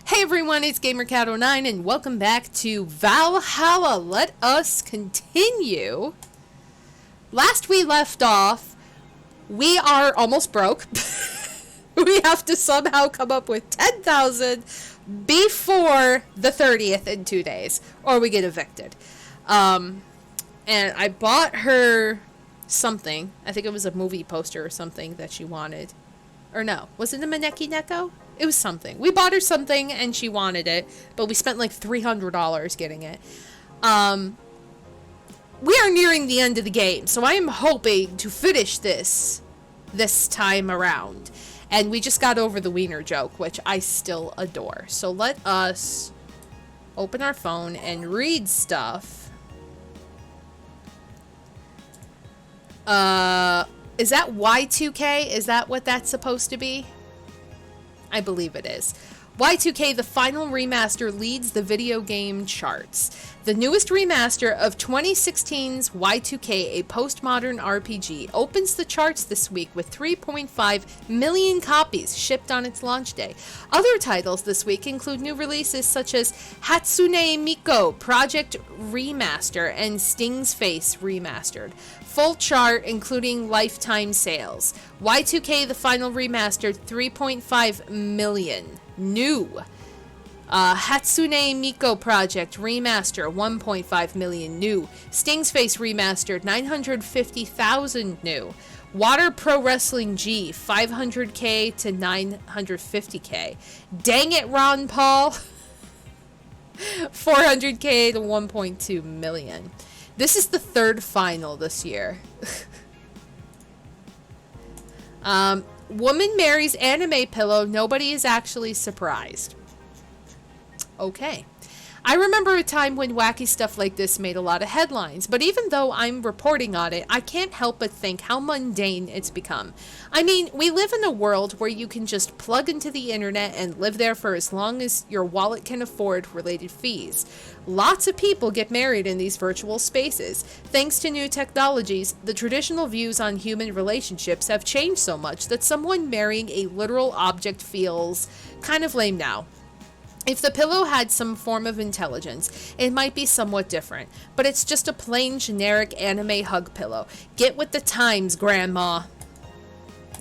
Hey everyone, it's GamerCat09 and welcome back to Valhalla. Let us continue. Last we left off, we are almost broke. We have to somehow come up with 10,000 before the 30th in 2 days, or we get evicted. And I bought her something. I think it was a movie poster or something that she wanted. Or no, was it a Maneki Neko? It was something. We bought her something and she wanted it, but we spent like $300 getting it. We are nearing the end of the game, so I am hoping to finish this time around. And we just got over the wiener joke, which I still adore. So let us open our phone and read stuff. Is that Y2K? Is that what that's supposed to be? I believe it is. Y2K, the final remaster, leads the video game charts. The newest remaster of 2016's Y2K, a postmodern RPG, opens the charts this week with 3.5 million copies shipped on its launch day. Other titles this week include new releases such as Hatsune Miku Project Remaster and Sting's Face Remastered. Full chart including lifetime sales. Y2K, the final remastered, 3.5 million. New. Hatsune Miku Project Remaster, 1.5 million new. Sting's Face Remastered, 950,000 new. Water Pro Wrestling G, 500k to 950k. Dang it, Ron Paul. 400k to 1.2 million. This is the third final this year. Woman marries anime pillow. Nobody is actually surprised. Okay. I remember a time when wacky stuff like this made a lot of headlines, but even though I'm reporting on it, I can't help but think how mundane it's become. I mean, we live in a world where you can just plug into the internet and live there for as long as your wallet can afford related fees. Lots of people get married in these virtual spaces. Thanks to new technologies, the traditional views on human relationships have changed so much that someone marrying a literal object feels kind of lame now. If the pillow had some form of intelligence, it might be somewhat different, but it's just a plain generic anime hug pillow. Get with the times, Grandma.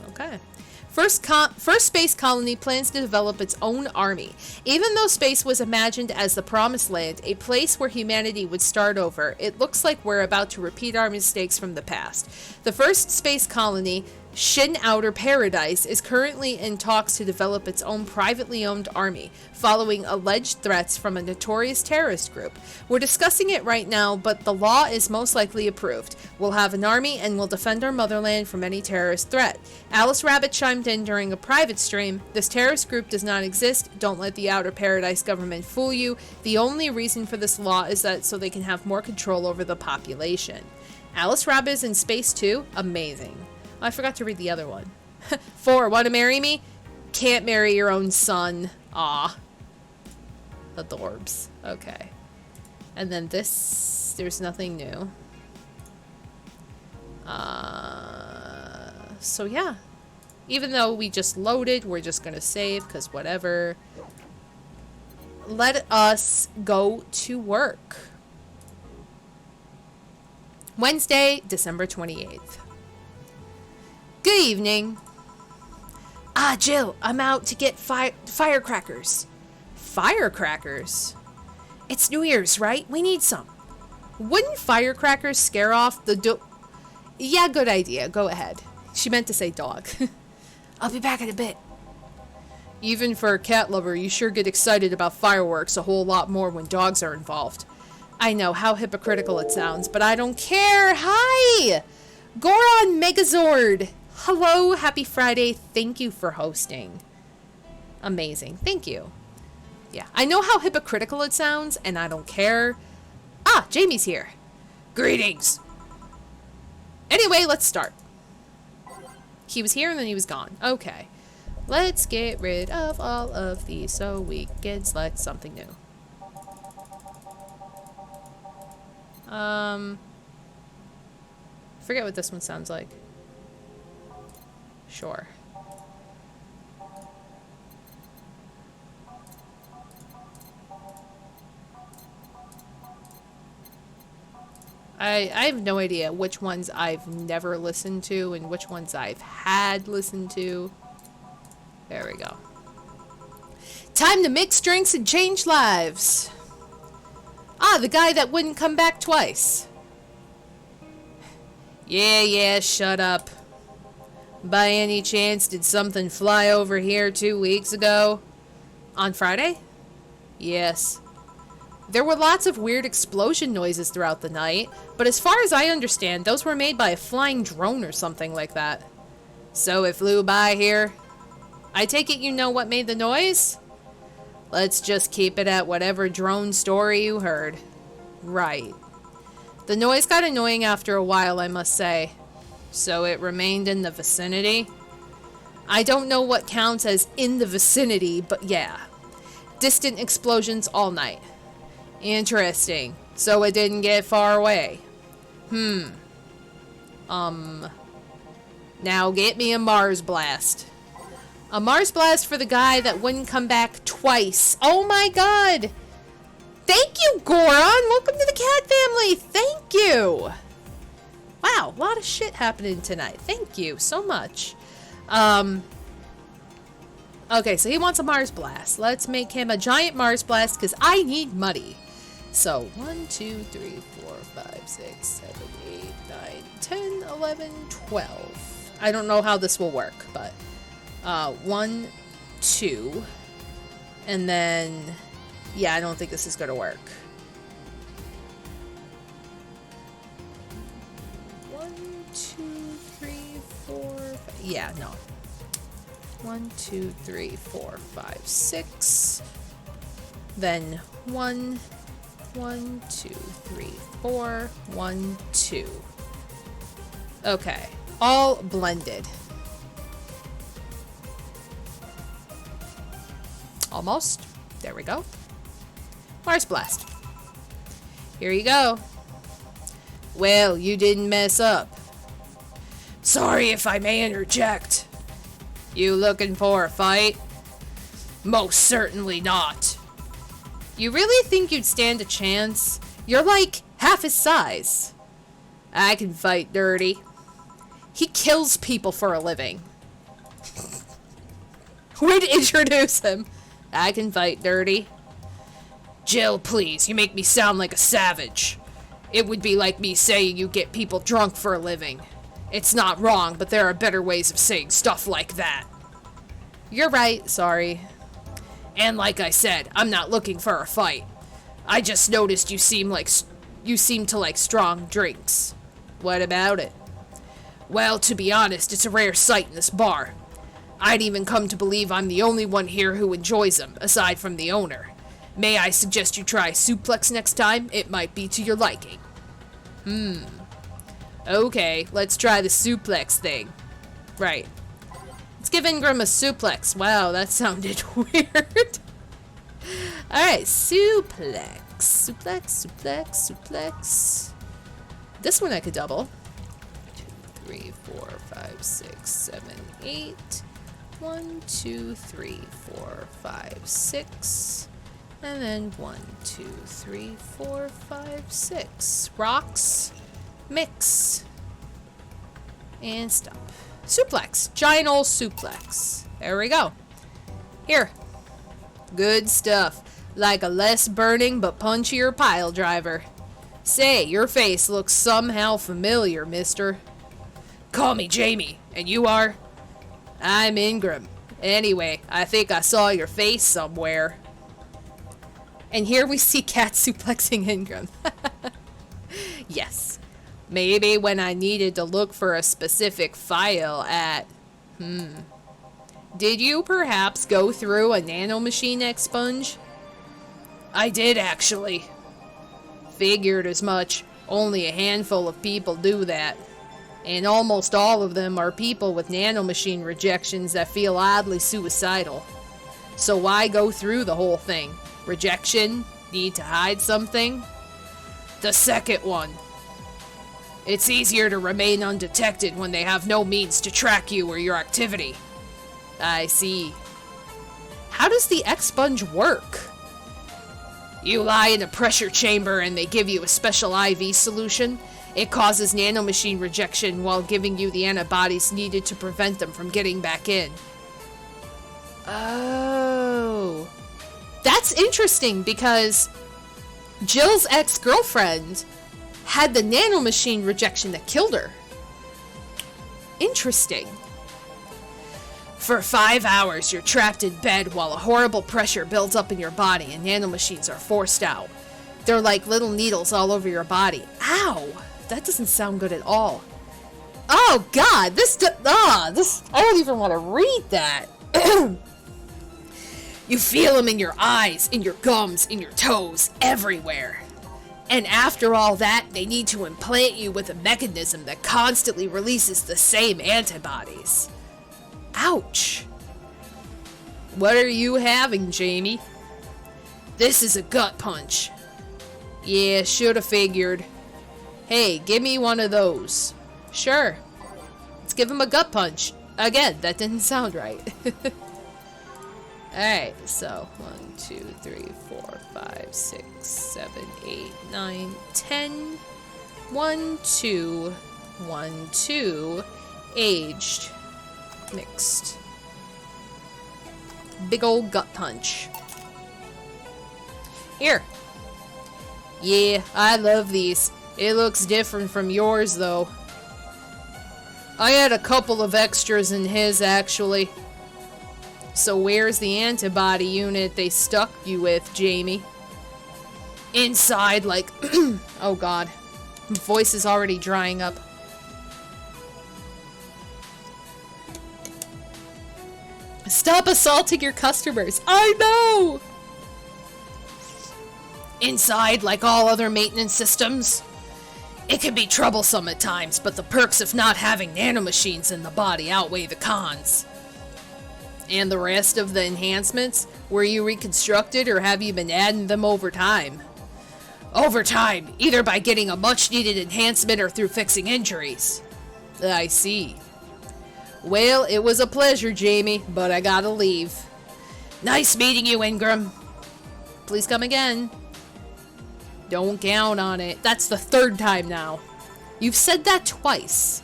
Okay. First Space Colony plans to develop its own army. Even though space was imagined as the promised land, a place where humanity would start over, it looks like we're about to repeat our mistakes from the past. The first space colony, Shin Outer Paradise, is currently in talks to develop its own privately owned army, following alleged threats from a notorious terrorist group. We're discussing it right now, but the law is most likely approved. We'll have an army and we'll defend our motherland from any terrorist threat. Alice Rabbit chimed in during a private stream. This terrorist group does not exist. Don't let the Outer Paradise government fool you. The only reason for this law is that so they can have more control over the population. Alice Rabbit is in space too? Amazing. Oh, I forgot to read the other one. 4. Want to marry me? Can't marry your own son. Aw. Adorbs. Okay. And then this, there's nothing new. So yeah. Even though we just loaded, we're just gonna save, because whatever. Let us go to work. Wednesday, December 28th. Good evening. Jill, I'm out to get firecrackers. Firecrackers? It's New Year's, right? We need some. Wouldn't firecrackers scare off the Yeah, good idea. Go ahead. She meant to say dog. I'll be back in a bit. Even for a cat lover, you sure get excited about fireworks a whole lot more when dogs are involved. I know how hypocritical it sounds, but I don't care. Hi! Goron Megazord! Hello, happy Friday. Thank you for hosting. Amazing. Thank you. Yeah, I know how hypocritical it sounds, and I don't care. Jamie's here. Greetings. Anyway, let's start. He was here and then he was gone. Okay. Let's get rid of all of these so we can select something new. Forget what this one sounds like. Sure. I have no idea which ones I've never listened to and which ones I've had listened to. There we go. Time to mix drinks and change lives. Ah, the guy that wouldn't come back twice. Yeah, shut up. By any chance, did something fly over here 2 weeks ago? On Friday? Yes. There were lots of weird explosion noises throughout the night, but as far as I understand, those were made by a flying drone or something like that. So it flew by here? I take it you know what made the noise? Let's just keep it at whatever drone story you heard. Right. The noise got annoying after a while, I must say. So it remained in the vicinity? I don't know what counts as in the vicinity, but yeah. Distant explosions all night. Interesting. So it didn't get far away. Now get me a Mars blast. A Mars blast for the guy that wouldn't come back twice. Oh my god! Thank you, Goron! Welcome to the cat family! Thank you! Wow, a lot of shit happening tonight. Thank you so much. Okay, so he wants a Mars blast. Let's make him a giant Mars blast because I need money. So, 1, 2, 3, 4, 5, 6, 7, 8, 9, 10, 11, 12. I don't know how this will work, but 1, 2, and then, yeah, I don't think this is going to work. 1, 2, 3, 4, 5. Yeah, no. 1, 2, 3, 4, 5, 6. Then 1, 2, 3, 4, 1, 2. Okay, all blended. Almost. There we go. Mars blast. Here you go. Well, you didn't mess up. Sorry if I may interject. You looking for a fight? Most certainly not. You really think you'd stand a chance? You're like half his size. I can fight dirty. He kills people for a living. Way to introduce him. I can fight dirty. Jill, please, you make me sound like a savage. It would be like me saying you get people drunk for a living. It's not wrong, but there are better ways of saying stuff like that. You're right, sorry. And like I said, I'm not looking for a fight. I just noticed you seem to like strong drinks. What about it? Well, to be honest, it's a rare sight in this bar. I'd even come to believe I'm the only one here who enjoys them, aside from the owner. May I suggest you try suplex next time? It might be to your liking. Okay, let's try the suplex thing. Right. Let's give Ingram a suplex. Wow, that sounded weird. Alright, suplex. Suplex. This one I could double. 2, 3, 4, 5, 6, 7, 8. 1, 2, 3, 4, 5, 6. And then 1, 2, 3, 4, 5, 6. Rocks. Mix. And stop. Suplex. Giant old suplex. There we go. Here. Good stuff. Like a less burning but punchier pile driver. Say, your face looks somehow familiar, mister. Call me Jamie. And you are? I'm Ingram. Anyway, I think I saw your face somewhere. And here we see Cat suplexing Ingram. Yes. Maybe when I needed to look for a specific file at... Did you perhaps go through a nanomachine expunge? I did, actually. Figured as much. Only a handful of people do that. And almost all of them are people with nanomachine rejections that feel oddly suicidal. So why go through the whole thing? Rejection? Need to hide something? The second one. It's easier to remain undetected when they have no means to track you or your activity. I see. How does the expunge work? You lie in a pressure chamber and they give you a special IV solution. It causes nanomachine rejection while giving you the antibodies needed to prevent them from getting back in. Oh. That's interesting because Jill's ex-girlfriend had the nanomachine rejection that killed her. Interesting. For 5 hours, you're trapped in bed while a horrible pressure builds up in your body and nanomachines are forced out. They're like little needles all over your body. Ow! That doesn't sound good at all. Oh God, this, I don't even want to read that. You feel them in your eyes, in your gums, in your toes, everywhere. And after all that, they need to implant you with a mechanism that constantly releases the same antibodies. Ouch. What are you having, Jamie? This is a gut punch. Yeah, shoulda figured. Hey, give me one of those. Sure. Let's give him a gut punch. Again, that didn't sound right. Alright, so 1, 2, 3, 4, 5, 6, 7, 8, 9, 10. 1, 2, 1, 2. Aged. Mixed. Big old gut punch. Here. Yeah, I love these. It looks different from yours, though. I had a couple of extras in his, actually. So where's the antibody unit they stuck you with, Jamie? Inside, like... oh, God. My voice is already drying up. Stop assaulting your customers. I know! Inside, like all other maintenance systems, it can be troublesome at times, but the perks of not having nanomachines in the body outweigh the cons. And the rest of the enhancements? Were you reconstructed or have you been adding them over time? Over time, either by getting a much-needed enhancement or through fixing injuries. I see. Well, it was a pleasure, Jamie, but I gotta leave. Nice meeting you, Ingram. Please come again. Don't count on it. That's the 3rd time now. You've said that twice.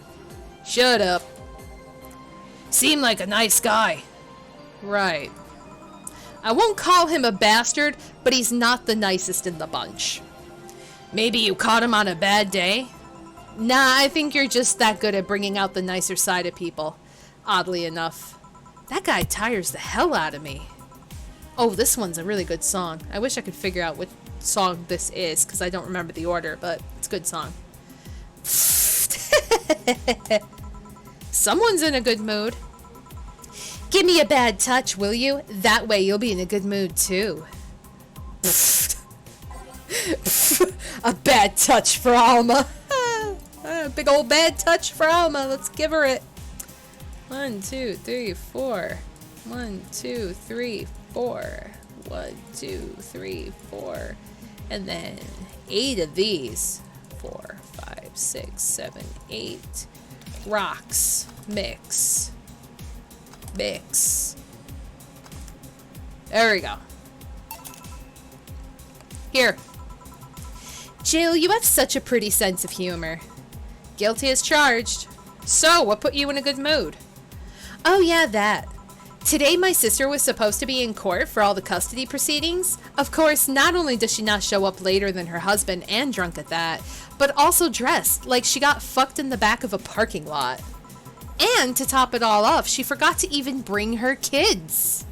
Shut up. Seemed like a nice guy. Right. I won't call him a bastard, but he's not the nicest in the bunch. Maybe you caught him on a bad day? Nah, I think you're just that good at bringing out the nicer side of people. Oddly enough. That guy tires the hell out of me. Oh, this one's a really good song. I wish I could figure out what song this is, because I don't remember the order, but it's a good song. Someone's in a good mood. Give me a bad touch, will you? That way you'll be in a good mood, too. A bad touch for Alma. A big old bad touch for Alma. Let's give her it. 1, 2, 3, 4. 1, 2, 3, 4. 1, 2, 3, 4. And then 8 of these. 4, 5, 6, 7, 8. Rocks. Mix. Mix. There we go. Here. Jill, you have such a pretty sense of humor. Guilty as charged. So, what put you in a good mood? Oh yeah, that. Today my sister was supposed to be in court for all the custody proceedings. Of course, not only does she not show up later than her husband, and drunk at that, but also dressed like she got fucked in the back of a parking lot. And to top it all off, she forgot to even bring her kids.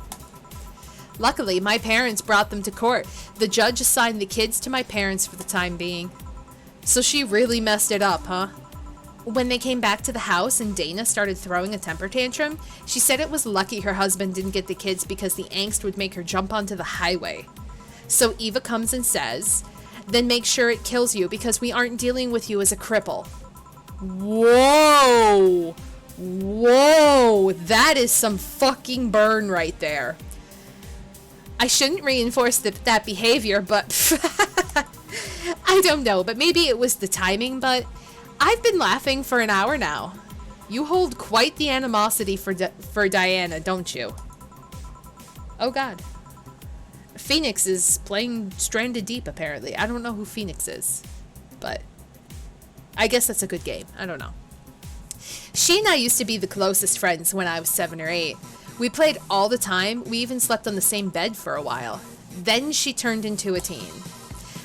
Luckily, my parents brought them to court. The judge assigned the kids to my parents for the time being. So she really messed it up, huh? When they came back to the house and Dana started throwing a temper tantrum, she said it was lucky her husband didn't get the kids because the angst would make her jump onto the highway. So Eva comes and says, then make sure it kills you because we aren't dealing with you as a cripple. Whoa! Whoa! That is some fucking burn right there. I shouldn't reinforce that behavior, but I don't know, but maybe it was the timing, but I've been laughing for an hour now. You hold quite the animosity for Diana, don't you? Oh God. Phoenix is playing Stranded Deep, apparently. I don't know who Phoenix is, but I guess that's a good game. I don't know. She and I used to be the closest friends when I was 7 or 8. We played all the time. We even slept on the same bed for a while. Then she turned into a teen.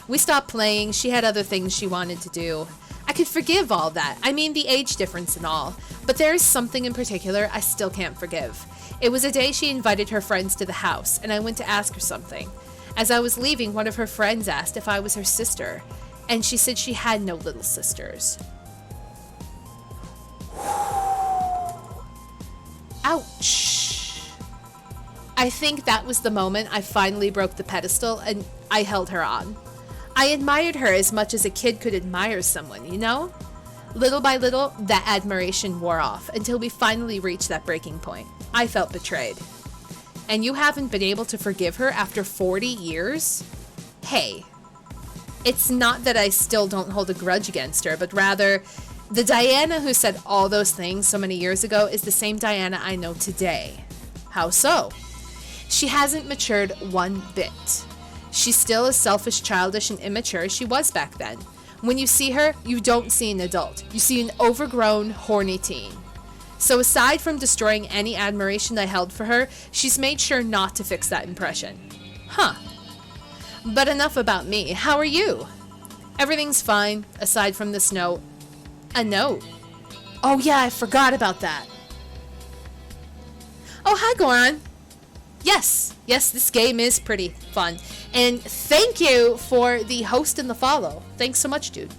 We stopped playing. She had other things she wanted to do. I could forgive all that. I mean, the age difference and all. But there is something in particular I still can't forgive. It was a day she invited her friends to the house, and I went to ask her something. As I was leaving, one of her friends asked if I was her sister, and she said she had no little sisters. Ouch. I think that was the moment I finally broke the pedestal and I held her on. I admired her as much as a kid could admire someone, you know? Little by little, that admiration wore off until we finally reached that breaking point. I felt betrayed. And you haven't been able to forgive her after 40 years? Hey, it's not that I still don't hold a grudge against her, but rather, the Diana who said all those things so many years ago is the same Diana I know today. How so? She hasn't matured one bit. She's still as selfish, childish, and immature as she was back then. When you see her, you don't see an adult. You see an overgrown, horny teen. So aside from destroying any admiration I held for her, she's made sure not to fix that impression. Huh. But enough about me. How are you? Everything's fine, aside from this note. A note? Oh yeah, I forgot about that. Oh, hi, Goran. Yes, this game is pretty fun. And thank you for the host and the follow. Thanks so much, dude.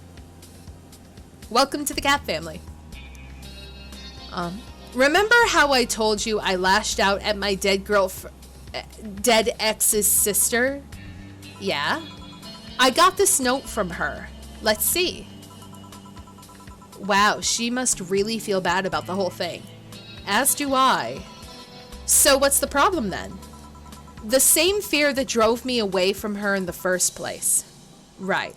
Welcome to the Cat family. Remember how I told you I lashed out at my dead ex's sister? Yeah. I got this note from her. Let's see. Wow, she must really feel bad about the whole thing. As do I. So what's the problem then? The same fear that drove me away from her in the first place. Right.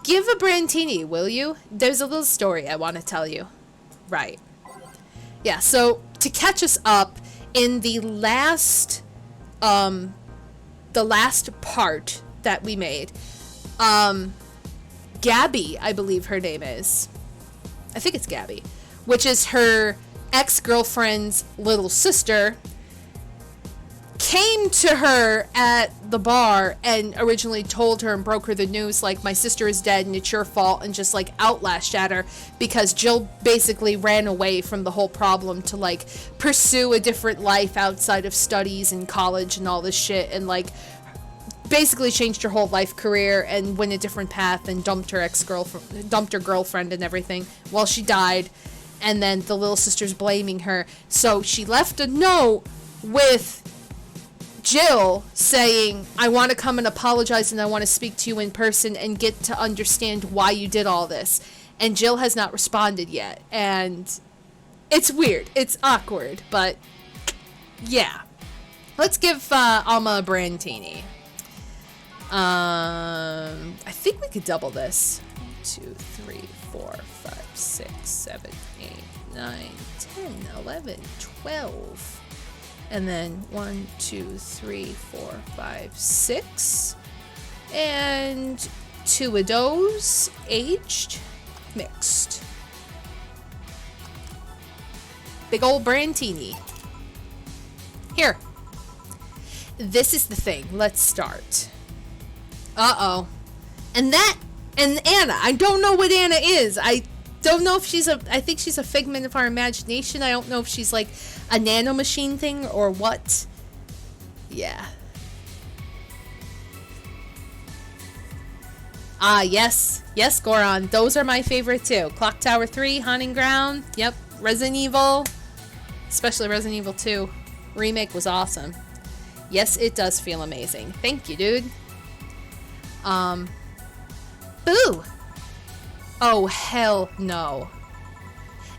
Give a Brantini, will you? There's a little story I want to tell you. Right. Yeah, so to catch us up, in the last part that we made, Gabby, I believe her name is. I think it's Gabby, which is her ex-girlfriend's little sister, came to her at the bar and originally told her and broke her the news, like, my sister is dead and it's your fault, and just, like, outlashed at her because Jill basically ran away from the whole problem to, like, pursue a different life outside of studies and college and all this shit, and, like, basically changed her whole life career and went a different path and dumped her girlfriend and everything while she died. And then the little sister's blaming her. So she left a note with Jill saying, I want to come and apologize and I want to speak to you in person and get to understand why you did all this. And Jill has not responded yet. And it's weird. It's awkward. But yeah. Let's give Alma a Brantini. I think we could double this. 1, 2, 3, 4, 5, 6, 7, 8, 9, 10, 11, 12. And then 1, 2, 3, 4, 5, 6. And 2 of those, aged, mixed. Big old Brantini. Here. This is the thing. Let's start. Uh-oh. And Anna. I don't know what Anna is. I don't know if I think she's a figment of our imagination. I don't know if she's like a nanomachine thing or what. Yeah. Ah, yes. Yes, Goran. Those are my favorite too. Clock Tower 3, Haunting Ground. Yep. Resident Evil. Especially Resident Evil 2. Remake was awesome. Yes, it does feel amazing. Thank you, dude. Boo! Oh, hell no.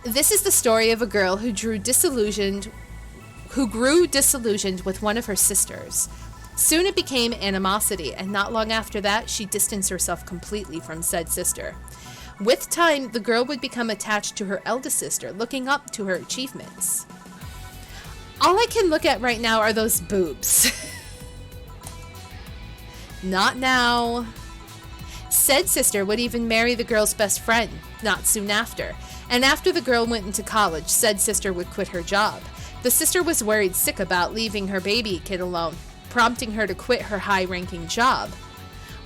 This is the story of a girl who grew disillusioned with one of her sisters. Soon it became animosity, and not long after that, she distanced herself completely from said sister. With time, the girl would become attached to her eldest sister, looking up to her achievements. All I can look at right now are those boobs. Not now. Said sister would even marry the girl's best friend, not soon after. And after the girl went into college, said sister would quit her job. The sister was worried sick about leaving her baby kid alone, prompting her to quit her high-ranking job.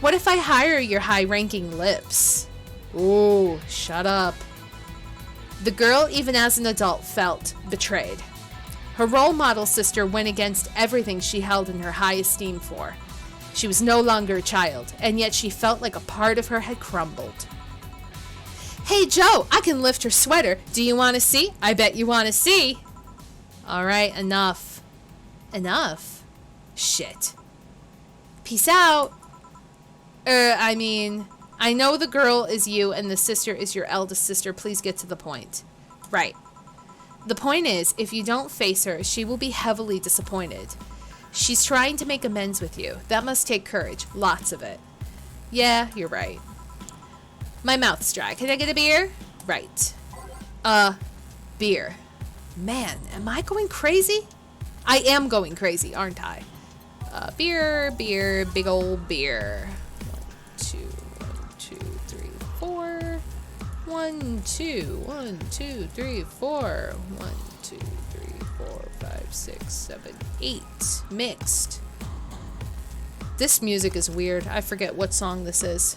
What if I hire your high-ranking lips? Ooh, shut up. The girl, even as an adult, felt betrayed. Her role model sister went against everything she held in her high esteem for. She was no longer a child, and yet she felt like a part of her had crumbled. Hey Joe, I can lift her sweater. Do you want to see? I bet you want to see. Alright, enough. Enough? Shit. Peace out. I know the girl is you and the sister is your eldest sister. Please get to the point. Right. The point is, if you don't face her, she will be heavily disappointed. She's trying to make amends with you. That must take courage. Lots of it. Yeah, you're right. My mouth's dry. Can I get a beer? Right. Beer. Man, am I going crazy? I am going crazy, aren't I? Beer, big old beer. 1, 2, 3, 4. 1, 2, 1, 2, 3, 4. 1, 2, 3, 4, 5, 6, 7, 8. Mixed. This music is weird. I forget what song this is.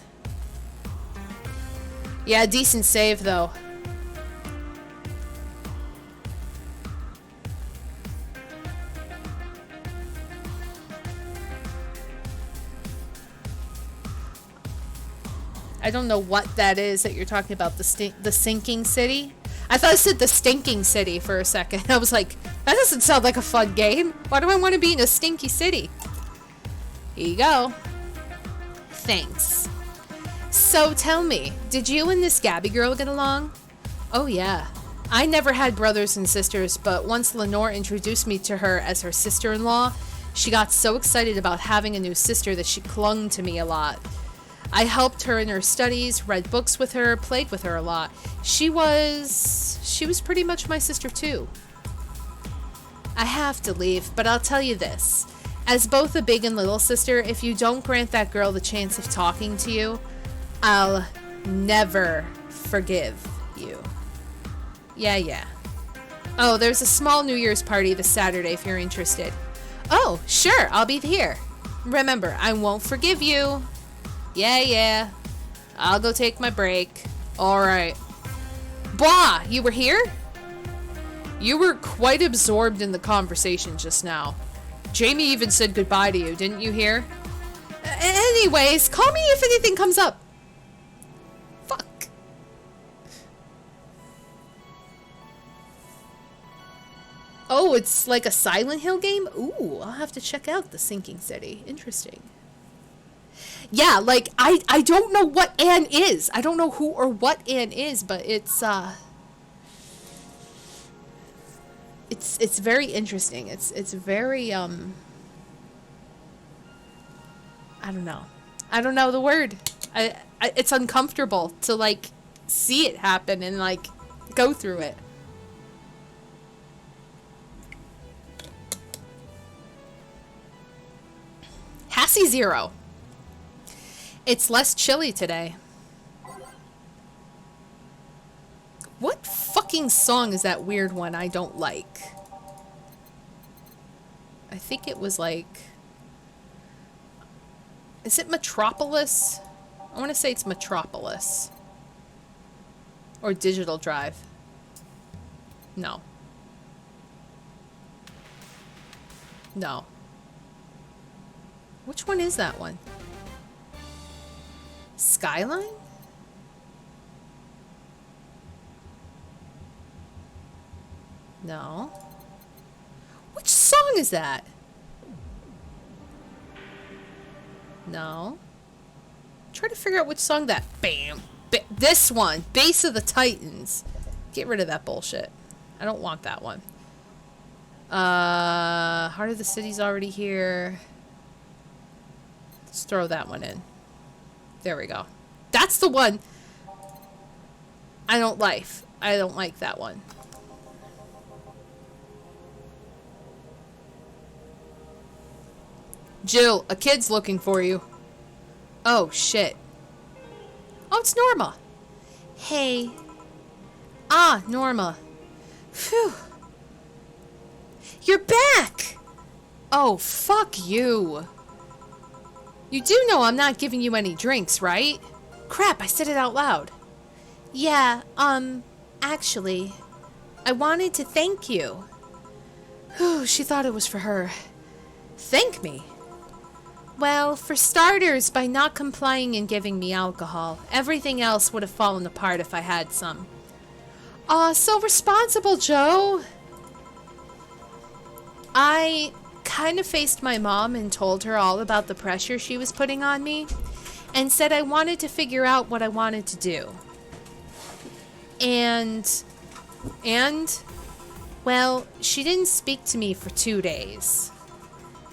Yeah, decent save though. I don't know what that is that you're talking about. The sinking city? I thought it said the stinking city for a second. I was like, that doesn't sound like a fun game. Why do I want to be in a stinky city? Here you go. Thanks. So tell me, did you and this Gabby girl get along? Oh yeah. I never had brothers and sisters, but once Lenore introduced me to her as her sister-in-law, she got so excited about having a new sister that she clung to me a lot. I helped her in her studies, read books with her, played with her a lot. She was pretty much my sister too. I have to leave, but I'll tell you this. As both a big and little sister, if you don't grant that girl the chance of talking to you, I'll never forgive you. Yeah. Oh, there's a small New Year's party this Saturday if you're interested. Oh, sure, I'll be here. Remember, I won't forgive you. Yeah. I'll go take my break. Alright. Blah! You were here? You were quite absorbed in the conversation just now. Jamie even said goodbye to you, didn't you hear? Anyways, call me if anything comes up. Fuck. Oh, it's like a Silent Hill game? Ooh, I'll have to check out the Sinking City. Interesting. Yeah, like, I don't know what Anne is. I don't know who or what Anne is, but it's very interesting. It's very, I don't know. I don't know the word. It's uncomfortable to, like, see it happen and, like, go through it. Hassie Zero. It's less chilly today. What fucking song is that weird one I don't like? I think it was like... Is it Metropolis? I want to say it's Metropolis. Or Digital Drive. No. No. Which one is that one? Skyline? No. Which song is that? No. Try to figure out which song that... Bam! This one! Base of the Titans. Get rid of that bullshit. I don't want that one. Heart of the City's already here. Let's throw that one in. There we go. That's the one I don't like. I don't like that one. Jill, a kid's looking for you. Oh, shit. Oh, it's Norma. Hey. Ah, Norma. Phew. You're back! Oh, fuck you. You do know I'm not giving you any drinks, right? Crap, I said it out loud. Yeah, actually, I wanted to thank you. Whew, she thought it was for her. Thank me? Well, for starters, by not complying and giving me alcohol. Everything else would have fallen apart if I had some. Aw, so responsible, Joe. I kind of faced my mom and told her all about the pressure she was putting on me and said I wanted to figure out what I wanted to do. And, well, she didn't speak to me for 2 days.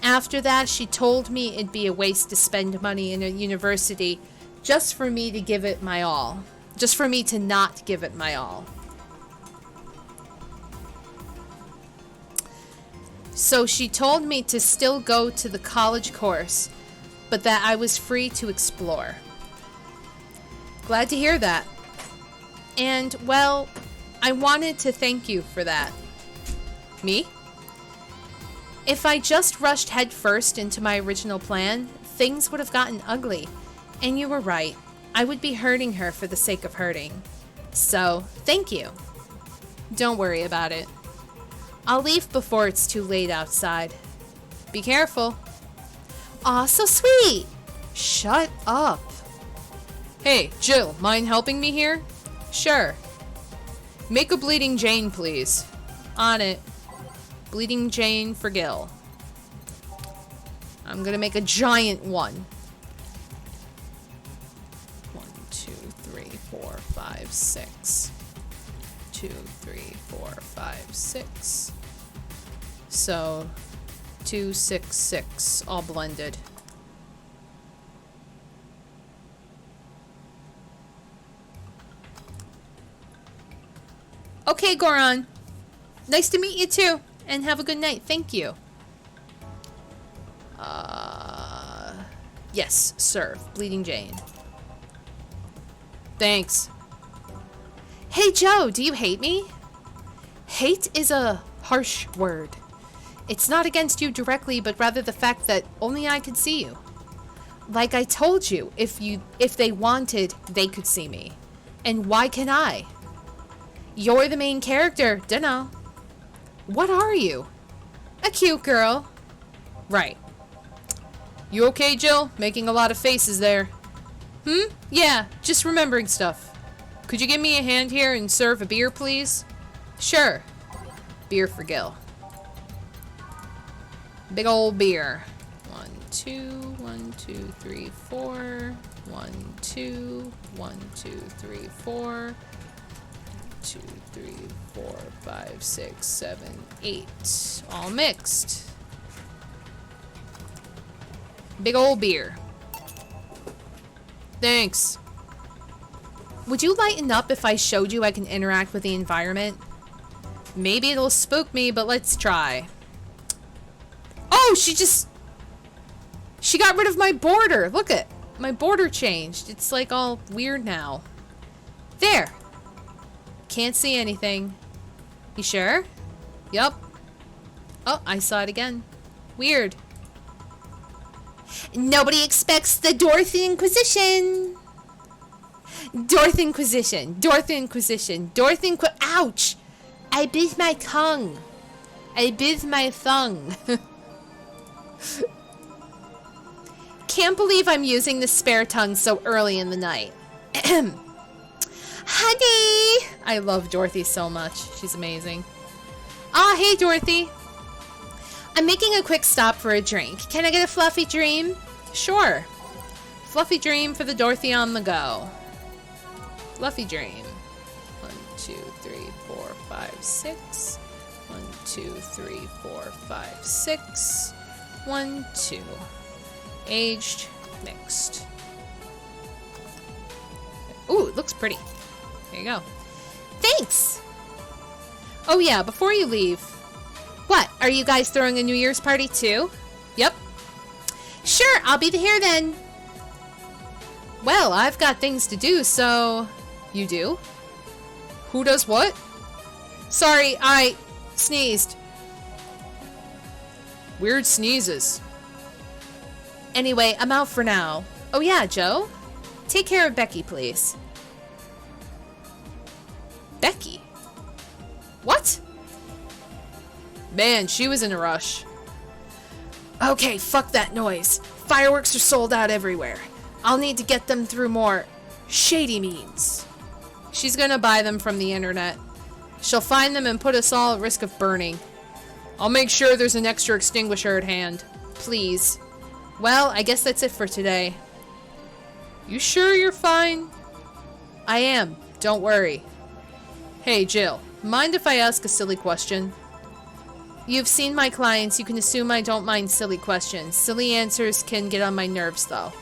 After that, she told me it'd be a waste to spend money in a university just for me to give it my all. Just for me to not give it my all. So she told me to still go to the college course, but that I was free to explore. Glad to hear that. And, well, I wanted to thank you for that. Me? If I just rushed headfirst into my original plan, things would have gotten ugly. And you were right. I would be hurting her for the sake of hurting. So, thank you. Don't worry about it. I'll leave before it's too late outside. Be careful. Aw, so sweet! Shut up. Hey, Jill, mind helping me here? Sure. Make a Bleeding Jane, please. On it. Bleeding Jane for Gil. I'm gonna make a giant one. 1, 2, 3, 4, 5, 6. 2, 3, 4, 5, 6. So 2, 6, 6, all blended. Okay, Goron. Nice to meet you too, and have a good night. Thank you. Yes, serve. Bleeding Jane. Thanks. Hey, Joe, do you hate me? Hate is a harsh word. It's not against you directly, but rather the fact that only I could see you. Like I told you, if they wanted, they could see me. And why can I? You're the main character, dunno. What are you? A cute girl. Right. You okay, Jill? Making a lot of faces there. Yeah, just remembering stuff. Could you give me a hand here and serve a beer, please? Sure. Beer for Gil. Big old beer. 1, 2, 1, 2, 3, 4. 1, 2, 1, 2, 3, 4. 2, 3, 4, 5, 6, 7, 8. All mixed. Big old beer. Thanks. Would you lighten up if I showed you I can interact with the environment? Maybe it'll spook me, but let's try. Oh, she got rid of my border. Look at my border changed. It's like all weird now. There. Can't see anything. You sure? Yup. Oh, I saw it again. Weird. Nobody expects the Dorothy Inquisition. Dorothy Inquisition. Dorothy Inquisition. Dorothy Inqui- Ouch! I bit my tongue. I bit my thumb. Can't believe I'm using the spare tongue so early in the night. Honey! I love Dorothy so much. She's amazing. Ah, hey Dorothy. I'm making a quick stop for a drink. Can I get a fluffy dream? Sure. Fluffy dream for the Dorothy on the go. Fluffy dream. 1, 2, 3, 4, 5, 6. 1, 2, 3, 4, 5, 6. 1, 2. Aged, mixed. Ooh, it looks pretty. There you go. Thanks! Oh yeah, before you leave. What, are you guys throwing a New Year's party too? Yep. Sure, I'll be here then. Well, I've got things to do, so... You do? Who does what? Sorry, I sneezed. Weird sneezes. Anyway, I'm out for now. Oh yeah, Joe? Take care of Becky, please. Becky? What? Man, she was in a rush. Okay, fuck that noise. Fireworks are sold out everywhere. I'll need to get them through more shady means. She's gonna buy them from the internet. She'll find them and put us all at risk of burning. I'll make sure there's an extra extinguisher at hand. Please. Well, I guess that's it for today. You sure you're fine? I am. Don't worry. Hey, Jill. Mind if I ask a silly question? You've seen my clients. You can assume I don't mind silly questions. Silly answers can get on my nerves, though.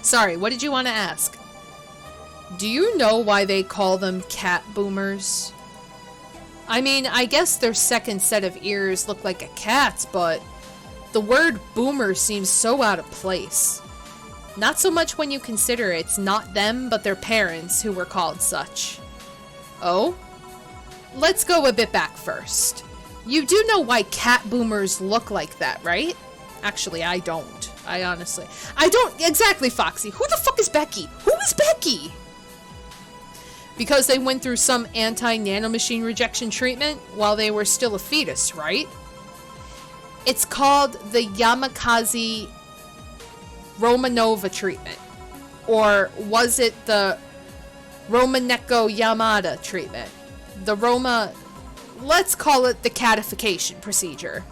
Sorry, what did you want to ask? Do you know why they call them cat boomers? I mean, I guess their second set of ears look like a cat's, but the word boomer seems so out of place. Not so much when you consider it's not them, but their parents who were called such. Oh? Let's go a bit back first. You do know why cat boomers look like that, right? Actually, I don't. I don't. Exactly, Foxy. Who the fuck is Becky? Who is Becky? Because they went through some anti-nanomachine rejection treatment while they were still a fetus, right? It's called the Yamakasi Romanova treatment. Or was it the Romaneko Yamada treatment? Let's call it the catification procedure.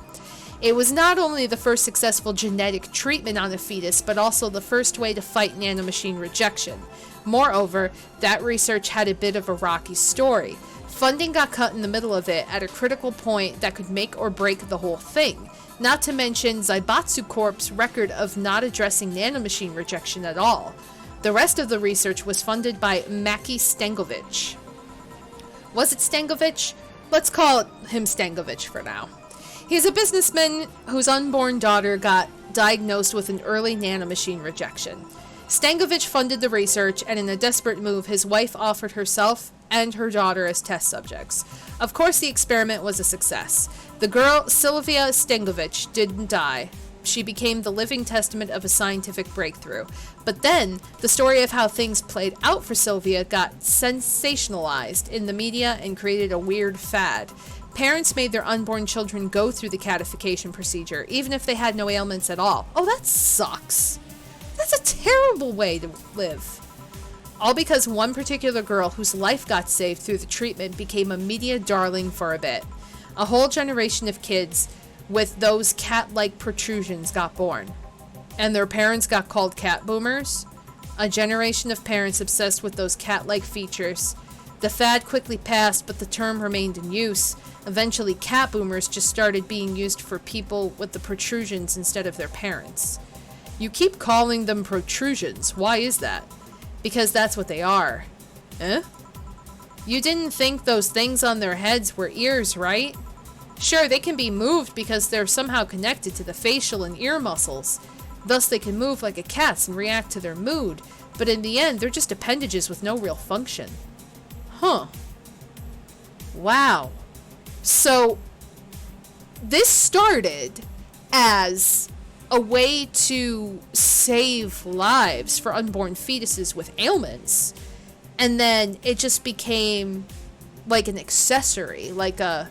It was not only the first successful genetic treatment on a fetus, but also the first way to fight nanomachine rejection. Moreover, that research had a bit of a rocky story. Funding got cut in the middle of it at a critical point that could make or break the whole thing. Not to mention Zaibatsu Corp's record of not addressing nanomachine rejection at all. The rest of the research was funded by Maki Stangovich. Was it Stangovich? Let's call him Stangovich for now. He's a businessman whose unborn daughter got diagnosed with an early nanomachine rejection. Stangovich funded the research, and in a desperate move, his wife offered herself and her daughter as test subjects. Of course, the experiment was a success. The girl, Sylvia Stangovich, didn't die. She became the living testament of a scientific breakthrough. But then, the story of how things played out for Sylvia got sensationalized in the media and created a weird fad. Parents made their unborn children go through the catification procedure, even if they had no ailments at all. Oh, that sucks. That's a terrible way to live. All because one particular girl whose life got saved through the treatment became a media darling for a bit. A whole generation of kids with those cat-like protrusions got born. And their parents got called cat boomers. A generation of parents obsessed with those cat-like features. The fad quickly passed, but the term remained in use. Eventually, cat boomers just started being used for people with the protrusions instead of their parents. You keep calling them protrusions. Why is that? Because that's what they are. Eh? You didn't think those things on their heads were ears, right? Sure, they can be moved because they're somehow connected to the facial and ear muscles. Thus, they can move like a cat's and react to their mood. But in the end, they're just appendages with no real function. Huh. Wow. So, this started as a way to save lives for unborn fetuses with ailments. And then it just became like an accessory, like a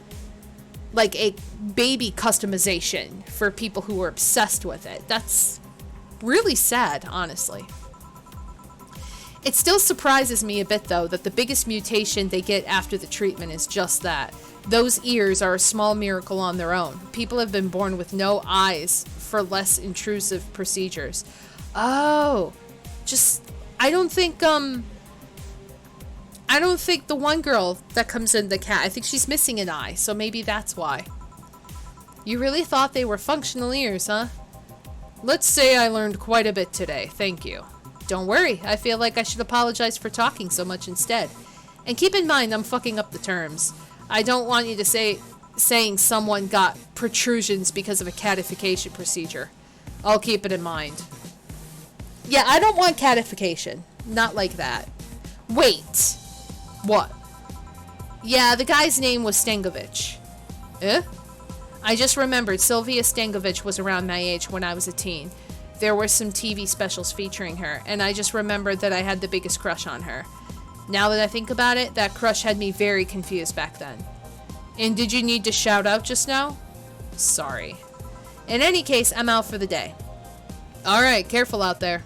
baby customization for people who were obsessed with it. That's really sad, honestly. It still surprises me a bit, though, that the biggest mutation they get after the treatment is just that. Those ears are a small miracle on their own. People have been born with no eyes for less intrusive procedures. Oh, I don't think the one girl that comes in the cat, I think she's missing an eye, so maybe that's why. You really thought they were functional ears, huh? Let's say I learned quite a bit today, thank you. Don't worry, I feel like I should apologize for talking so much instead. And keep in mind, I'm fucking up the terms. I don't want you to saying someone got protrusions because of a catification procedure. I'll keep it in mind. Yeah, I don't want catification. Not like that. Wait. What? Yeah, the guy's name was Stankovic. Eh? I just remembered Sylvia Stankovic was around my age when I was a teen. There were some TV specials featuring her, and I just remembered that I had the biggest crush on her. Now that I think about it, that crush had me very confused back then. And did you need to shout out just now? Sorry. In any case, I'm out for the day. Alright, careful out there.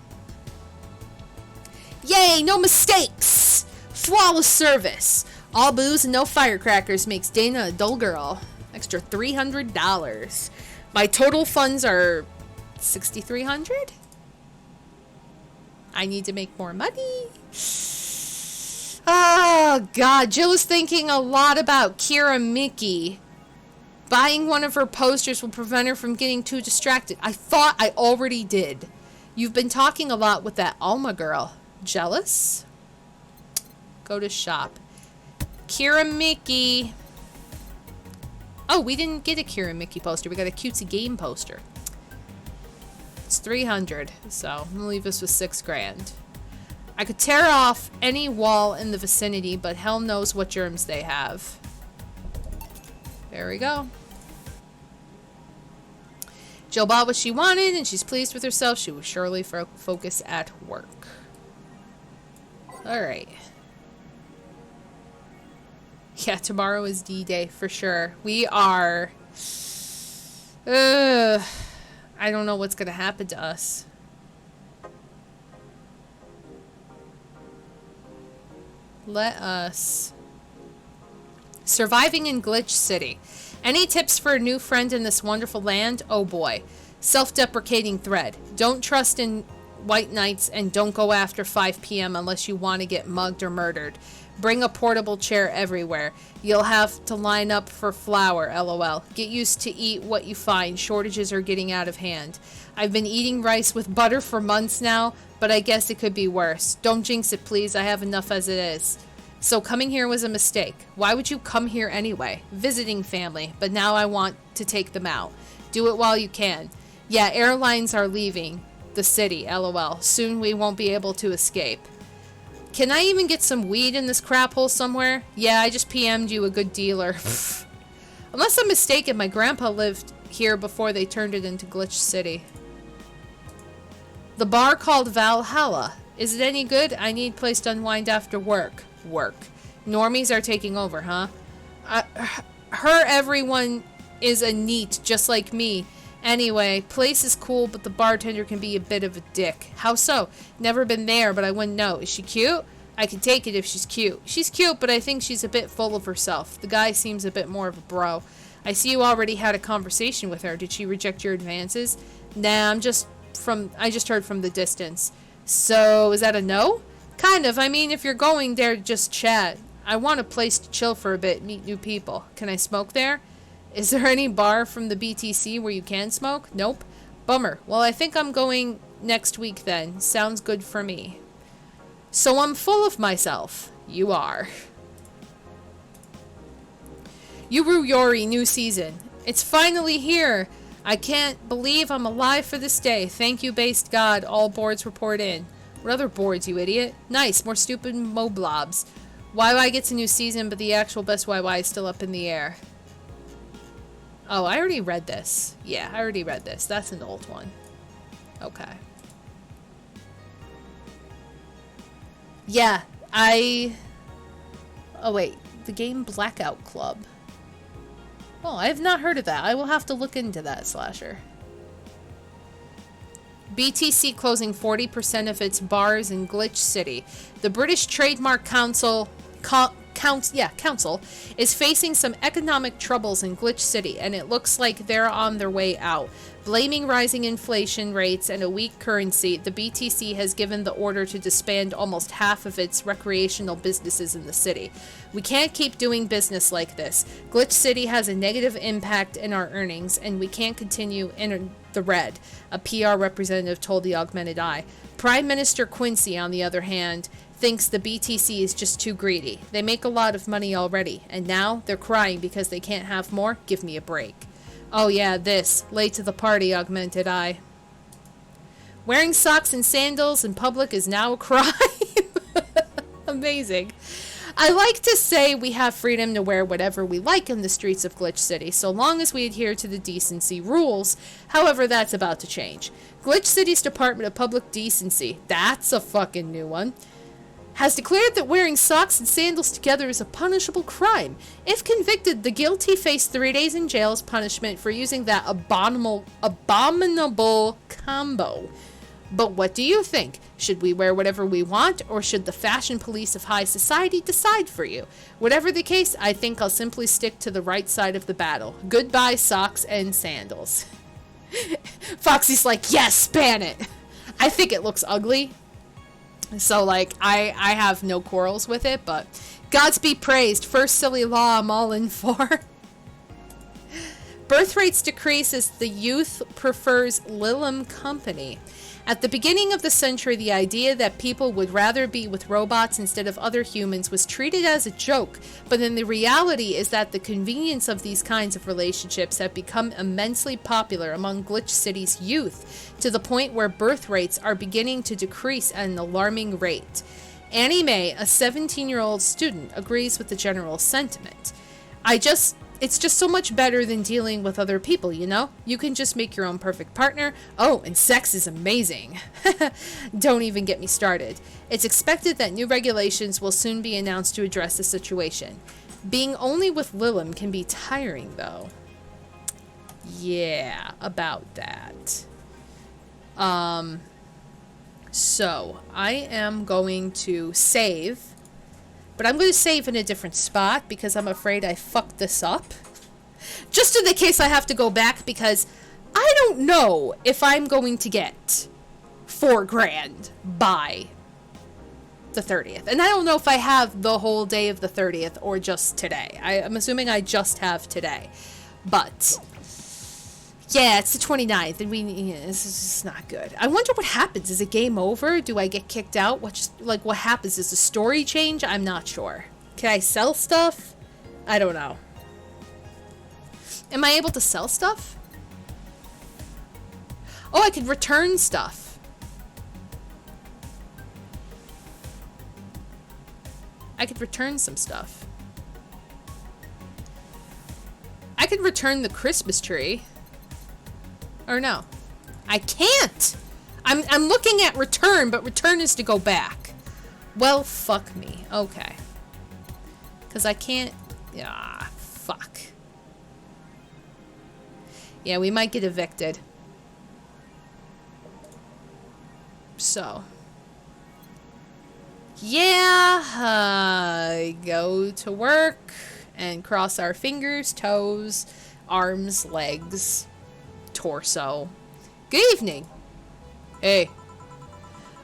Yay, no mistakes! Flawless service! All booze and no firecrackers makes Dana a dull girl. Extra $300. My total funds are $6,300? I need to make more money. Oh, God. Jill is thinking a lot about Kira Mickey. Buying one of her posters will prevent her from getting too distracted. I thought I already did. You've been talking a lot with that Alma girl. Jealous? Go to shop. Kira Mickey. Oh, we didn't get a Kira Mickey poster. We got a cutesy game poster. It's $300, so I'm gonna leave this with $6,000. I could tear off any wall in the vicinity, but hell knows what germs they have. There we go. Jill bought what she wanted, and she's pleased with herself. She will surely focus at work. Alright. Yeah, tomorrow is D-Day for sure. We are... I don't know what's gonna happen to us. Let us... Surviving in Glitch City. Any tips for a new friend in this wonderful land? Oh boy. Self-deprecating thread. Don't trust in white knights and don't go after 5 p.m. unless you want to get mugged or murdered. Bring a portable chair everywhere. You'll have to line up for flour, lol. Get used to eat what you find. Shortages are getting out of hand. I've been eating rice with butter for months now, but I guess it could be worse. Don't jinx it, please. I have enough as it is. So coming here was a mistake. Why would you come here anyway? Visiting family, but now I want to take them out. Do it while you can. Yeah, airlines are leaving the city, lol. Soon we won't be able to escape. Can I even get some weed in this crap hole somewhere? Yeah, I just PM'd you, a good dealer. Unless I'm mistaken, my grandpa lived here before they turned it into Glitch City. The bar called Valhalla. Is it any good? I need a place to unwind after work. Work. Normies are taking over, huh? Everyone is a neat, just like me. Anyway, place is cool, but the bartender can be a bit of a dick. How so? Never been there, but I wouldn't know. Is she cute? I can take it if she's cute. She's cute, but I think she's a bit full of herself. The guy seems a bit more of a bro. I see you already had a conversation with her. Did she reject your advances? Nah, I just heard from the distance. So, is that a no? Kind of. I mean, if you're going there, just chat. I want a place to chill for a bit, meet new people. Can I smoke there? Is there any bar from the BTC where you can smoke? Nope. Bummer. Well, I think I'm going next week then. Sounds good for me. So I'm full of myself. You are. Yuru Yori, new season. It's finally here. I can't believe I'm alive for this day. Thank you, based God. All boards report in. What other boards, you idiot? Nice. More stupid moblobs. YY gets a new season, but the actual best YY is still up in the air. Oh, I already read this. Yeah, I already read this. That's an old one. Okay. Yeah, Oh, wait. The game Blackout Club. Oh, I have not heard of that. I will have to look into that, Slasher. BTC closing 40% of its bars in Glitch City. The British Trademark Council is facing some economic troubles in Glitch City, and it looks like they're on their way out. Blaming rising inflation rates and a weak currency, the BTC has given the order to disband almost half of its recreational businesses in the city. We can't keep doing business like this. Glitch City has a negative impact in our earnings, and we can't continue in the red, a PR representative told the Augmented Eye. Prime Minister Quincy, on the other hand, thinks the BTC is just too greedy. They make a lot of money already, and now they're crying because they can't have more? Give me a break. Oh yeah, this. Late to the party, Augmented Eye. Wearing socks and sandals in public is now a crime. Amazing. I like to say we have freedom to wear whatever we like in the streets of Glitch City, so long as we adhere to the decency rules. However, that's about to change. Glitch City's Department of Public Decency, that's a fucking new one, has declared that wearing socks and sandals together is a punishable crime. If convicted, the guilty face 3 days in jail as punishment for using that abominable combo. But what do you think? Should we wear whatever we want, or should the fashion police of high society decide for you? Whatever the case, I think I'll simply stick to the right side of the battle. Goodbye, socks and sandals. Foxy's like, yes, ban it. I think it looks ugly. So, like, I have no quarrels with it, but Gods be praised. First silly law I'm all in for. Birth rates decrease as the youth prefers Lilim company. At the beginning of the century, the idea that people would rather be with robots instead of other humans was treated as a joke, but then the reality is that the convenience of these kinds of relationships have become immensely popular among Glitch City's youth, to the point where birth rates are beginning to decrease at an alarming rate. Annie Mae, a 17-year-old student, agrees with the general sentiment. It's just so much better than dealing with other people, you know? You can just make your own perfect partner. Oh, and sex is amazing. Don't even get me started. It's expected that new regulations will soon be announced to address the situation. Being only with Lilim can be tiring, though. Yeah, about that. So, I am going to save. But I'm going to save in a different spot because I'm afraid I fucked this up. Just in the case I have to go back, because I don't know if I'm going to get $4,000 by the 30th. And I don't know if I have the whole day of the 30th or just today. I'm assuming I just have today. But yeah, it's the 29th, and this is just not good. I wonder what happens. Is it game over? Do I get kicked out? What happens? Does the story change? I'm not sure. Can I sell stuff? I don't know. Am I able to sell stuff? Oh, I could return stuff. I could return some stuff. I could return the Christmas tree. Or no, I can't. I'm looking at return, but return is to go back. Well, fuck me. Okay. Because I can't. Ah, fuck. Yeah, we might get evicted. So. Yeah, go to work and cross our fingers, toes, arms, legs, torso. Good evening. Hey.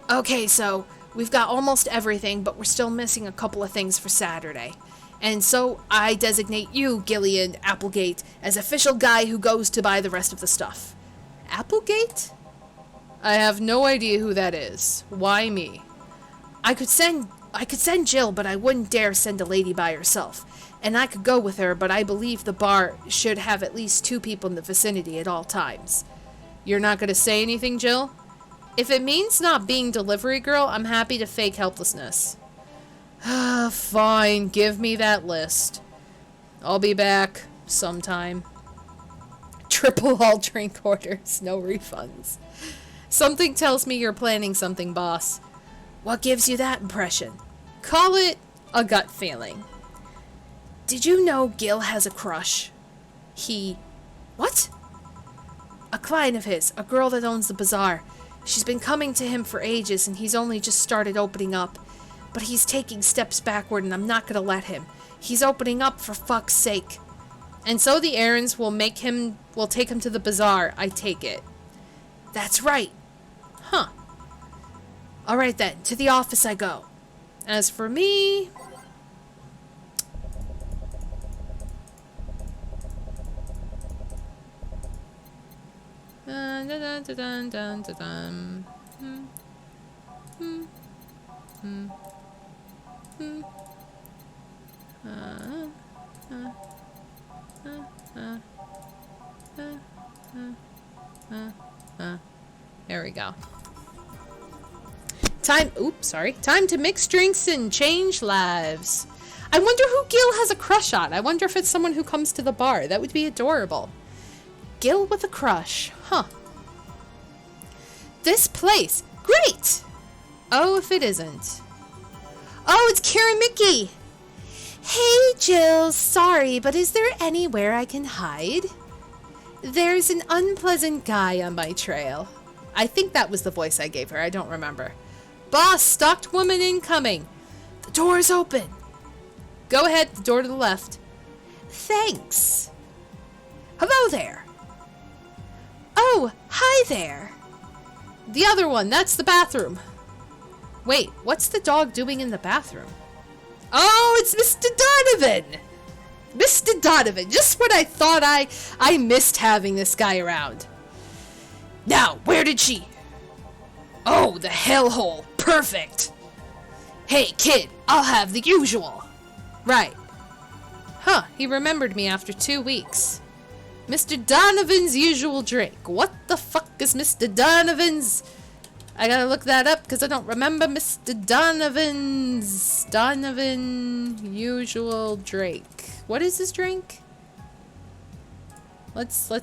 Okay, so we've got almost everything, but we're still missing a couple of things for Saturday. And so I designate you, Gillian Applegate, as official guy who goes to buy the rest of the stuff. Applegate? I have no idea who that is. Why me? I could send Jill, but I wouldn't dare send a lady by herself. And I could go with her, but I believe the bar should have at least 2 people in the vicinity at all times. You're not going to say anything, Jill? If it means not being delivery girl, I'm happy to fake helplessness. Fine, give me that list. I'll be back sometime. Triple all drink orders, no refunds. Something tells me you're planning something, boss. What gives you that impression? Call it a gut feeling. Did you know Gil has a crush? What? A client of his, a girl that owns the bazaar. She's been coming to him for ages, and he's only just started opening up. But he's taking steps backward, and I'm not gonna let him. He's opening up, for fuck's sake. And so the errands will take him to the bazaar, I take it. That's right. Huh. Alright then, to the office I go. As for me... Dun, dun, dun, dun, dun, dun, dun. There we go. Time to mix drinks and change lives. I wonder who Gil has a crush on. I wonder if it's someone who comes to the bar. That would be adorable. Gil with a crush. Huh. This place. Great! Oh, if it isn't. Oh, it's Kira Mickey. Hey, Jill. Sorry, but is there anywhere I can hide? There's an unpleasant guy on my trail. I think that was the voice I gave her. I don't remember. Boss, stalked woman incoming. The door is open. Go ahead, the door to the left. Thanks. Hello there. Oh, hi there. The other one, that's the bathroom. Wait, what's the dog doing in the bathroom? Oh, it's Mr. Donovan. Mr. Donovan, just when I thought I missed having this guy around. Now, where did she... Oh, the hellhole. Perfect. Hey, kid, I'll have the usual. Right. Huh, he remembered me after 2 weeks. Mr. Donovan's usual drink. What the fuck is Mr. Donovan's... I gotta look that up because I don't remember Mr. Donovan usual drink. What is his drink? Let's look.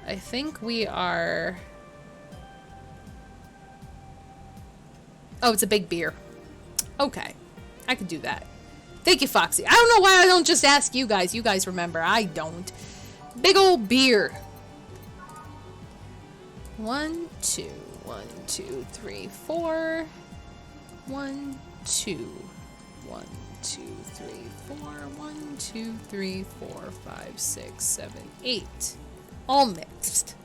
I think we are... Oh, it's a big beer. Okay. I could do that. Thank you, Foxy. I don't know why I don't just ask you guys. You guys remember. I don't. Big old beer. 1, 2, 1, 2, 3, 4. 1, 2. 1, 2, 3, 4. 1, 2, 3, 4, 5, 6, 7, 8. All mixed.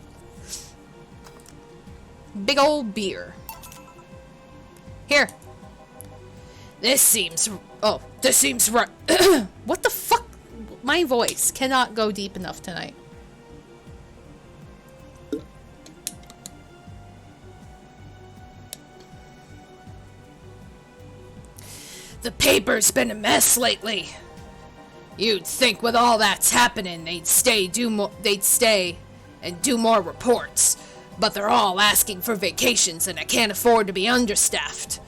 Big old beer. Here. This seems right. What the fuck? My voice cannot go deep enough tonight. The paper's been a mess lately. You'd think with all that's happening, they'd stay and do more reports. But they're all asking for vacations and I can't afford to be understaffed.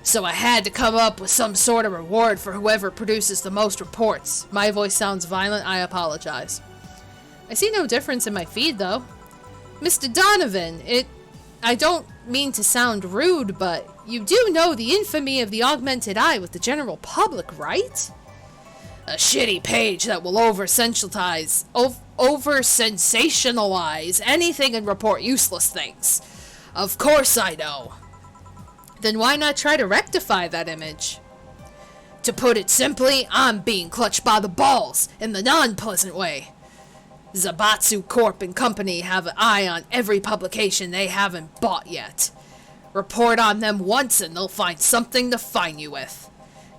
So I had to come up with some sort of reward for whoever produces the most reports. My voice sounds violent, I apologize. I see no difference in my feed though. Mr. Donovan, I don't mean to sound rude, but you do know the infamy of the augmented eye with the general public, right? A shitty page that will over-sensationalize anything and report useless things. Of course I know. Then why not try to rectify that image? To put it simply, I'm being clutched by the balls in the non-pleasant way. Zabatsu Corp and Company have an eye on every publication they haven't bought yet. Report on them once and they'll find something to fine you with.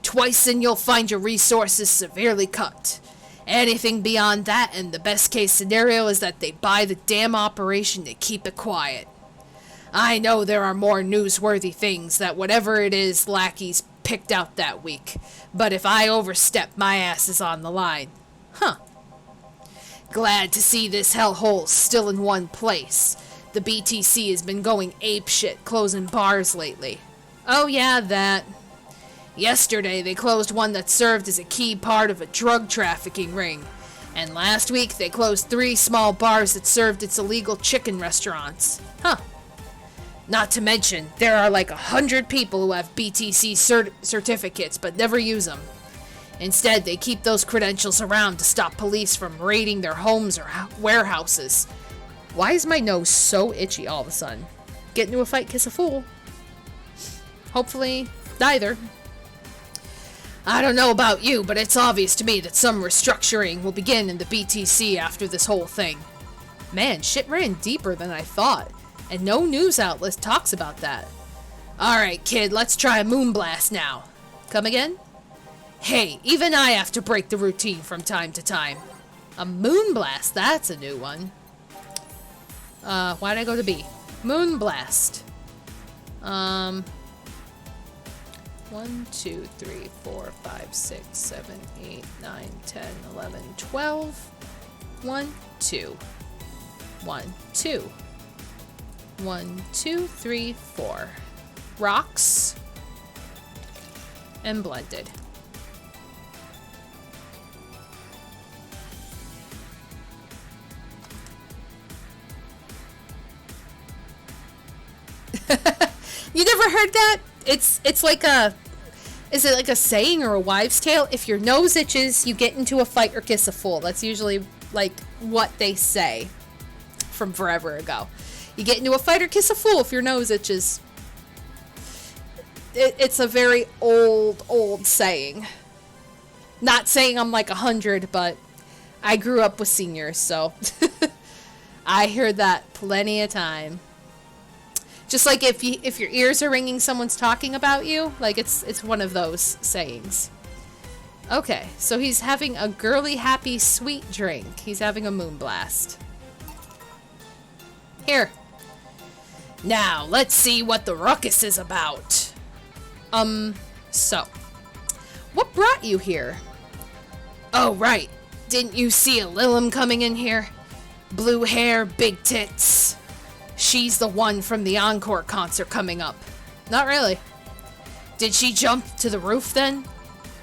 Twice and you'll find your resources severely cut. Anything beyond that, and the best case scenario is that they buy the damn operation to keep it quiet. I know there are more newsworthy things that whatever it is lackeys picked out that week, but if I overstep, my ass is on the line. Huh. Glad to see this hellhole still in one place. The BTC has been going apeshit closing bars lately. Oh yeah, that. Yesterday they closed one that served as a key part of a drug trafficking ring. And last week they closed 3 small bars that served its illegal chicken restaurants. Huh. Not to mention, there are like 100 people who have BTC certificates but never use them. Instead, they keep those credentials around to stop police from raiding their homes or warehouses. Why is my nose so itchy all of a sudden? Get into a fight, kiss a fool. Hopefully, neither. I don't know about you, but it's obvious to me that some restructuring will begin in the BTC after this whole thing. Man, shit ran deeper than I thought, and no news outlet talks about that. Alright, kid, let's try a moonblast now. Come again? Hey, even I have to break the routine from time to time. A moonblast, that's a new one. Why'd I go to B? Moonblast. 1, 2, 3, 4, 5, 6, 7, 8, 9, 10, 11, 12. 1, 2. 1, 2. 1, 2, 3, 4. Rocks. And blended. You never heard that? It's like a... Is it like a saying or a wives' tale? If your nose itches, you get into a fight or kiss a fool. That's usually like what they say from forever ago. You get into a fight or kiss a fool if your nose itches. It's a very old saying. Not saying I'm like 100, but I grew up with seniors, so I heard that plenty of time. Just like if your ears are ringing, someone's talking about you. Like it's one of those sayings. Okay, so he's having a girly, happy, sweet drink. He's having a moon blast. Here. Now, let's see what the ruckus is about. So. What brought you here? Oh, right. Didn't you see a Lilum coming in here? Blue hair, big tits. She's the one from the Encore concert coming up. Not really. Did she jump to the roof then?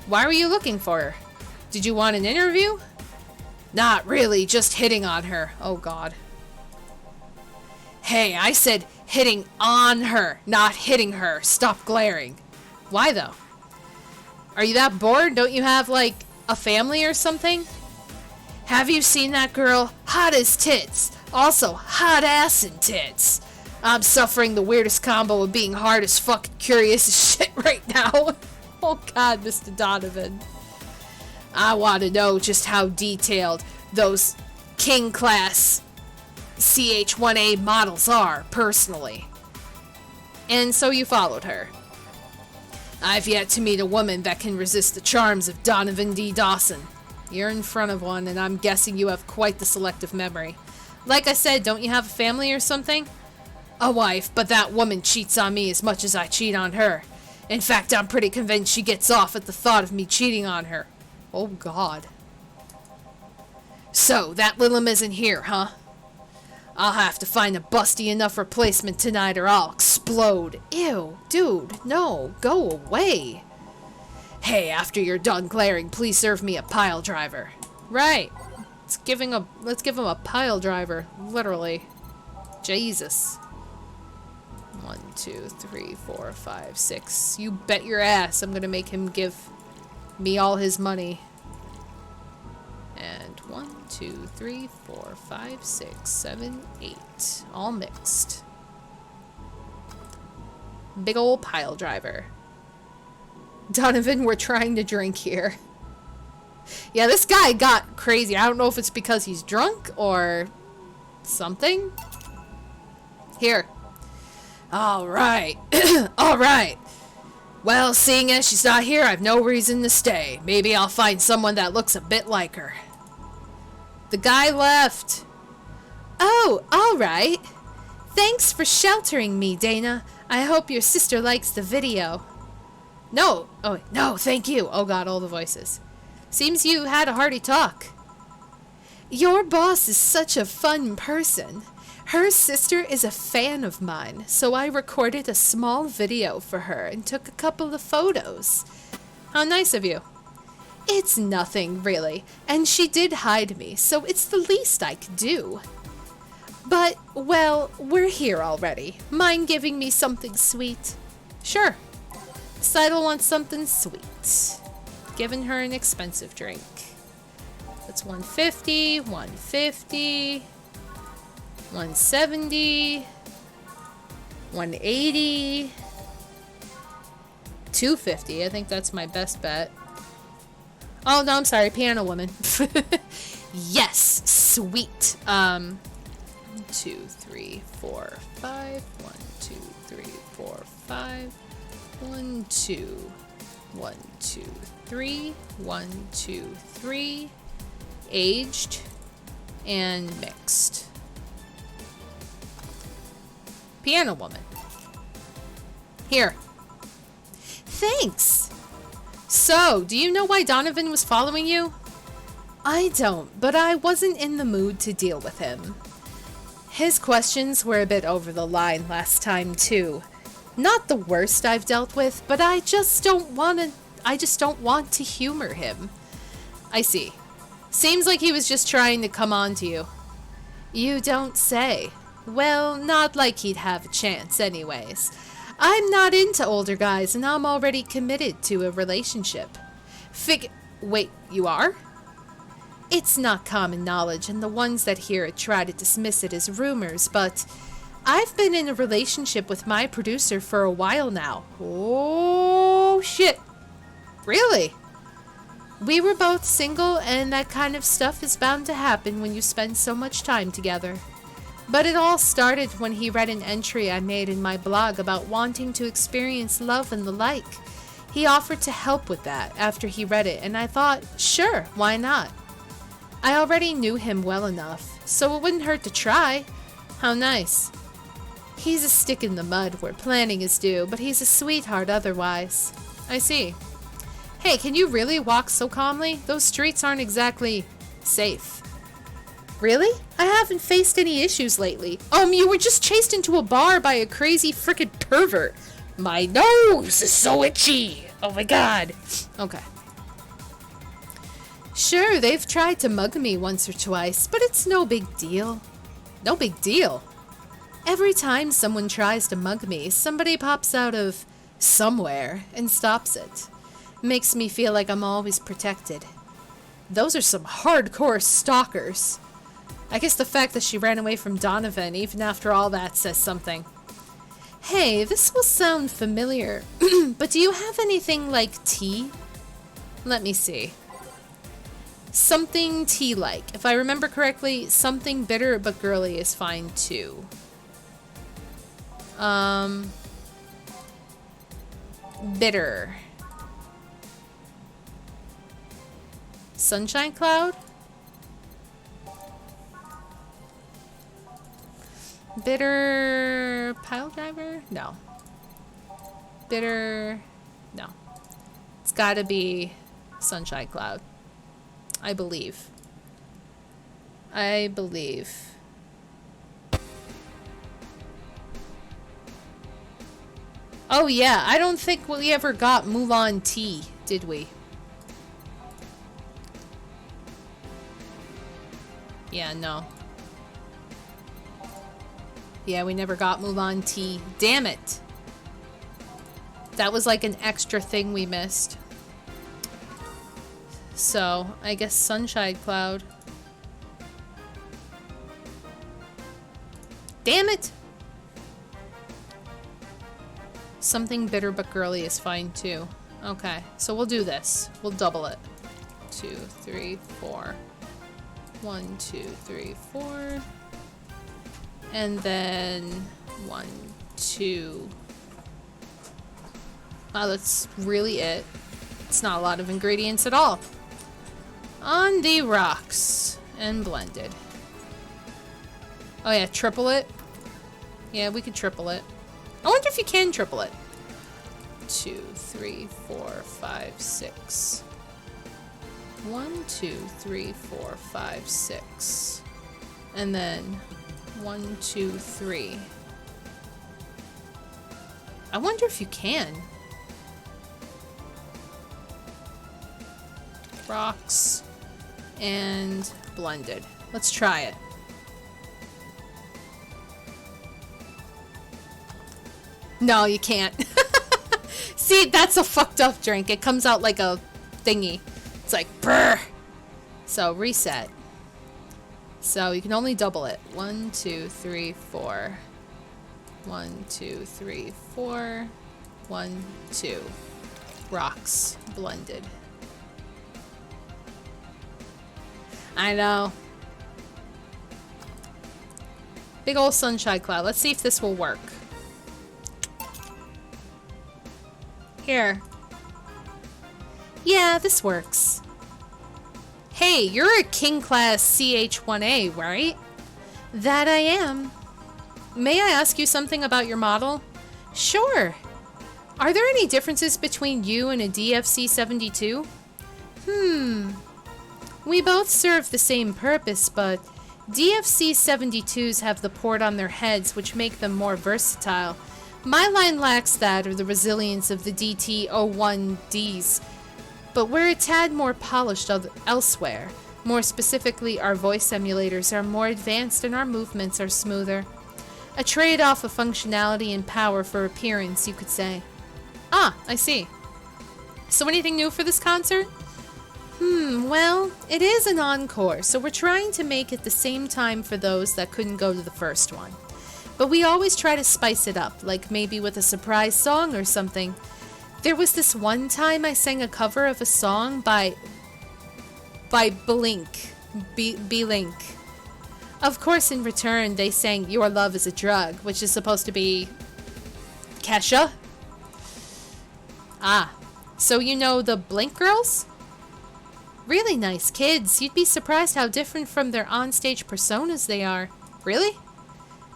Why were you looking for her? Did you want an interview? Not really, just hitting on her. Oh god. Hey, I said hitting on her, not hitting her. Stop glaring. Why though? Are you that bored? Don't you have, like, a family or something? Have you seen that girl? Hot as tits. Also, hot ass and tits. I'm suffering the weirdest combo of being hard as fuck and curious as shit right now. Oh god, Mr. Donovan. I want to know just how detailed those King class CH-1A models are, personally. And so you followed her. I've yet to meet a woman that can resist the charms of Donovan D. Dawson. You're in front of one, and I'm guessing you have quite the selective memory. Like I said, don't you have a family or something? A wife, but that woman cheats on me as much as I cheat on her. In fact, I'm pretty convinced she gets off at the thought of me cheating on her. Oh, God. So, that Lilum isn't here, huh? I'll have to find a busty enough replacement tonight or I'll explode. Ew, dude, no, go away. Hey, after you're done glaring, please serve me a pile driver. Right. Let's give him a pile driver, literally. Jesus. 1, 2, 3, 4, 5, 6. You bet your ass I'm gonna make him give me all his money. And 1, 2, 3, 4, 5, 6, 7, 8. All mixed. Big ol' pile driver. Donovan, we're trying to drink here. Yeah, this guy got crazy. I don't know if it's because he's drunk or something. Here. Alright. Alright. Well, seeing as she's not here, I've no reason to stay. Maybe I'll find someone that looks a bit like her. The guy left. Oh, alright. Thanks for sheltering me, Dana. I hope your sister likes the video. No. Oh, no, thank you. Oh god, all the voices. Seems you had a hearty talk. Your boss is such a fun person. Her sister is a fan of mine, so I recorded a small video for her and took a couple of photos. How nice of you. It's nothing, really, and she did hide me, so it's the least I could do. But, well, we're here already. Mind giving me something sweet? Sure. Seidel wants something sweet. Giving her an expensive drink. That's 150, 150, 170, 180, 250. I think that's my best bet. Oh, no, I'm sorry. Piano woman. Yes, sweet. 1, 2, 3, 4, 5. 1, 2, 3, 4, 5. 1, 2. 1, 2, 3. 1, 2, 3. Aged and mixed. Piano woman. Here. Thanks. So, do you know why Donovan was following you? I don't, but I wasn't in the mood to deal with him. His questions were a bit over the line last time, too. Not the worst I've dealt with, but I just don't want to humor him. I see. Seems like he was just trying to come on to you. You don't say. Well, not like he'd have a chance anyways. I'm not into older guys and I'm already committed to a relationship. Wait, you are? It's not common knowledge and the ones that hear it try to dismiss it as rumors, but I've been in a relationship with my producer for a while now. Oh, shit. Really? We were both single, and that kind of stuff is bound to happen when you spend so much time together. But it all started when he read an entry I made in my blog about wanting to experience love and the like. He offered to help with that after he read it, and I thought, sure, why not? I already knew him well enough, so it wouldn't hurt to try. How nice. He's a stick in the mud where planning is due, but he's a sweetheart otherwise. I see. Hey, can you really walk so calmly? Those streets aren't exactly safe. Really? I haven't faced any issues lately. You were just chased into a bar by a crazy frickin' pervert. My nose is so itchy. Oh my god. Okay. Sure, they've tried to mug me once or twice, but it's no big deal. No big deal? Every time someone tries to mug me, somebody pops out of somewhere and stops it. Makes me feel like I'm always protected. Those are some hardcore stalkers. I guess the fact that she ran away from Donovan, even after all that, says something. Hey, this will sound familiar, but do you have anything like tea? Let me see. Something tea-like. If I remember correctly, something bitter but girly is fine too. Bitter. Sunshine Cloud? Bitter pile driver? No. Bitter... No. It's gotta be Sunshine Cloud. I believe. Oh yeah, I don't think we ever got Mulan tea, did we? Yeah, no. Yeah, we never got Mulan tea. Damn it! That was like an extra thing we missed. So, I guess Sunshine Cloud. Damn it! Something bitter but girly is fine too. Okay, so we'll do this. We'll double it. 2, 3, 4. 1, 2, 3, 4. And then 1, 2. Wow, that's really it. It's not a lot of ingredients at all. On the rocks and blended. Oh yeah, triple it. Yeah, we could triple it. I wonder if you can triple it. 2, 3, 4, 5, 6. 1, 2, 3, 4, 5, 6. And then 1, 2, 3. I wonder if you can. Rocks and blended. Let's try it. No, you can't. See, that's a fucked up drink. It comes out like a thingy. It's like, brr. So, reset. So, you can only double it. 1, 2, 3, 4. 1, 2, 3, 4. 1, 2. Rocks. Blended. I know. Big old sunshine cloud. Let's see if this will work. Here. Yeah, this works. Hey, you're a King Class CH-1A, right? That I am. May I ask you something about your model? Sure. Are there any differences between you and a DFC-72? We both serve the same purpose, but DFC-72s have the port on their heads, which make them more versatile. My line lacks that or the resilience of the DT-01Ds, but we're a tad more polished elsewhere. More specifically, our voice emulators are more advanced and our movements are smoother. A trade-off of functionality and power for appearance, you could say. Ah, I see. So anything new for this concert? Well, it is an encore, so we're trying to make it the same time for those that couldn't go to the first one. But we always try to spice it up, like maybe with a surprise song or something. There was this one time I sang a cover of a song by Blink. B-Link. Of course, in return, they sang Your Love is a Drug, which is supposed to be Kesha. Ah, so you know the Blink girls? Really nice kids. You'd be surprised how different from their onstage personas they are. Really?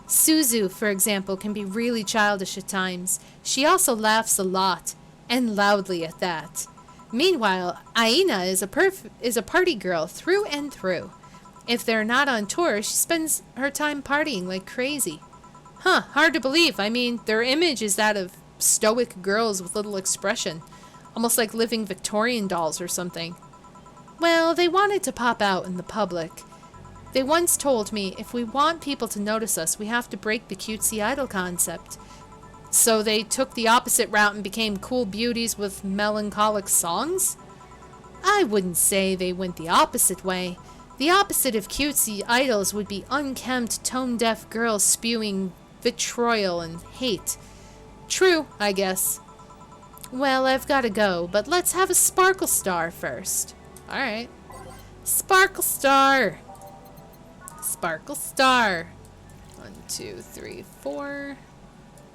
Suzu, for example, can be really childish at times. She also laughs a lot, and loudly at that. Meanwhile, Aina is a party girl through and through. If they're not on tour, she spends her time partying like crazy. Huh, hard to believe. I mean, their image is that of stoic girls with little expression. Almost like living Victorian dolls or something. Well, they wanted to pop out in the public. They once told me, if we want people to notice us, we have to break the cutesy idol concept. So they took the opposite route and became cool beauties with melancholic songs? I wouldn't say they went the opposite way. The opposite of cutesy idols would be unkempt, tone-deaf girls spewing vitriol and hate. True, I guess. Well, I've got to go, but let's have a Sparkle Star first. Alright. Sparkle Star! Sparkle Star! 1, 2, 3, 4.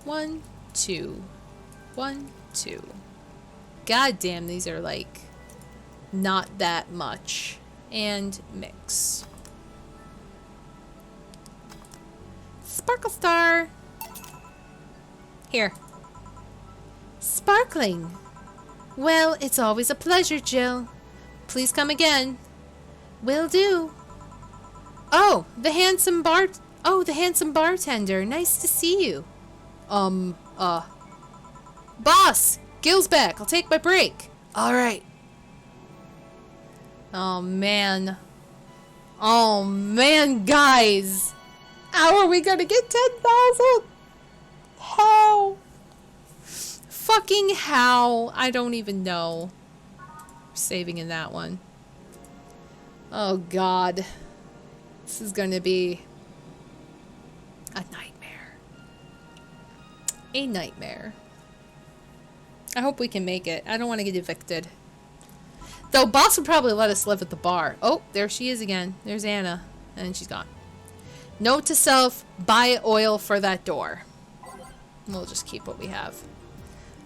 1, 2. 1, 2. God damn, these are like not that much. And mix. Sparkle Star! Here. Sparkling! Well, it's always a pleasure, Jill. Please come again. Will do. Oh, the handsome bartender. Nice to see you. Boss! Gil's back. I'll take my break. Alright. Oh, man. Oh, man, guys. How are we gonna get 10,000? How? Fucking how? I don't even know. Saving in that one. Oh, God. This is gonna be a nightmare. A nightmare. I hope we can make it. I don't want to get evicted. Though boss would probably let us live at the bar. Oh, there she is again. There's Anna. And she's gone. Note to self, buy oil for that door. We'll just keep what we have.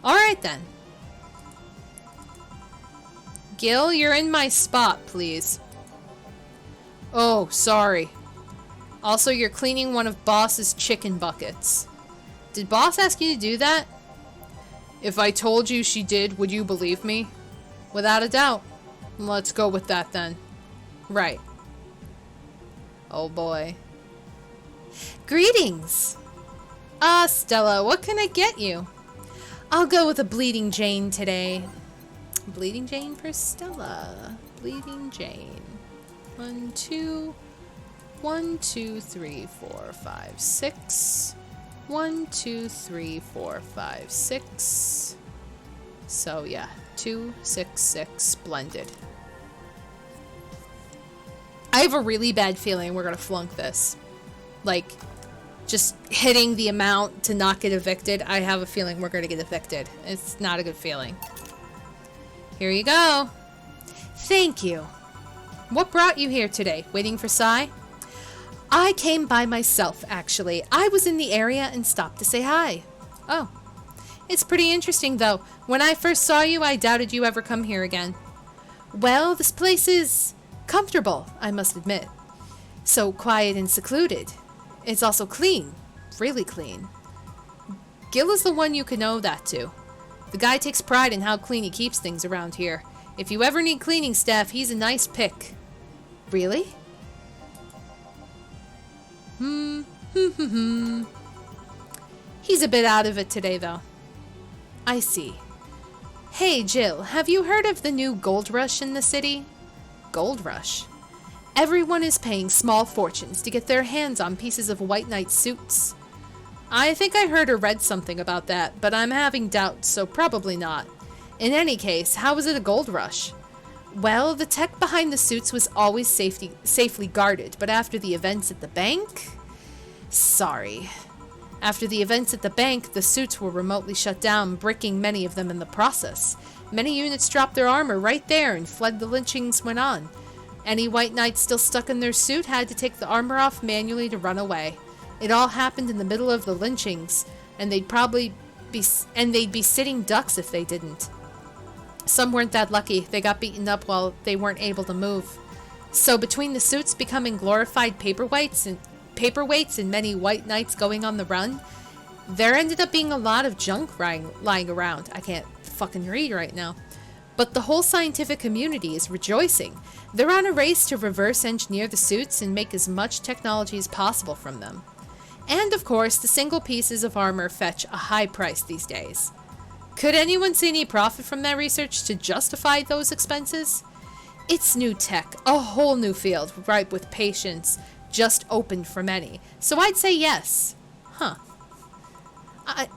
Alright then. Gil, you're in my spot, please. Oh, sorry. Also, you're cleaning one of Boss's chicken buckets. Did Boss ask you to do that? If I told you she did, would you believe me? Without a doubt. Let's go with that then. Right. Oh boy. Greetings! Ah, Stella, what can I get you? I'll go with a Bleeding Jane today. Bleeding Jane for Stella. Bleeding Jane. 1, 2. 1, 2, 3, 4, 5, 6. 1, 2, 3, 4, 5, 6. So yeah, 2, 6, 6 blended. I have a really bad feeling we're gonna flunk this. Like, just hitting the amount to not get evicted, I have a feeling we're gonna get evicted. It's not a good feeling. Here you go. Thank you. What brought you here today? Waiting for Sai? I came by myself, actually. I was in the area and stopped to say hi. Oh. It's pretty interesting, though. When I first saw you, I doubted you ever come here again. Well, this place is comfortable, I must admit. So quiet and secluded. It's also clean. Really clean. Gil is the one you can owe that to. The guy takes pride in how clean he keeps things around here. If you ever need cleaning staff, he's a nice pick. Really? He's a bit out of it today, though. I see. Hey, Jill, have you heard of the new gold rush in the city? Gold rush? Everyone is paying small fortunes to get their hands on pieces of White Knight suits. I think I heard or read something about that, but I'm having doubts, so probably not. In any case, how was it a gold rush? Well, the tech behind the suits was always safely guarded, but after the events at the bank? Sorry. After the events at the bank, the suits were remotely shut down, bricking many of them in the process. Many units dropped their armor right there and fled. The lynchings went on. Any White Knights still stuck in their suit had to take the armor off manually to run away. It all happened in the middle of the lynchings, and they'd be sitting ducks if they didn't. Some weren't that lucky. They got beaten up while they weren't able to move. So between the suits becoming glorified paperweights and many White Knights going on the run, there ended up being a lot of junk lying around. I can't fucking read right now. But the whole scientific community is rejoicing. They're on a race to reverse engineer the suits and make as much technology as possible from them. And of course, the single pieces of armor fetch a high price these days. Could anyone see any profit from that research to justify those expenses? It's new tech, a whole new field ripe with patience, just opened for many. So I'd say yes. Huh.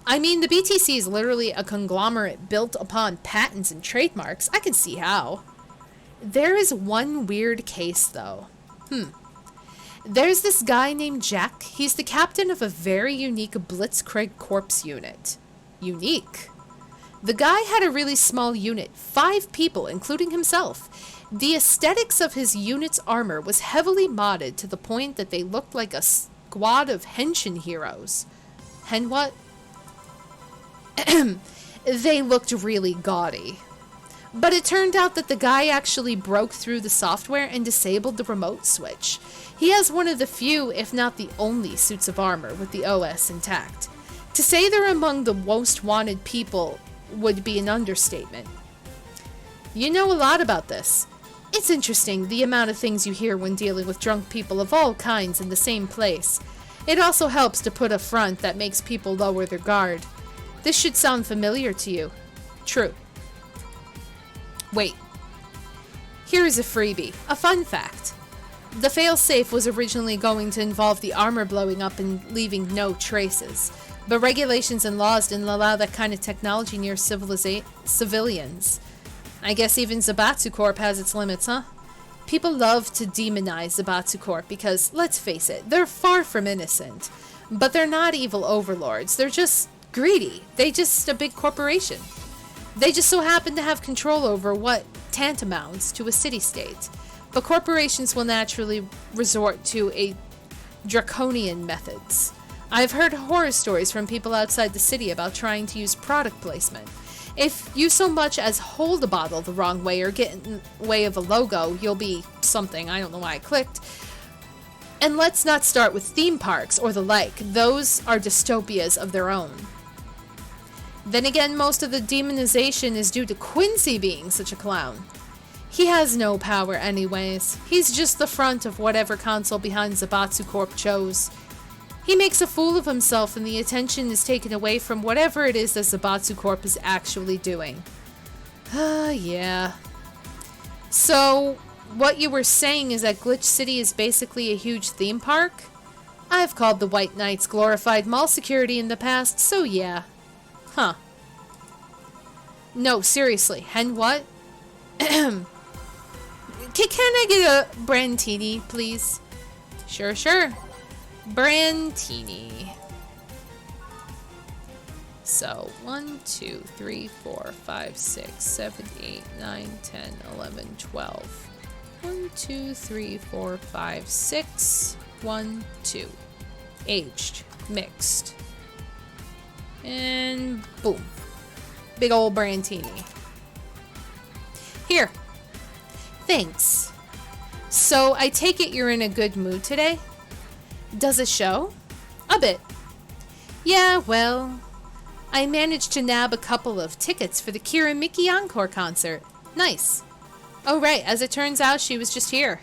I mean, the BTC is literally a conglomerate built upon patents and trademarks. I can see how. There is one weird case, though. There's this guy named Jack. He's the captain of a very unique Blitzkrieg Corps unit. Unique. The guy had a really small unit, 5 people, including himself. The aesthetics of his unit's armor was heavily modded to the point that they looked like a squad of henshin heroes. Hen what? They looked really gaudy. But it turned out that the guy actually broke through the software and disabled the remote switch. He has one of the few, if not the only, suits of armor with the OS intact. To say they're among the most wanted people would be an understatement. You know a lot about this. It's interesting the amount of things you hear when dealing with drunk people of all kinds in the same place. It also helps to put a front that makes people lower their guard. This should sound familiar to you. True. Wait. Here is a freebie. A fun fact. The failsafe was originally going to involve the armor blowing up and leaving no traces. But regulations and laws didn't allow that kind of technology near civilians. I guess even Zaibatsu Corp has its limits, huh? People love to demonize Zaibatsu Corp because, let's face it, they're far from innocent. But they're not evil overlords. They're just greedy. They're just a big corporation. They just so happen to have control over what tantamounts to a city-state. But corporations will naturally resort to a draconian methods. I've heard horror stories from people outside the city about trying to use product placement. If you so much as hold a bottle the wrong way or get in the way of a logo, you'll be something. I don't know why I clicked. And let's not start with theme parks or the like. Those are dystopias of their own. Then again, most of the demonization is due to Quincy being such a clown. He has no power anyways. He's just the front of whatever console behind Zaibatsu Corp chose. He makes a fool of himself and the attention is taken away from whatever it is that Zaibatsu Corp is actually doing. Yeah. So, what you were saying is that Glitch City is basically a huge theme park? I've called the White Knights glorified mall security in the past, so yeah. Huh. No, seriously, hen what? Can I get a Brandtini, please? Sure. Brandtini. So, 1, 2, 3, 4, 5, 6, 7, 8, 9, 10, 11, 12. 1, 2, 3, 4, 5, 6. 1, 2. Aged. Mixed. And boom. Big old Brandtini. Here. Thanks. So, I take it you're in a good mood today? Does it show? A bit. Yeah, well, I managed to nab a couple of tickets for the Kira Miki Encore concert. Nice. Oh right, as it turns out, she was just here.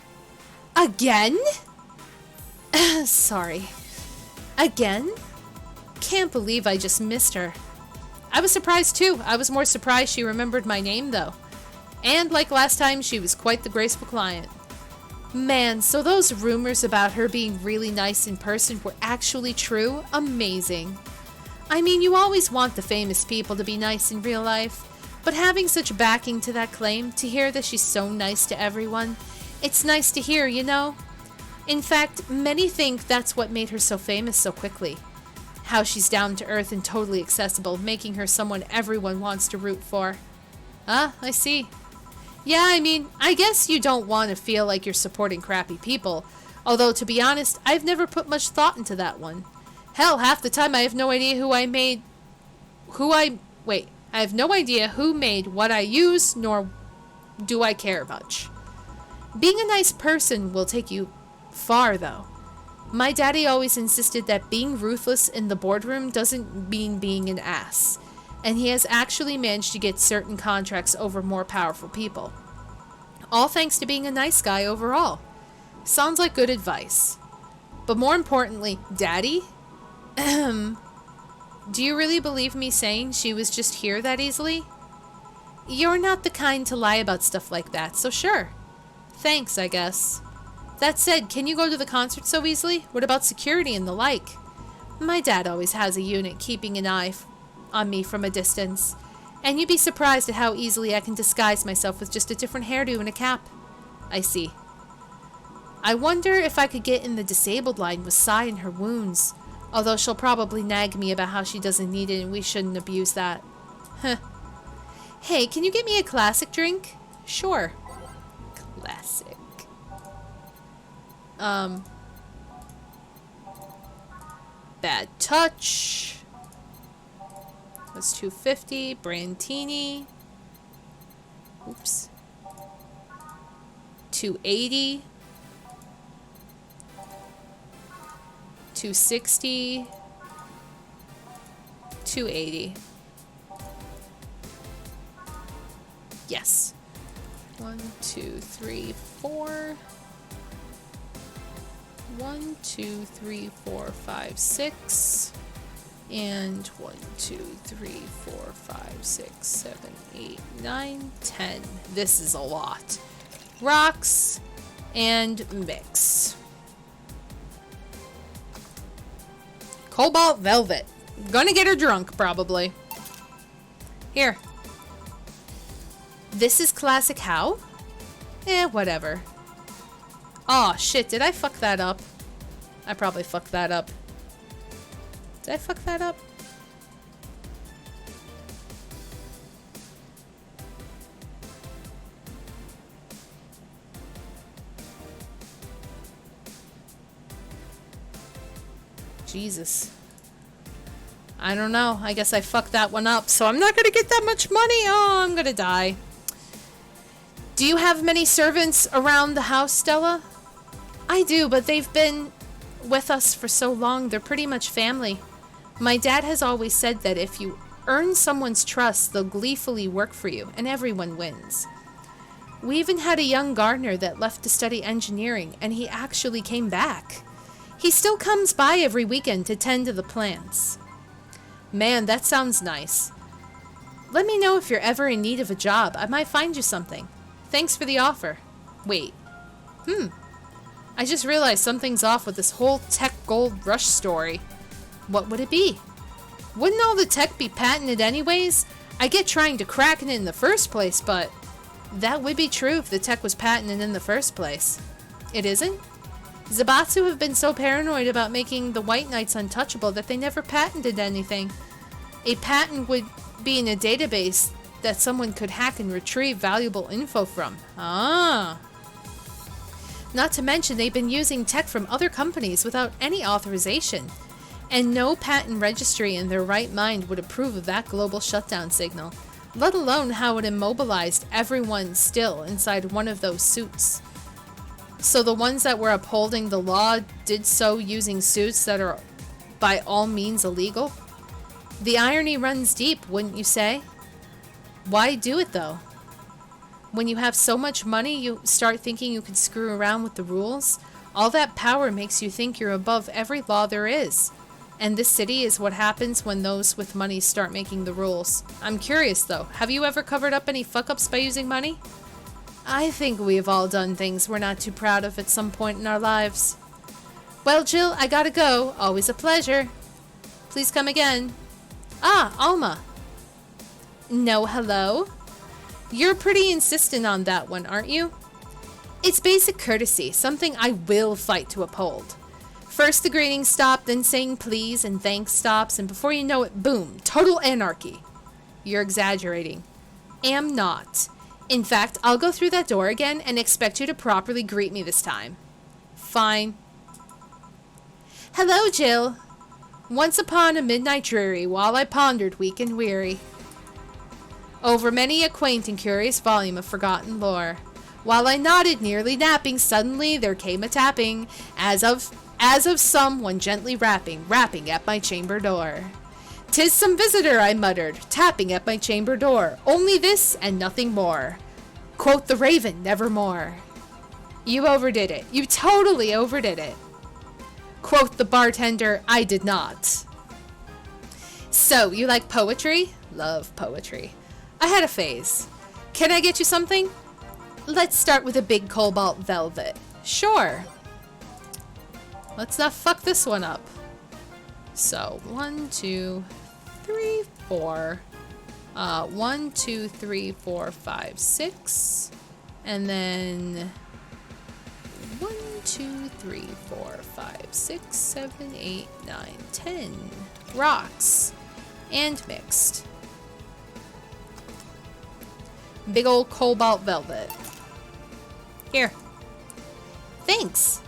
Again? Sorry. Again? Can't believe I just missed her. I was surprised too. I was more surprised she remembered my name though. And like last time, she was quite the graceful client. Man, so those rumors about her being really nice in person were actually true? Amazing. I mean, you always want the famous people to be nice in real life, but having such backing to that claim, to hear that she's so nice to everyone, it's nice to hear, you know? In fact, many think that's what made her so famous so quickly. How she's down to earth and totally accessible, making her someone everyone wants to root for. Ah, I see. Yeah, I mean, I guess you don't want to feel like you're supporting crappy people, although to be honest, I've never put much thought into that one. Hell, half the time I have no idea I have no idea who made what I use, nor do I care much. Being a nice person will take you far, though. My daddy always insisted that being ruthless in the boardroom doesn't mean being an ass, and he has actually managed to get certain contracts over more powerful people. All thanks to being a nice guy overall. Sounds like good advice. But more importantly, Daddy? Do you really believe me saying she was just here that easily? You're not the kind to lie about stuff like that, so sure. Thanks, I guess. That said, can you go to the concert so easily? What about security and the like? My dad always has a unit keeping an eye on me from a distance, and you'd be surprised at how easily I can disguise myself with just a different hairdo and a cap. I see. I wonder if I could get in the disabled line with Sai and her wounds, although she'll probably nag me about how she doesn't need it and we shouldn't abuse that. Huh. Hey, can you get me a classic drink? Sure. Classic. Bad Touch. That's $2.50. Brandini. Oops. $2.80. $2.60. $2.80. Yes. 1, 2, 3, 4. 1, 2, 3, 4, 5, 6. And 1, 2, 3, 4, 5, 6, 7, 8, 9, 10. This is a lot. Rocks and mix. Cobalt Velvet. Gonna get her drunk, probably. Here. This is classic how? Whatever. Aw, shit, did I fuck that up? I probably fucked that up. Did I fuck that up? Jesus. I don't know. I guess I fucked that one up, so I'm not gonna get that much money. Oh, I'm gonna die. Do you have many servants around the house, Stella? I do, but they've been with us for so long, they're pretty much family. My dad has always said that if you earn someone's trust, they'll gleefully work for you, and everyone wins. We even had a young gardener that left to study engineering, and he actually came back. He still comes by every weekend to tend to the plants. Man, that sounds nice. Let me know if you're ever in need of a job. I might find you something. Thanks for the offer. Wait. I just realized something's off with this whole tech gold rush story. What would it be? Wouldn't all the tech be patented anyways? I get trying to crack it in the first place, but that would be true if the tech was patented in the first place. It isn't? Zabatsu have been so paranoid about making the White Knights untouchable that they never patented anything. A patent would be in a database that someone could hack and retrieve valuable info from. Ah. Not to mention they've been using tech from other companies without any authorization. And no patent registry in their right mind would approve of that global shutdown signal, let alone how it immobilized everyone still inside one of those suits. So the ones that were upholding the law did so using suits that are by all means illegal? The irony runs deep, wouldn't you say? Why do it though? When you have so much money, you start thinking you can screw around with the rules, All that power makes you think you're above every law there is. And this city is what happens when those with money start making the rules. I'm curious though, have you ever covered up any fuck-ups by using money? I think we've all done things we're not too proud of at some point in our lives. Well, Jill, I gotta go. Always a pleasure. Please come again. Ah, Alma. No, hello? You're pretty insistent on that one, aren't you? It's basic courtesy, something I will fight to uphold. First the greeting stop, then saying please and thanks stops, and before you know it, boom, total anarchy. You're exaggerating. Am not. In fact, I'll go through that door again and expect you to properly greet me this time. Fine. Hello, Jill. Once upon a midnight dreary, while I pondered weak and weary over many a quaint and curious volume of forgotten lore. While I nodded, nearly napping, suddenly there came a tapping, as of someone gently rapping at my chamber door. "'Tis some visitor," I muttered, tapping at my chamber door. "Only this and nothing more." Quoth the raven, nevermore. You overdid it. You totally overdid it. Quoth the bartender, I did not. So, you like poetry? Love poetry. I had a phase. Can I get you something? Let's start with a big cobalt velvet. Sure. Let's not fuck this one up. So, 1, 2, 3, 4. 1, 2, 3, 4, 5, 6. And then 1, 2, 3, 4, 5, 6, 7, 8, 9, 10. Rocks. And mixed. Big old cobalt velvet. Here. Thanks.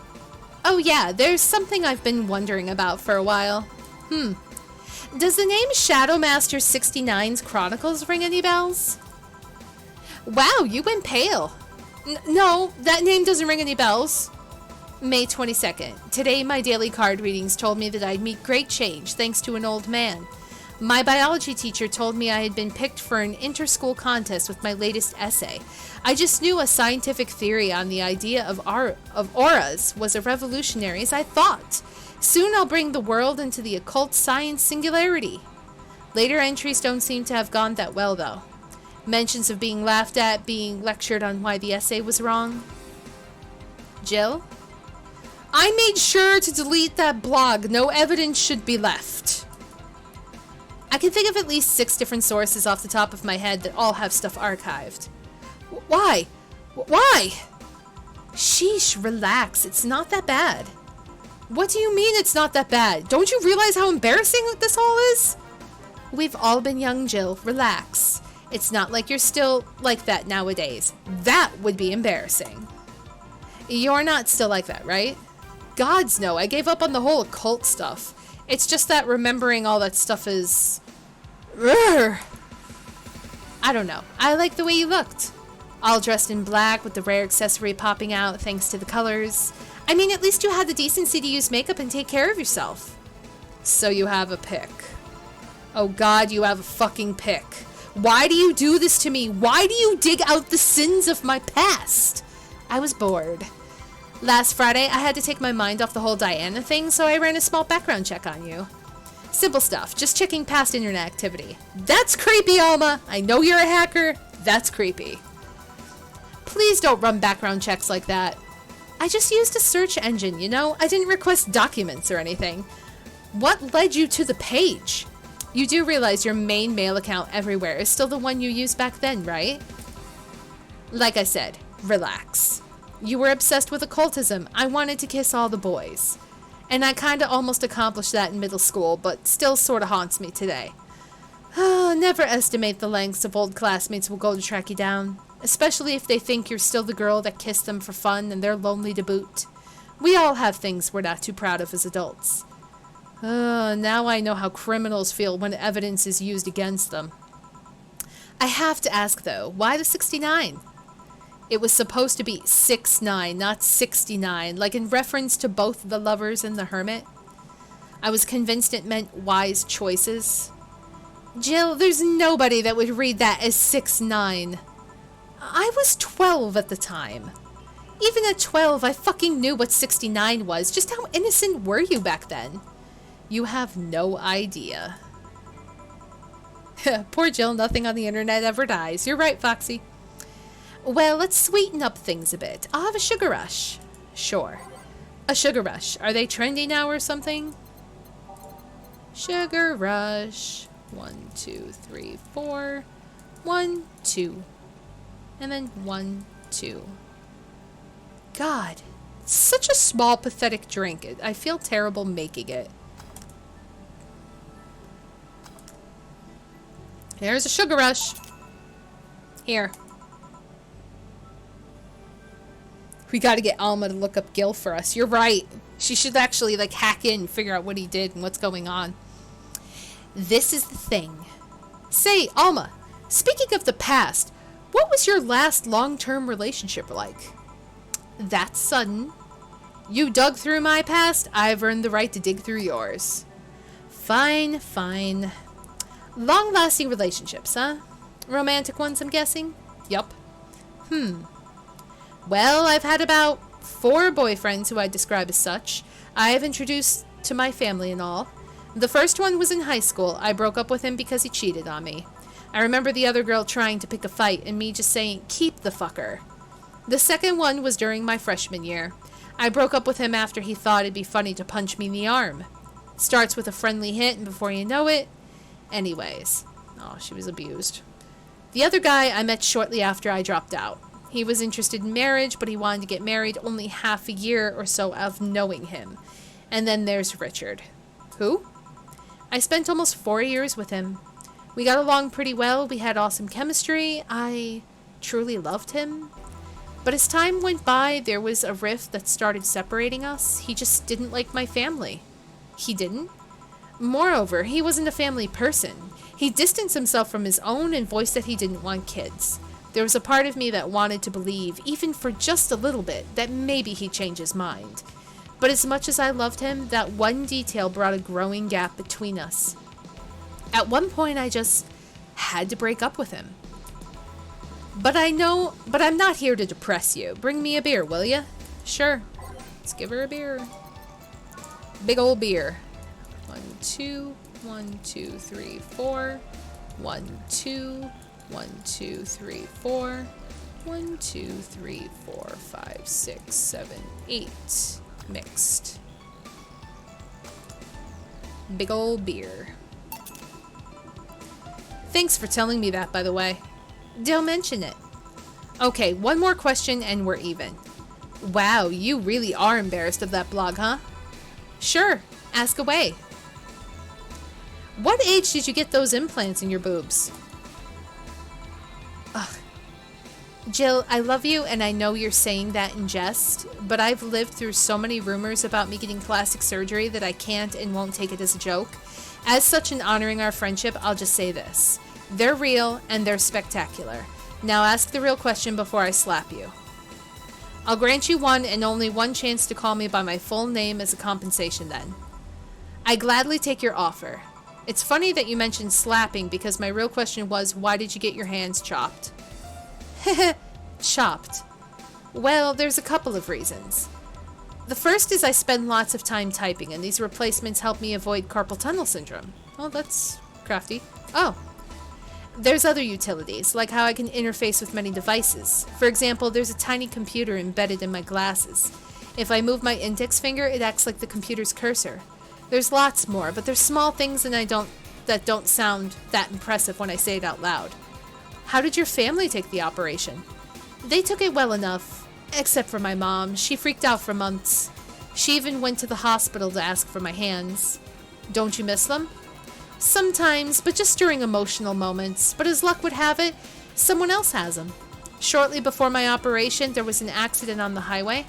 Oh yeah, there's something I've been wondering about for a while. Does the name Shadowmaster 69's Chronicles ring any bells? Wow, you went pale. No, that name doesn't ring any bells. May 22nd. Today my daily card readings told me that I'd meet great change thanks to an old man. My biology teacher told me I had been picked for an inter-school contest with my latest essay. I just knew a scientific theory on the idea of auras was as revolutionary as I thought. Soon I'll bring the world into the occult science singularity. Later entries don't seem to have gone that well, though. Mentions of being laughed at, being lectured on why the essay was wrong. Jill? I made sure to delete that blog. No evidence should be left. I can think of at least 6 different sources off the top of my head that all have stuff archived. Why? Why? Sheesh, relax. It's not that bad. What do you mean it's not that bad? Don't you realize how embarrassing this all is? We've all been young, Jill. Relax. It's not like you're still like that nowadays. That would be embarrassing. You're not still like that, right? Gods no, I gave up on the whole occult stuff. It's just that remembering all that stuff is... Urgh. I don't know. I like the way you looked. All dressed in black with the rare accessory popping out thanks to the colors. I mean, at least you had the decency to use makeup and take care of yourself. So you have a pick. Oh God, you have a fucking pick. Why do you do this to me? Why do you dig out the sins of my past? I was bored. Last Friday, I had to take my mind off the whole Diana thing, so I ran a small background check on you. Simple stuff, just checking past internet activity. That's creepy, Alma! I know you're a hacker. That's creepy. Please don't run background checks like that. I just used a search engine, you know? I didn't request documents or anything. What led you to the page? You do realize your main mail account everywhere is still the one you used back then, right? Like I said, relax. You were obsessed with occultism. I wanted to kiss all the boys. And I kinda almost accomplished that in middle school, but still sorta haunts me today. Never estimate the lengths of old classmates will go to track you down. Especially if they think you're still the girl that kissed them for fun and they're lonely to boot. We all have things we're not too proud of as adults. Now I know how criminals feel when evidence is used against them. I have to ask though, why the 69? It was supposed to be 6'9", not 69, like in reference to both the lovers and the hermit. I was convinced it meant wise choices. Jill, there's nobody that would read that as 6'9". I was 12 at the time. Even at 12, I fucking knew what 69 was. Just how innocent were you back then? You have no idea. Poor Jill, nothing on the internet ever dies. You're right, Foxy. Well, let's sweeten up things a bit. I'll have a sugar rush. Sure. A sugar rush. Are they trendy now or something? Sugar rush. 1, 2, 3, 4. 1, 2. And then 1, 2. God. Such a small, pathetic drink. I feel terrible making it. There's a sugar rush. Here. We gotta get Alma to look up Gil for us. You're right. She should actually, like, hack in and figure out what he did and what's going on. This is the thing. Say, Alma, speaking of the past, what was your last long-term relationship like? That's sudden. You dug through my past, I've earned the right to dig through yours. Fine, fine. Long-lasting relationships, huh? Romantic ones, I'm guessing? Yup. Well, I've had about 4 boyfriends who I'd describe as such. I have introduced to my family and all. The first one was in high school. I broke up with him because he cheated on me. I remember the other girl trying to pick a fight and me just saying, keep the fucker. The second one was during my freshman year. I broke up with him after he thought it'd be funny to punch me in the arm. Starts with a friendly hit and before you know it... Anyways. Oh, she was abused. The other guy I met shortly after I dropped out. He was interested in marriage, but he wanted to get married only half a year or so of knowing him. And then there's Richard. Who? I spent almost 4 years with him. We got along pretty well. We had awesome chemistry. I truly loved him. But as time went by, there was a rift that started separating us. He just didn't like my family. He didn't. Moreover, he wasn't a family person. He distanced himself from his own and voiced that he didn't want kids. There was a part of me that wanted to believe, even for just a little bit, that maybe he'd change his mind. But as much as I loved him, that one detail brought a growing gap between us. At one point, I just had to break up with him. But I'm not here to depress you. Bring me a beer, will ya? Sure. Let's give her a beer. Big old beer. 1, 2, 1, 2, 3, 4. 1, 2, 1, 2, 3, 4. 1, 2, 3, 4, 5, 6, 7, 8. Mixed. Big old beer. Thanks for telling me that, by the way. Don't mention it. Okay, one more question and we're even. Wow, you really are embarrassed of that blog, huh? Sure, ask away. What age did you get those implants in your boobs? Ugh. Jill, I love you and I know you're saying that in jest, but I've lived through so many rumors about me getting plastic surgery that I can't and won't take it as a joke. As such, in honoring our friendship, I'll just say this. They're real and they're spectacular. Now ask the real question before I slap you. I'll grant you one and only one chance to call me by my full name as a compensation then. I gladly take your offer. It's funny that you mentioned slapping because my real question was, why did you get your hands chopped? Chopped. Well, there's a couple of reasons. The first is I spend lots of time typing and these replacements help me avoid carpal tunnel syndrome. Oh, that's crafty. Oh. There's other utilities, like how I can interface with many devices. For example, there's a tiny computer embedded in my glasses. If I move my index finger, it acts like the computer's cursor. There's lots more, but there's small things that don't sound that impressive when I say it out loud. How did your family take the operation? They took it well enough, except for my mom. She freaked out for months. She even went to the hospital to ask for my hands. Don't you miss them? Sometimes, but just during emotional moments. But as luck would have it, someone else has them. Shortly before my operation, there was an accident on the highway.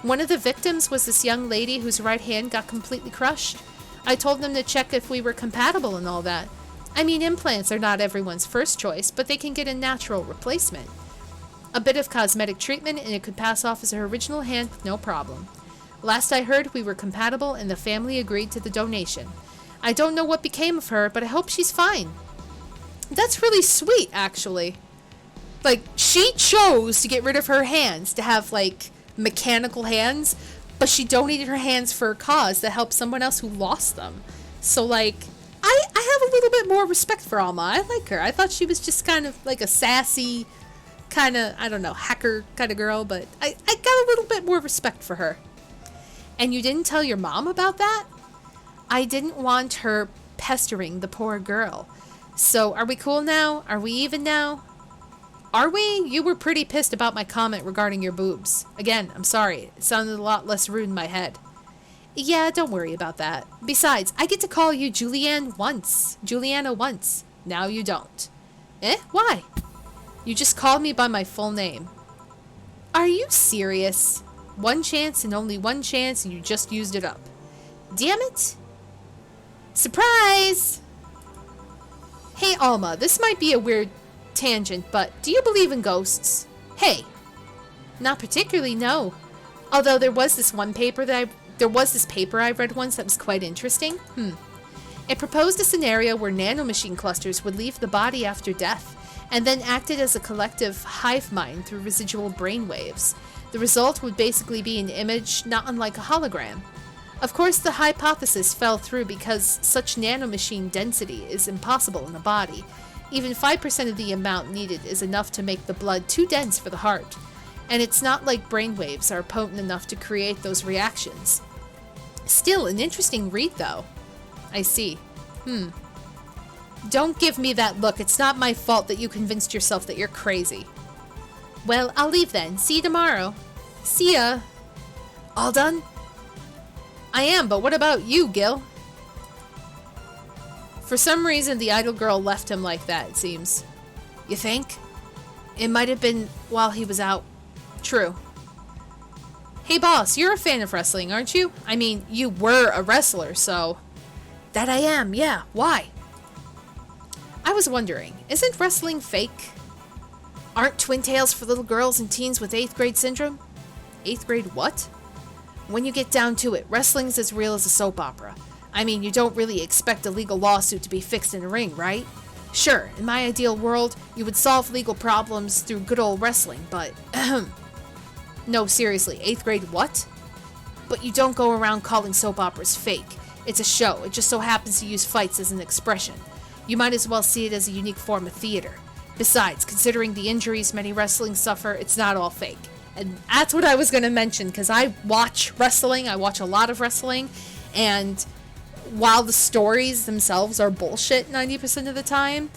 One of the victims was this young lady whose right hand got completely crushed. I told them to check if we were compatible and all that. I mean, implants are not everyone's first choice, but they can get a natural replacement. A bit of cosmetic treatment and it could pass off as her original hand with no problem. Last I heard, we were compatible and the family agreed to the donation. I don't know what became of her, but I hope she's fine. That's really sweet, actually. Like, she chose to get rid of her hands to have, like, mechanical hands, but she donated her hands for a cause that helped someone else who lost them. So, like, I have a little bit more respect for Alma. I like her. I thought she was just kind of like a sassy, kind of, I don't know, hacker kind of girl, but I got a little bit more respect for her. And you didn't tell your mom about that? I didn't want her pestering the poor girl. So, are we cool now? Are we even now? Are we? You were pretty pissed about my comment regarding your boobs. Again, I'm sorry. It sounded a lot less rude in my head. Yeah, don't worry about that. Besides, I get to call you Julianna once. Now you don't. Eh? Why? You just called me by my full name. Are you serious? One chance and only one chance, and you just used it up. Damn it. Surprise! Hey, Alma, this might be a weird tangent, but do you believe in ghosts? Hey. Not particularly, no. Although there was this paper I read once that was quite interesting. It proposed a scenario where nanomachine clusters would leave the body after death, and then acted as a collective hive mind through residual brain waves. The result would basically be an image not unlike a hologram. Of course, the hypothesis fell through because such nanomachine density is impossible in a body. Even 5% of the amount needed is enough to make the blood too dense for the heart. And it's not like brainwaves are potent enough to create those reactions. Still, an interesting read, though. I see. Don't give me that look. It's not my fault that you convinced yourself that you're crazy. Well, I'll leave then. See you tomorrow. See ya. All done? I am, but what about you, Gil? For some reason, the idle girl left him like that, it seems. You think? It might have been while he was out. True. Hey, boss, you're a fan of wrestling, aren't you? I mean, you were a wrestler, so... That I am, yeah. Why? I was wondering, isn't wrestling fake? Aren't twin tails for little girls and teens with 8th grade syndrome? 8th grade what? When you get down to it, wrestling's as real as a soap opera. I mean, you don't really expect a legal lawsuit to be fixed in a ring, right? Sure, in my ideal world, you would solve legal problems through good old wrestling, but... No, seriously, 8th grade what? But you don't go around calling soap operas fake. It's a show. It just so happens to use fights as an expression. You might as well see it as a unique form of theater. Besides, considering the injuries many wrestlers suffer, it's not all fake. And that's what I was going to mention, because I watch wrestling. I watch a lot of wrestling, and while the stories themselves are bullshit 90% of the time,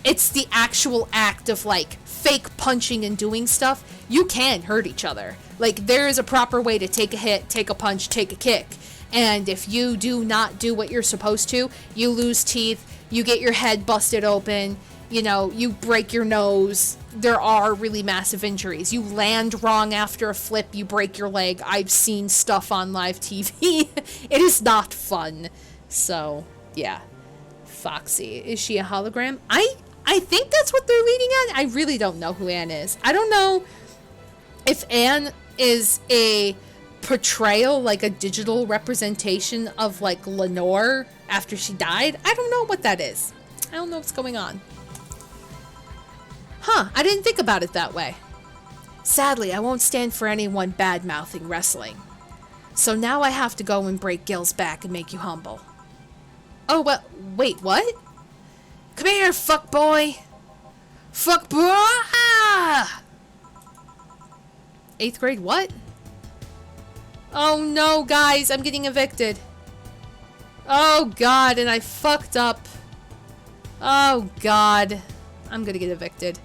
it's the actual act of, like, fake punching and doing stuff. You can hurt each other. Like, there is a proper way to take a hit, take a punch, take a kick. And if you do not do what you're supposed to, you lose teeth, you get your head busted open, you know, you break your nose. There are really massive injuries. You land wrong after a flip, you break your leg. I've seen stuff on live TV. It is not fun. So, yeah. Foxy. Is she a hologram? I think that's what they're leading at. I really don't know who Anne is. I don't know if Anne is a portrayal, like a digital representation of, like, Lenore after she died. I don't know what that is. I don't know what's going on. Huh, I didn't think about it that way. Sadly, I won't stand for anyone bad-mouthing wrestling. So now I have to go and break Gil's back and make you humble. Oh, well, wait, what? Come here, fuck boy. Fuck boy! Ah! 8th grade what? Oh no, guys, I'm getting evicted. Oh god, and I fucked up. Oh god. I'm gonna get evicted.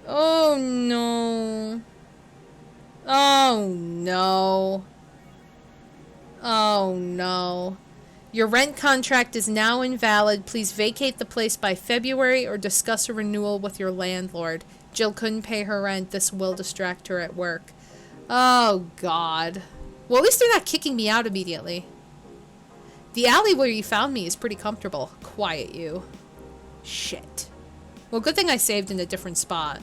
Oh no. Oh no. Oh no. Your rent contract is now invalid. Please vacate the place by February or discuss a renewal with your landlord. Jill couldn't pay her rent. This will distract her at work. Oh, God. Well, at least they're not kicking me out immediately. The alley where you found me is pretty comfortable. Quiet you. Shit. Well, good thing I saved in a different spot.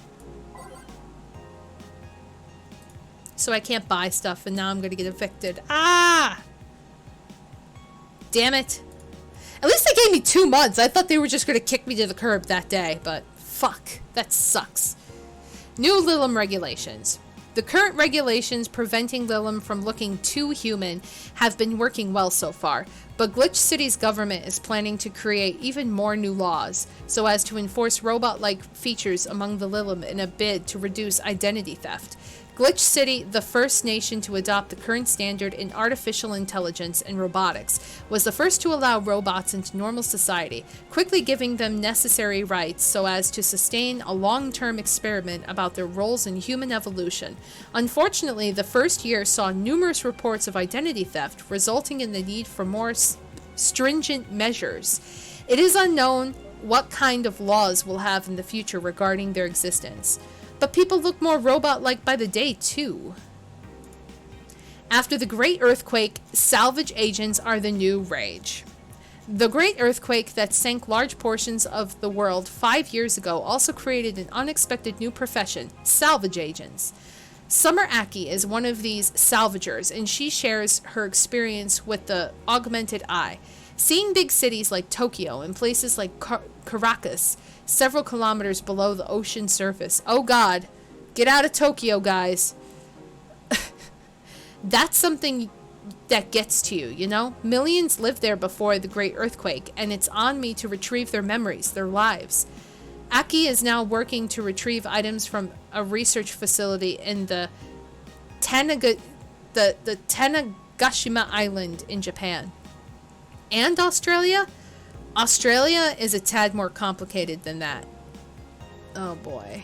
So I can't buy stuff, and now I'm gonna get evicted. Ah! Damn it. At least they gave me 2 months. I thought they were just gonna kick me to the curb that day, but Fuck, that sucks. New Lilim regulations. The current regulations preventing Lilim from looking too human have been working well so far, but Glitch City's government is planning to create even more new laws so as to enforce robot-like features among the Lilim in a bid to reduce identity theft. Glitch City, the first nation to adopt the current standard in artificial intelligence and robotics, was the first to allow robots into normal society, quickly giving them necessary rights so as to sustain a long-term experiment about their roles in human evolution. Unfortunately, the first year saw numerous reports of identity theft, resulting in the need for more stringent measures. It is unknown what kind of laws we'll have in the future regarding their existence. But people look more robot-like by the day, too. After the Great Earthquake, salvage agents are the new rage. The Great Earthquake that sank large portions of the world 5 years ago also created an unexpected new profession, salvage agents. Summer Aki is one of these salvagers, and she shares her experience with the augmented eye. Seeing big cities like Tokyo and places like Caracas, several kilometers below the ocean surface. Oh God, get out of Tokyo, guys. That's something that gets to you, you know? Millions lived there before the Great Earthquake, and it's on me to retrieve their memories, their lives. Aki is now working to retrieve items from a research facility in the Tanegashima Island in Japan. And Australia? Australia is a tad more complicated than that. Oh boy.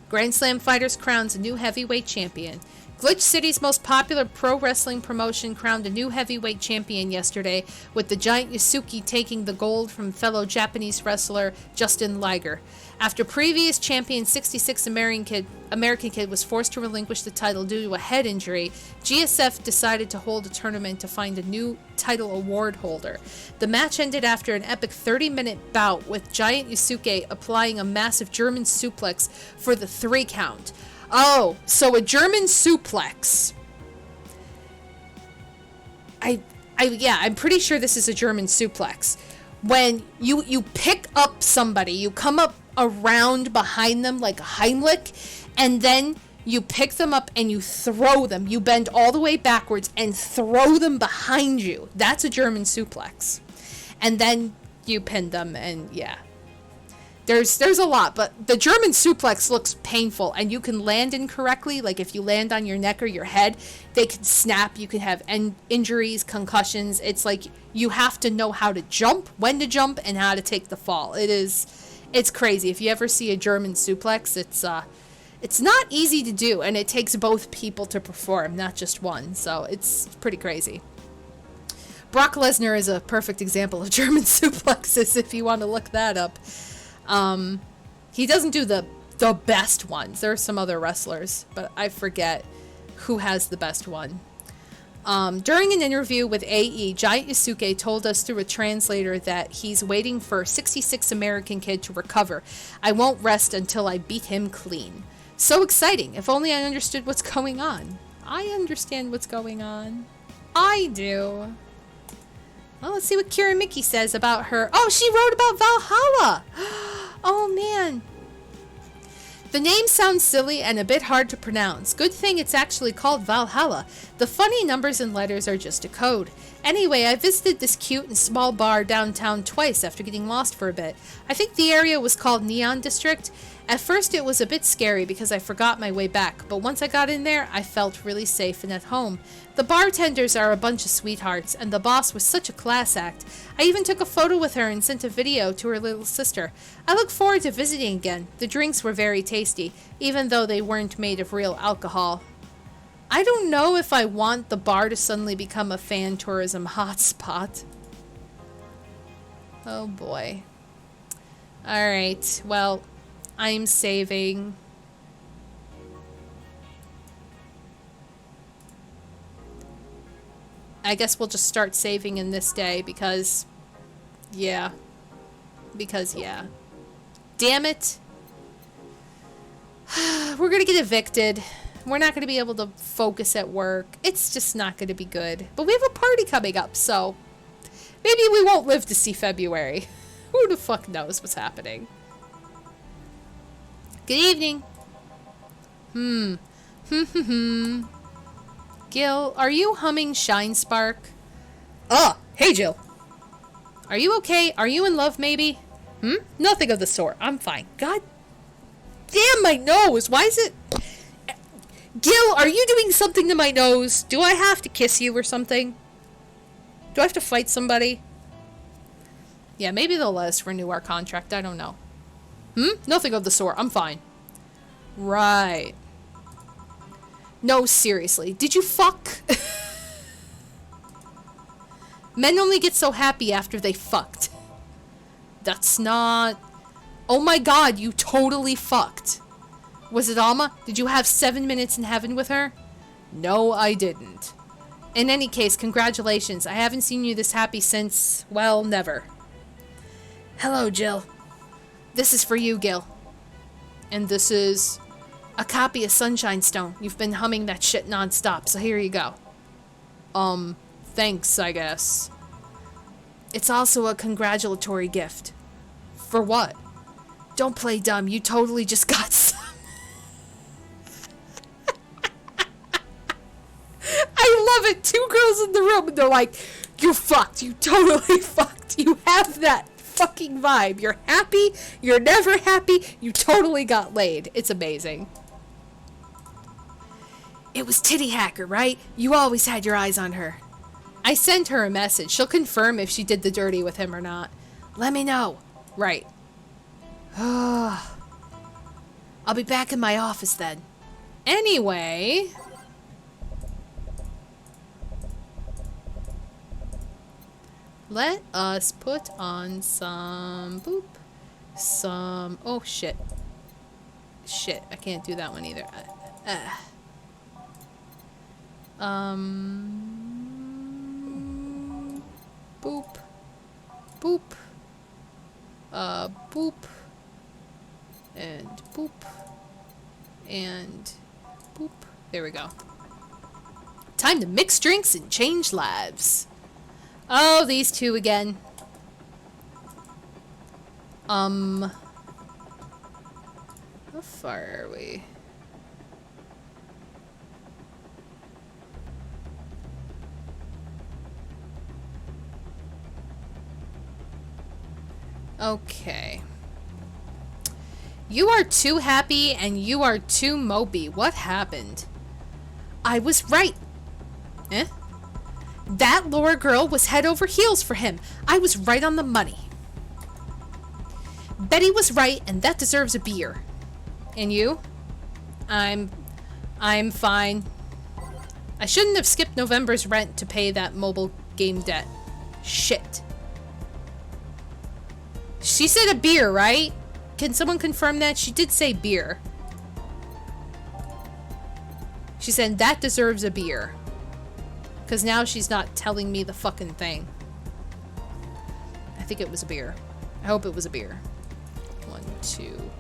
Grand Slam Fighters crowns a new heavyweight champion. Glitch City's most popular pro wrestling promotion crowned a new heavyweight champion yesterday, with the Giant Yasuki taking the gold from fellow Japanese wrestler Justin Liger. After previous champion 66 American Kid was forced to relinquish the title due to a head injury, GSF decided to hold a tournament to find a new title award holder. The match ended after an epic 30-minute bout with Giant Yusuke applying a massive German suplex for the 3 count. Oh, so a German suplex. I'm pretty sure this is a German suplex. When you pick up somebody, you come up around behind them like a Heimlich, and then you pick them up and you throw them. You bend all the way backwards and throw them behind you. That's a German suplex. And then you pin them, and yeah. There's a lot, but the German suplex looks painful, and you can land incorrectly. Like if you land on your neck or your head, they can snap. You can have injuries, concussions. It's like you have to know how to jump, when to jump, and how to take the fall. It's crazy. If you ever see a German suplex, it's not easy to do, and it takes both people to perform, not just one. So it's pretty crazy. Brock Lesnar is a perfect example of German suplexes if you want to look that up. He doesn't do the best ones. There are some other wrestlers, but I forget who has the best one. During an interview with AE, Giant Yusuke told us through a translator that he's waiting for 66 American Kid to recover. I won't rest until I beat him clean. So exciting. If only I understood what's going on. I understand what's going on. I do. Well, let's see what Kira Miki says about her. Oh, she wrote about Valhalla. Oh, man. The name sounds silly and a bit hard to pronounce. Good thing it's actually called Valhalla. The funny numbers and letters are just a code. Anyway, I visited this cute and small bar downtown twice after getting lost for a bit. I think the area was called Neon District. At first it was a bit scary because I forgot my way back, but once I got in there, I felt really safe and at home. The bartenders are a bunch of sweethearts, and the boss was such a class act. I even took a photo with her and sent a video to her little sister. I look forward to visiting again. The drinks were very tasty, even though they weren't made of real alcohol. I don't know if I want the bar to suddenly become a fan tourism hotspot. Oh boy. Alright, well, I'm saving. I guess we'll just start saving in this day because, yeah. Damn it. We're gonna get evicted. We're not gonna be able to focus at work. It's just not gonna be good. But we have a party coming up, so maybe we won't live to see February. Who the fuck knows what's happening? Good evening. Gil, are you humming Shine Spark? Hey Jill. Are you okay? Are you in love maybe? Nothing of the sort. I'm fine. God damn my nose. Why is it... Gil, are you doing something to my nose? Do I have to kiss you or something? Do I have to fight somebody? Yeah, maybe they'll let us renew our contract. I don't know. Nothing of the sort. I'm fine. Right. No, seriously. Did you fuck? Men only get so happy after they fucked. That's not... Oh my god, you totally fucked. Was it Alma? Did you have 7 minutes in heaven with her? No, I didn't. In any case, congratulations. I haven't seen you this happy since, well, never. Hello, Jill. This is for you, Gil. And this is a copy of Sunshine Stone. You've been humming that shit nonstop, so here you go. Thanks, I guess. It's also a congratulatory gift. For what? Don't play dumb. You totally just got some. I love it. 2 girls in the room and they're like, you fucked. You totally fucked. You have that fucking vibe. You're happy. You're never happy. You totally got laid. It's amazing. It was Titty Hacker, right? You always had your eyes on her. I sent her a message. She'll confirm if she did the dirty with him or not. Let me know. Right. I'll be back in my office then. Anyway... Let us put on some... Boop. Some... Oh, shit. Shit, I can't do that one either. Boop. Boop. Boop. And boop. And boop. There we go. Time to mix drinks and change lives. Oh, these two again. How far are we? Okay. You are too happy and you are too mopey. What happened? I was right. Eh? That Laura girl was head over heels for him. I was right on the money. Betty was right, and that deserves a beer. And you? I'm fine. I shouldn't have skipped November's rent to pay that mobile game debt. Shit. She said a beer, right? Can someone confirm that? She did say beer. She said that deserves a beer. Because now she's not telling me the fucking thing. I think it was a beer. I hope it was a beer. 1, 2.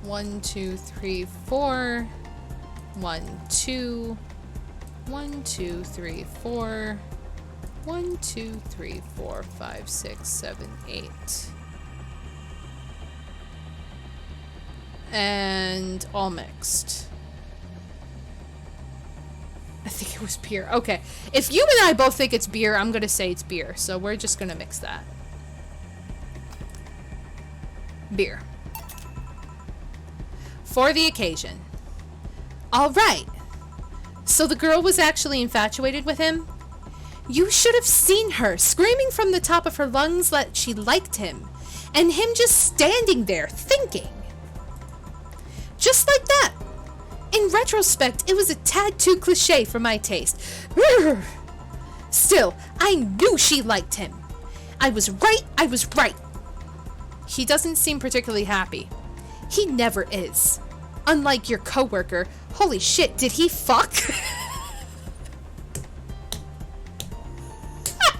1, 2, 3, 4. 1, 2. 1, 2, 3, 4. 1, 2, 3, 4, 5, 6, 7, 8. And all mixed. I think it was beer. Okay. If you and I both think it's beer, I'm going to say it's beer. So we're just going to mix that. Beer. For the occasion. All right. So the girl was actually infatuated with him? You should have seen her screaming from the top of her lungs that she liked him. And him just standing there thinking. Just like that. In retrospect, it was a tad too cliche for my taste. Still, I knew she liked him. I was right, I was right. He doesn't seem particularly happy. He never is. Unlike your coworker. Holy shit, did he fuck?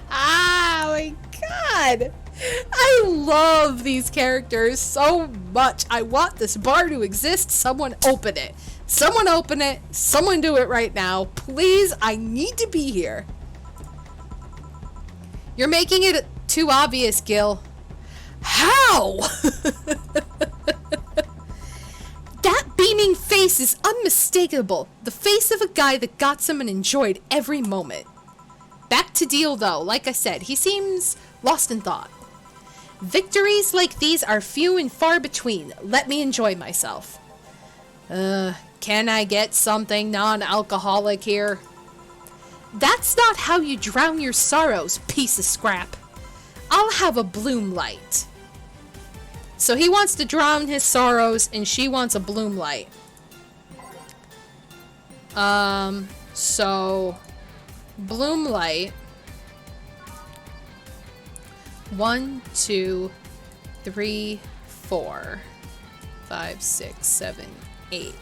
Oh my god. I love these characters so much. I want this bar to exist. Someone open it. Someone open it. Someone do it right now. Please, I need to be here. You're making it too obvious, Gil. How? face is unmistakable. The face of a guy that got some and enjoyed every moment. Back to Deal, though. Like I said, he seems lost in thought. Victories like these are few and far between. Let me enjoy myself. Can I get something non-alcoholic here? That's not how you drown your sorrows, piece of scrap. I'll have a bloom light. So he wants to drown his sorrows, and she wants a bloom light. So bloom light. 1, 2, 3, 4, 5, 6, 7, 8.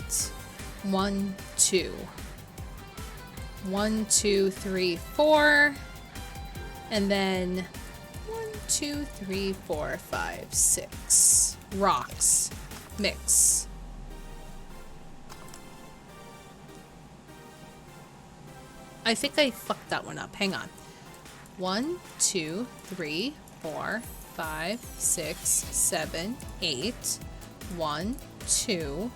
1, 2. 1, 2, 3, 4. And then 1, 2, 3, 4, 5, 6. Rocks. Mix. I think I fucked that one up. Hang on. 1, 2, 3, 4, 5, 6, 7, 8. 1, 2.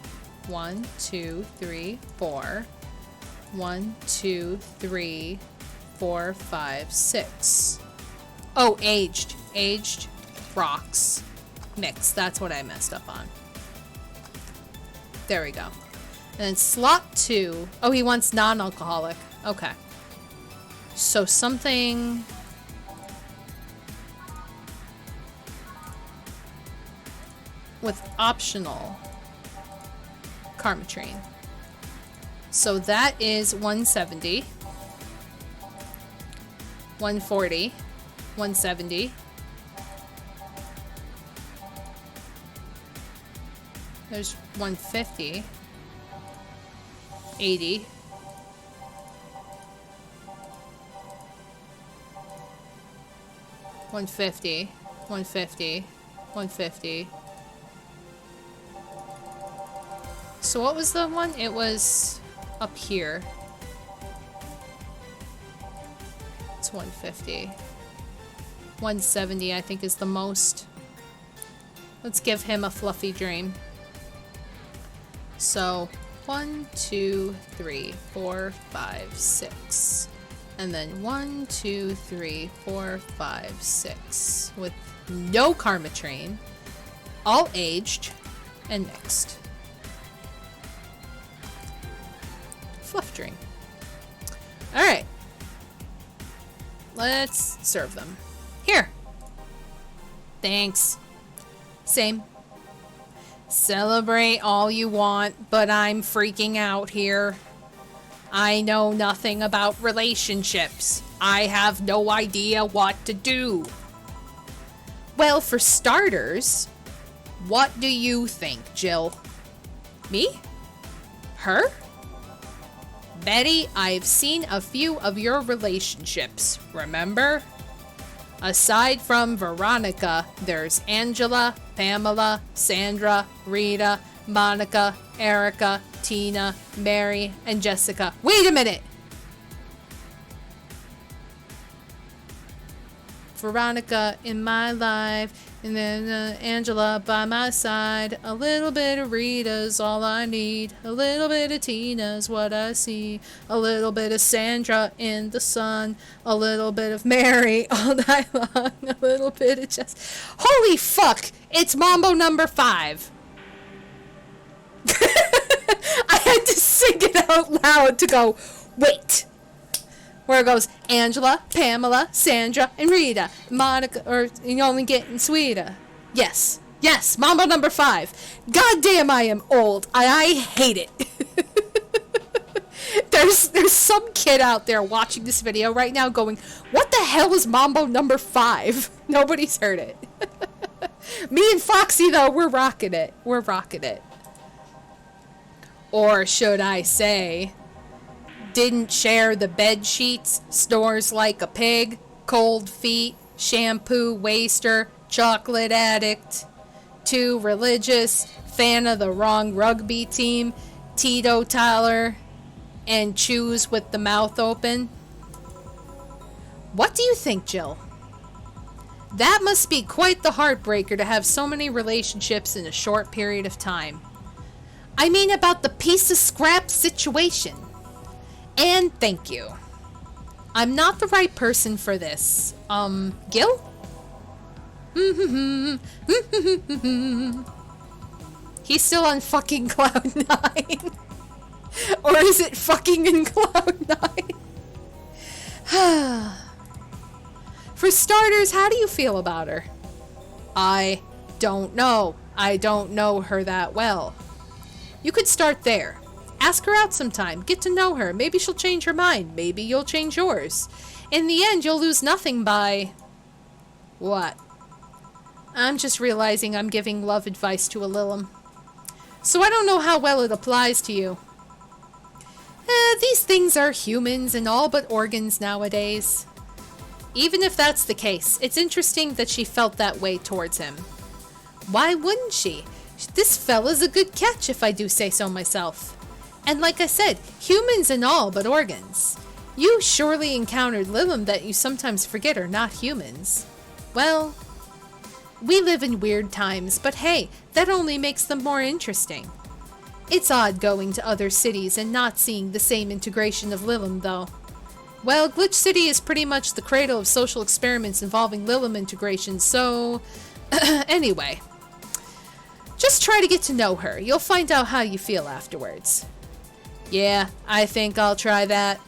1, 2, 3, 4. 1, 2, 3, 4, 5, 6. Oh, aged. Aged rocks. Mix. That's what I messed up on. There we go. And then slot 2. Oh, he wants non-alcoholic. Okay. So something... with optional karma train. So that is 170. 140. 170. There's 150. 80. 150. 150. 150. So what was the one? It was up here. It's 150. 170, I think, is the most. Let's give him a fluffy dream. So 1, 2, 3, 4, 5, 6. And then 1, 2, 3, 4, 5, 6. With no karma train. All aged and mixed. Fluff dream. Alright. Let's serve them. Here. Thanks. Same. Celebrate all you want, but I'm freaking out here. I know nothing about relationships. I have no idea what to do. Well, for starters, what do you think, Jill? Me? Her? Betty, I've seen a few of your relationships, remember? Aside from Veronica, there's Angela, Pamela, Sandra, Rita, Monica, Erica, Tina, Mary, and Jessica. Wait a minute! Veronica in my life, and then Angela by my side. A little bit of Rita's all I need. A little bit of Tina's what I see. A little bit of Sandra in the sun. A little bit of Mary all night long. A little bit of Holy fuck! It's Mambo number 5. I had to sing it out loud to go, wait. Where it goes, Angela, Pamela, Sandra, and Rita. Monica, or you're only getting sweeter. Yes. Yes, Mambo number 5. God damn, I am old. I hate it. There's some kid out there watching this video right now going, what the hell is Mambo number 5? Nobody's heard it. Me and Foxy, though, we're rocking it. We're rocking it. Or should I say... Didn't share the bed sheets, snores like a pig, cold feet, shampoo waster, chocolate addict, too religious, fan of the wrong rugby team, teetotaler, and chews with the mouth open. What do you think, Jill? That must be quite the heartbreaker to have so many relationships in a short period of time. I mean about the piece of scrap situation. And thank you. I'm not the right person for this. Gil? He's still on fucking Cloud 9. Or is it fucking in Cloud 9? For starters, how do you feel about her? I don't know. I don't know her that well. You could start there. Ask her out sometime. Get to know her. Maybe she'll change her mind. Maybe you'll change yours. In the end, you'll lose nothing by... What? I'm just realizing I'm giving love advice to a Lilim. So I don't know how well it applies to you. These things are humans and all but organs nowadays. Even if that's the case, it's interesting that she felt that way towards him. Why wouldn't she? This fella's a good catch, if I do say so myself. And like I said, humans and all but organs. You surely encountered Lilim that you sometimes forget are not humans. Well, we live in weird times, but hey, that only makes them more interesting. It's odd going to other cities and not seeing the same integration of Lilim, though. Well, Glitch City is pretty much the cradle of social experiments involving Lilim integration, so... Anyway. Just try to get to know her. You'll find out how you feel afterwards. Yeah, I think I'll try that.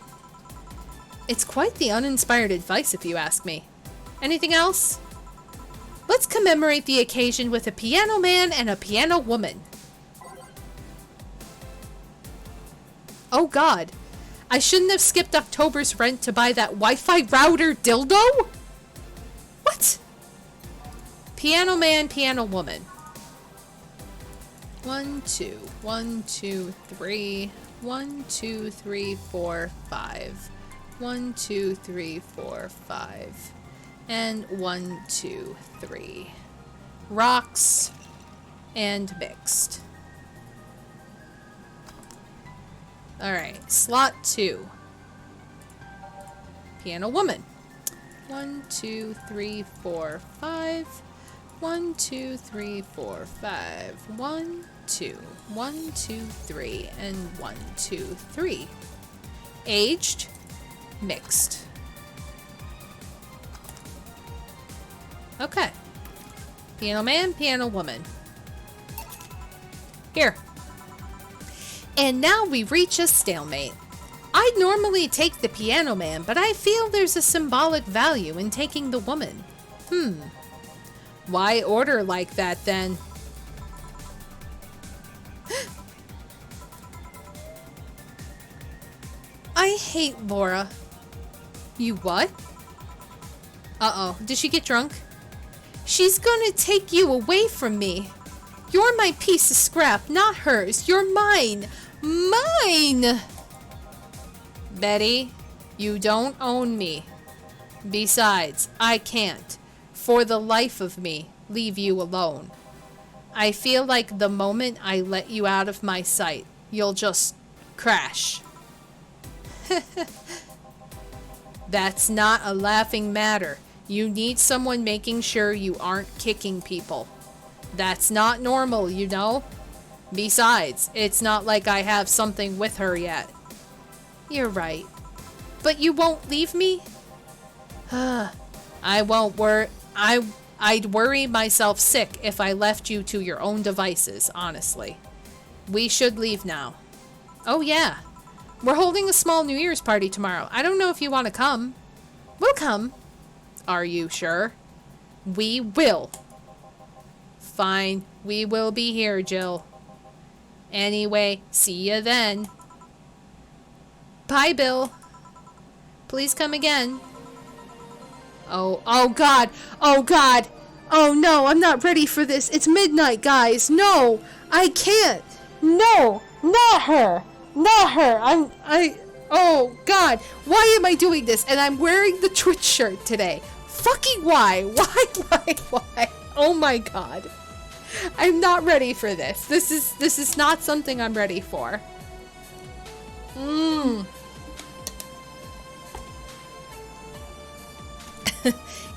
It's quite the uninspired advice, if you ask me. Anything else? Let's commemorate the occasion with a piano man and a piano woman. Oh god, I shouldn't have skipped October's rent to buy that Wi-Fi router dildo? What? Piano man, piano woman. 1, 2, 1, 2, 3, 1, 2, 3, 4, 5. 1, 2, 3, 4, 5. And 1, 2, 3. Rocks and mixed. Alright, slot 2. Piano woman. 1, 2, 3, 4, 5. 1, 2, 3, 4, 5. 1, 2. 1, 2, 3. And 1, 2, 3. Aged. Mixed. Okay. Piano man, piano woman. Here. And now we reach a stalemate. I'd normally take the piano man, but I feel there's a symbolic value in taking the woman. Why order like that then? I hate Laura. You what? Uh-oh, did she get drunk? She's gonna take you away from me. You're my piece of scrap, not hers. You're mine. Mine! Betty, you don't own me. Besides, I can't, for the life of me, leave you alone. I feel like the moment I let you out of my sight, you'll just crash. That's not a laughing matter. You need someone making sure you aren't kicking people. That's not normal, you know? Besides, it's not like I have something with her yet. You're right. But you won't leave me? I won't worry. I'd worry myself sick if I left you to your own devices, honestly. We should leave now. Oh yeah. We're holding a small New Year's party tomorrow. I don't know if you want to come. We'll come. Are you sure? We will. Fine. We will be here, Jill. Anyway, see you then. Bye, Bill. Please come again. Oh God. Oh God. Oh no, I'm not ready for this. It's midnight, guys. No, I can't. No, not her. Not her. Oh God. Why am I doing this? And I'm wearing the Twitch shirt today. Fucking why? Why? Oh my God. I'm not ready for this. This is not something I'm ready for.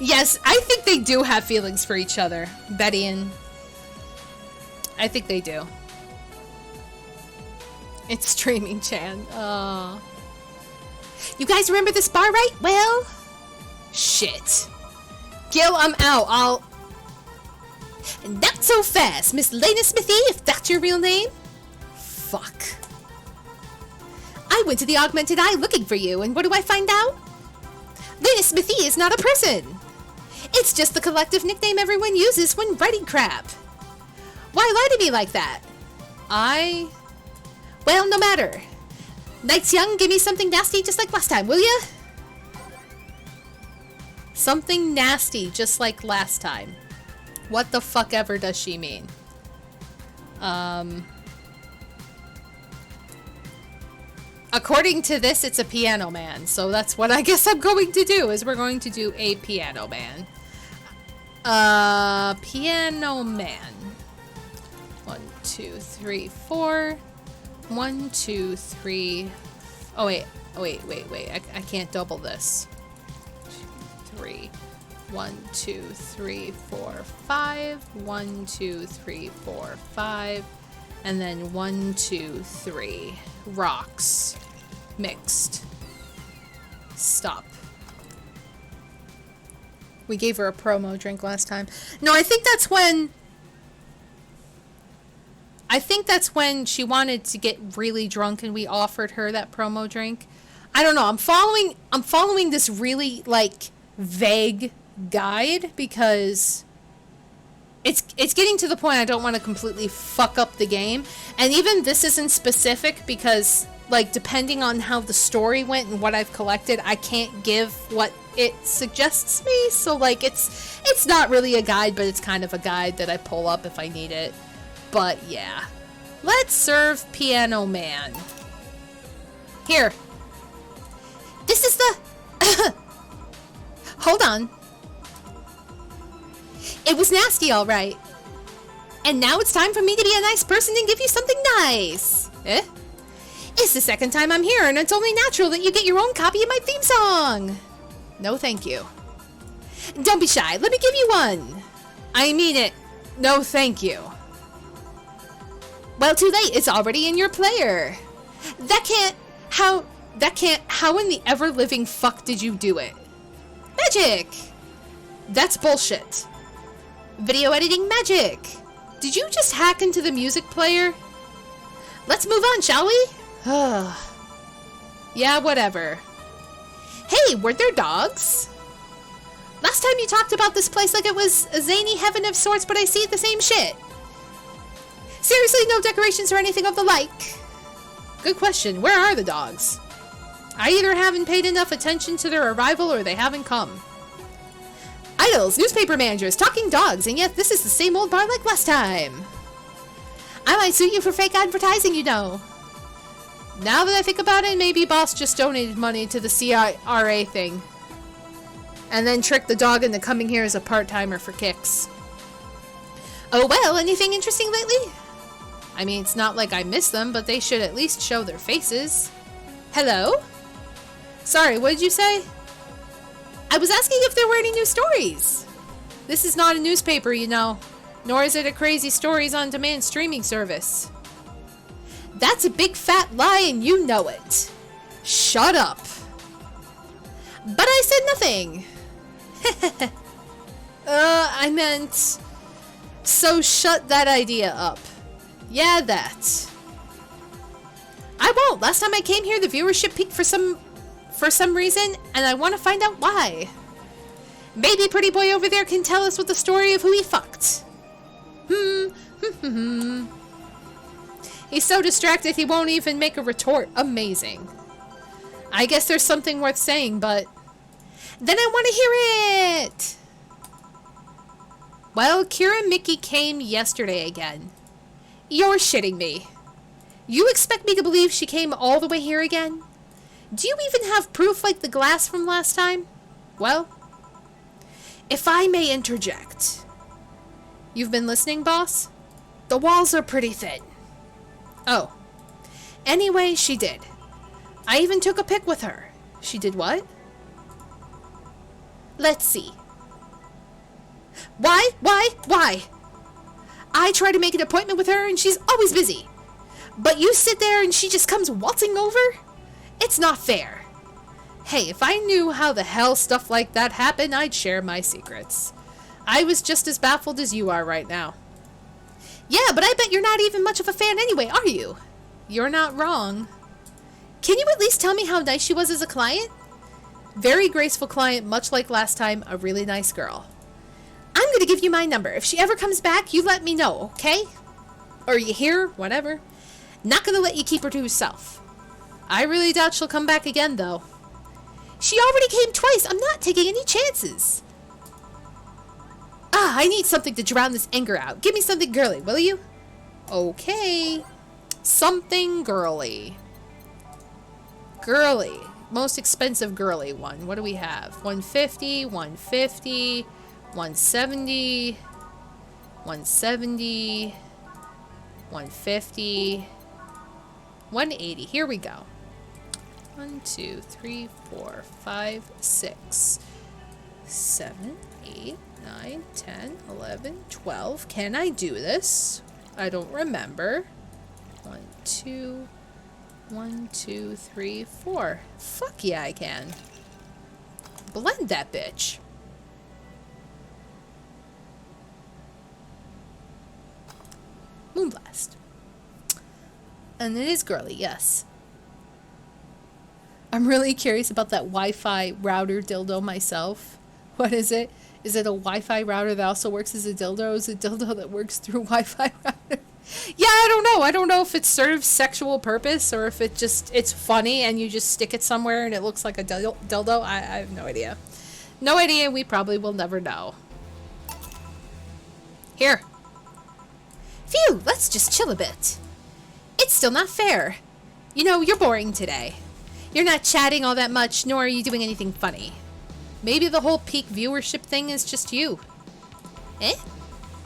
Yes, I think they do have feelings for each other, Betty and... I think they do. It's streaming, Chan. You guys remember this bar, right? Well, shit. Gil, I'm out. Not so fast, Miss Lena Smithy, if that's your real name. Fuck. I went to the Augmented Eye looking for you, and what do I find out? Lena Smithy is not a person. It's just the collective nickname everyone uses when writing crap. Why lie to me like that? Well, no matter. Night's young, give me something nasty just like last time, will ya? Something nasty just like last time. What the fuck ever does she mean? According to this, it's a Piano Man, so that's what I guess I'm going to do, is we're going to do a Piano Man. Piano Man. 1, 2, 3, 4. 1, 2, 3. Oh, wait. I can't double this. 2, 3. 1, 2, 3, 4, 5. 1, 2, 3, 4, 5. And then 1, 2, 3. Rocks. Mixed. Stop. We gave her a promo drink last time. No, I think that's when she wanted to get really drunk and we offered her that promo drink. I don't know. I'm following this really like vague guide because it's getting to the point I don't want to completely fuck up the game. And even this isn't specific because like depending on how the story went and what I've collected, I can't give what it suggests me. So like it's not really a guide, but it's kind of a guide that I pull up if I need it. But yeah. Let's serve Piano Man. Here. This is the... Hold on. It was nasty, all right. And now it's time for me to be a nice person and give you something nice. Eh? It's the second time I'm here, and it's only natural that you get your own copy of my theme song. No, thank you. Don't be shy. Let me give you one. I mean it. No, thank you. Well, too late. It's already in your player. How in the ever-living fuck did you do it? Magic! That's bullshit. Video editing magic. Did you just hack into the music player? Let's move on, shall we? Yeah, whatever. Hey, weren't there dogs? Last time you talked about this place like it was a zany heaven of sorts, but I see the same shit. Seriously, no decorations or anything of the like? Good question. Where are the dogs? I either haven't paid enough attention to their arrival or they haven't come. Idols, newspaper managers, talking dogs, and yet this is the same old bar like last time. I might sue you for fake advertising, you know. Now that I think about it, maybe boss just donated money to the CRA thing. And then tricked the dog into coming here as a part-timer for kicks. Oh well, anything interesting lately? I mean, it's not like I miss them, but they should at least show their faces. Hello? Sorry, what did you say? I was asking if there were any new stories. This is not a newspaper, you know. Nor is it a crazy stories on demand streaming service. That's a big fat lie and you know it. Shut up. But I said nothing. I meant... So shut that idea up. Yeah, that. I won't. Last time I came here, the viewership peaked for some reason, and I want to find out why. Maybe Pretty Boy over there can tell us what the story of who he fucked. He's so distracted he won't even make a retort. Amazing. I guess there's something worth saying, but... Then I want to hear it! Well, Kira Mickey came yesterday again. You're shitting me. You expect me to believe she came all the way here again? Do you even have proof like the glass from last time? Well, if I may interject. You've been listening, boss? The walls are pretty thin. Oh. Anyway, she did. I even took a pic with her. She did what? Let's see. Why? I try to make an appointment with her and she's always busy. But you sit there and she just comes waltzing over? It's not fair. Hey, if I knew how the hell stuff like that happened, I'd share my secrets. I was just as baffled as you are right now. Yeah, but I bet you're not even much of a fan anyway, are you? You're not wrong. Can you at least tell me how nice she was as a client? Very graceful client, much like last time, a really nice girl. I'm gonna give you my number. If she ever comes back, you let me know, okay? Or you hear, whatever. Not gonna let you keep her to herself. I really doubt she'll come back again, though. She already came twice. I'm not taking any chances. I need something to drown this anger out. Give me something girly, will you? Okay. Something girly. Girly. Most expensive girly one. What do we have? 150, 150, 170, 170, 150, 180. Here we go. 1, 2, 3, 4, 5, 6, 7, 8, 9, 10, 11, 12. Can I do this? I don't remember. 1, 2, 1, 2, 3, 4. Fuck yeah, I can. Blend that bitch. Moonblast. And it is girly, yes. I'm really curious about that Wi-Fi router dildo myself. What is it? Is it a Wi-Fi router that also works as a dildo? Is it a dildo that works through Wi-Fi router? Yeah, I don't know. I don't know if it serves sexual purpose or if it's funny and you just stick it somewhere and it looks like a dildo. I have no idea. No idea. We probably will never know. Here. Phew, let's just chill a bit. It's still not fair. You know, you're boring today. You're not chatting all that much, nor are you doing anything funny. Maybe the whole peak viewership thing is just you. Eh?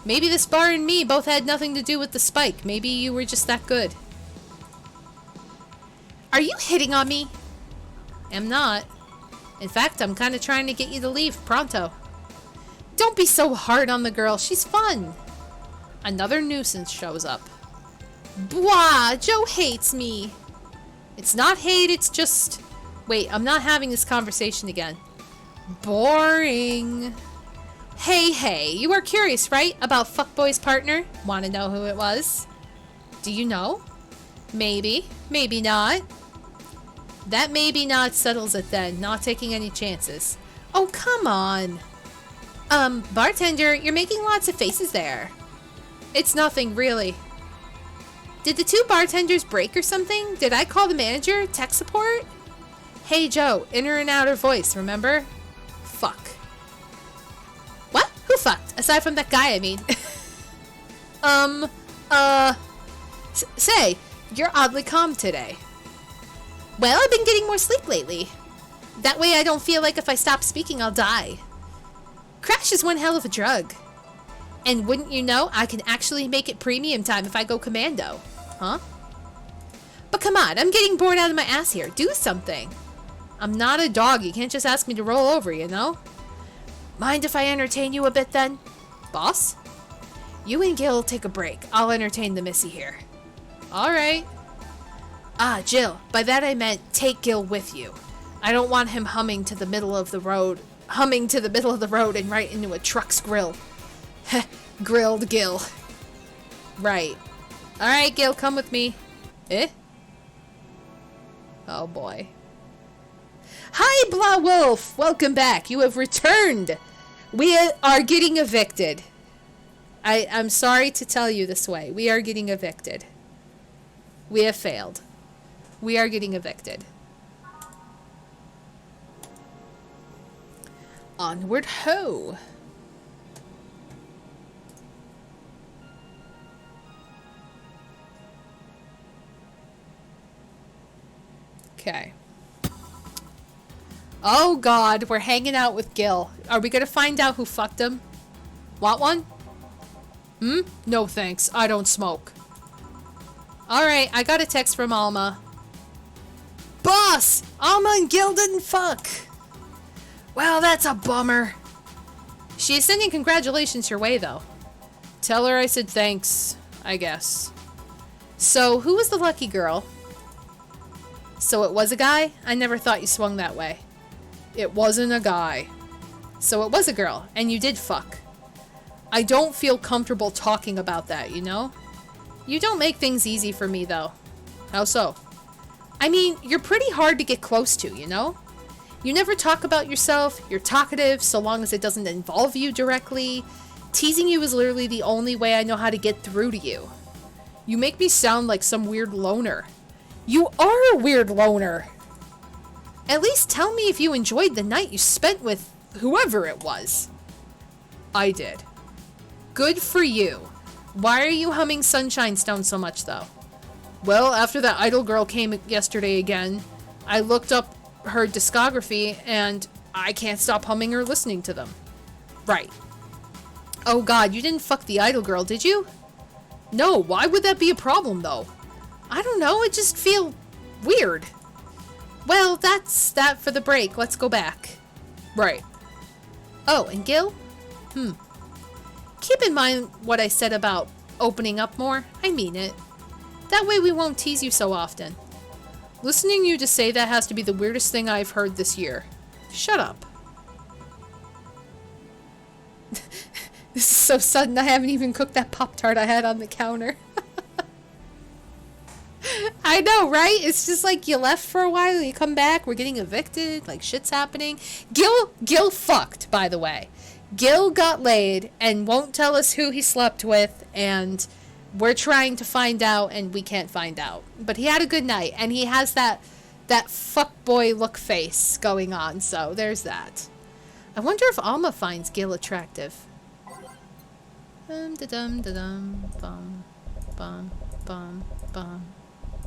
Maybe this bar and me both had nothing to do with the spike. Maybe you were just that good. Are you hitting on me? I'm not. In fact, I'm kind of trying to get you to leave pronto. Don't be so hard on the girl. She's fun. Another nuisance shows up. Blah! Joe hates me. It's not hate, it's just... Wait, I'm not having this conversation again. Boring. Hey, you are curious, right? About Fuckboy's partner? Want to know who it was? Do you know? Maybe. Maybe not. That maybe not settles it then. Not taking any chances. Oh, come on. Bartender, you're making lots of faces there. It's nothing, really. Did the two bartenders break or something? Did I call the manager? Tech support? Hey, Joe. Inner and outer voice, remember? Fuck. What? Who fucked? Aside from that guy, I mean. Say, you're oddly calm today. Well, I've been getting more sleep lately. That way I don't feel like if I stop speaking, I'll die. Crash is one hell of a drug. And wouldn't you know, I can actually make it premium time if I go commando. Huh? But come on, I'm getting bored out of my ass here. Do something. I'm not a dog. You can't just ask me to roll over, you know? Mind if I entertain you a bit then? Boss? You and Gil take a break. I'll entertain the missy here. Alright. Ah, Jill. By that I meant take Gil with you. I don't want him humming to the middle of the road and right into a truck's grill. Heh, grilled Gil. Right. Alright, Gil, come with me. Eh? Oh boy. Hi, Blah Wolf! Welcome back. You have returned. We are getting evicted. I'm sorry to tell you this way. We are getting evicted. We have failed. We are getting evicted. Onward ho! Okay. Oh god, we're hanging out with Gil. Are we gonna find out who fucked him? Want one? Hmm? No thanks, I don't smoke. Alright, I got a text from Alma. Boss! Alma and Gil didn't fuck! Well, that's a bummer. She is sending congratulations your way, though. Tell her I said thanks, I guess. So, who was the lucky girl? So it was a guy? I never thought you swung that way. It wasn't a guy. So it was a girl, and you did fuck. I don't feel comfortable talking about that, you know? You don't make things easy for me, though. How so? I mean, you're pretty hard to get close to, you know? You never talk about yourself, you're talkative so long as it doesn't involve you directly. Teasing you is literally the only way I know how to get through to you. You make me sound like some weird loner. You are a weird loner. At least tell me if you enjoyed the night you spent with whoever it was. I did. Good for you. Why are you humming Sunshine Stone so much, though? Well, after that idol girl came yesterday again, I looked up her discography, and I can't stop humming or listening to them. Right. Oh god, you didn't fuck the idol girl, did you? No, why would that be a problem, though? I don't know, it just feels weird. Well, that's that for the break. Let's go back. Right. Oh, and Gil? Keep in mind what I said about opening up more. I mean it. That way we won't tease you so often. Listening you to say that has to be the weirdest thing I've heard this year. Shut up. This is so sudden. I haven't even cooked that Pop-Tart I had on the counter. I know, right? It's just like you left for a while, you come back, we're getting evicted, like shit's happening. Gil fucked, by the way. Gil got laid and won't tell us who he slept with, and we're trying to find out and we can't find out. But he had a good night, and he has that fuckboy look face going on, so there's that. I wonder if Alma finds Gil attractive. Dum da dum da dum bum bum bum bum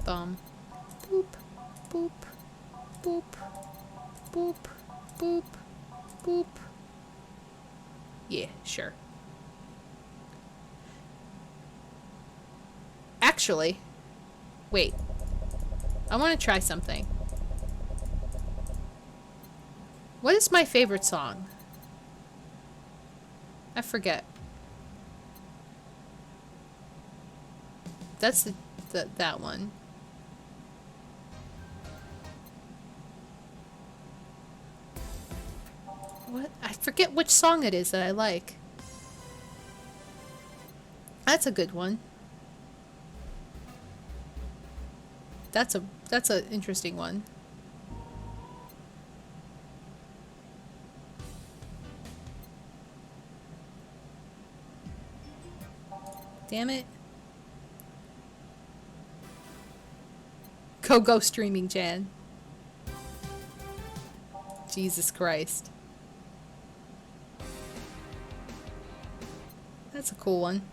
bum boop boop boop boop boop boop. Yeah, sure. Actually, wait. I want to try something. What is my favorite song? I forget. That's that one. What? I forget which song it is that I like. That's a good one. That's an interesting one. Damn it. Go streaming, Jan. Jesus Christ. That's a cool one.